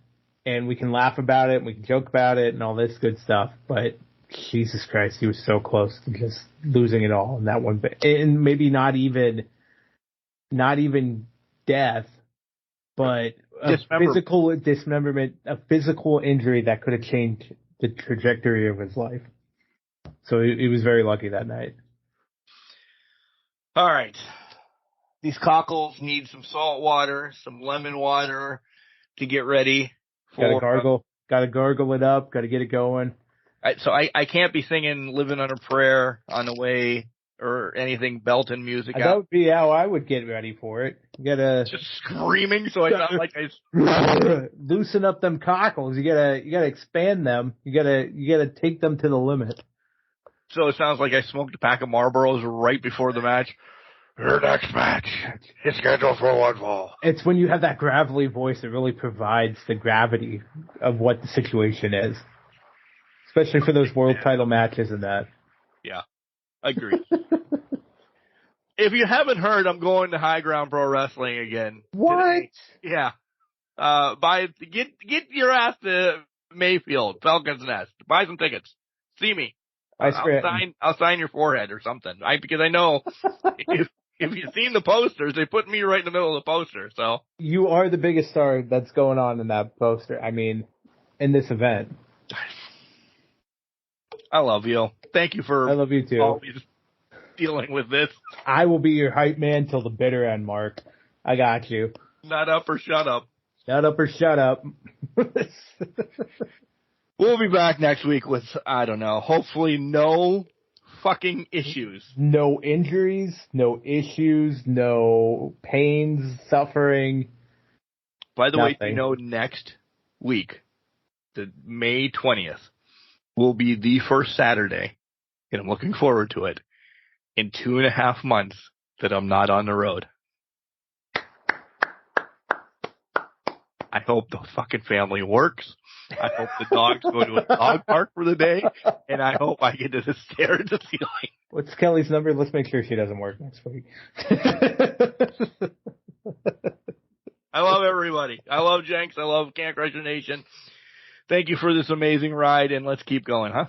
and we can laugh about it, and we can joke about it, and all this good stuff, but Jesus Christ, he was so close to just losing it all in that one bit. And maybe not even death, but a physical dismemberment, a physical injury that could have changed the trajectory of his life. So he was very lucky that night. All right. These cockles need some salt water, some lemon water to get ready. Gotta gargle it up, gotta get it going. So I can't be singing Living on a Prayer on the way or anything belting music out. That would be how I would get ready for it. You gotta just screaming so I sound like I loosen up them cockles. You gotta expand them. You gotta take them to the limit. So it sounds like I smoked a pack of Marlboros right before the match. Your next match is scheduled for one fall. It's when you have that gravelly voice that really provides the gravity of what the situation is. Especially for those world title matches and that. Yeah, agreed. If you haven't heard, I'm going to High Ground Pro Wrestling again. What? Today. Yeah. Get your ass to Mayfield, Falcons Nest. Buy some tickets. See me. I'll sign your forehead or something. Because I know if you've seen the posters, they put me right in the middle of the poster. So you are the biggest star that's going on in that poster. I mean, in this event. I love you. Thank you for. I love you too. Always dealing with this. I will be your hype man till the bitter end, Mark. I got you. Not up or shut up. Shut up or shut up. We'll be back next week with, I don't know, hopefully no fucking issues. No injuries, no issues, no pains, suffering. By the way, Nothing. next week, the May 20th, will be the first Saturday, and I'm looking forward to it, in 2.5 months that I'm not on the road. I hope the fucking family works. I hope the dogs go to a dog park for the day, and I hope I get to just stare at the ceiling. What's Kelly's number? Let's make sure she doesn't work next week. I love everybody. I love Jenks. I love Can't Crusher Nation. Thank you for this amazing ride, and let's keep going, huh?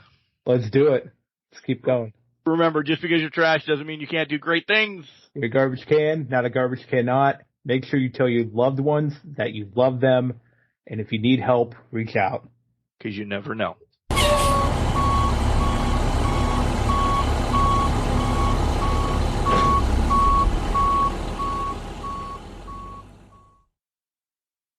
Let's do it. Let's keep going. Remember, just because you're trash doesn't mean you can't do great things. You're a garbage can, not a garbage cannot. Make sure you tell your loved ones that you love them. And if you need help, reach out. Because you never know.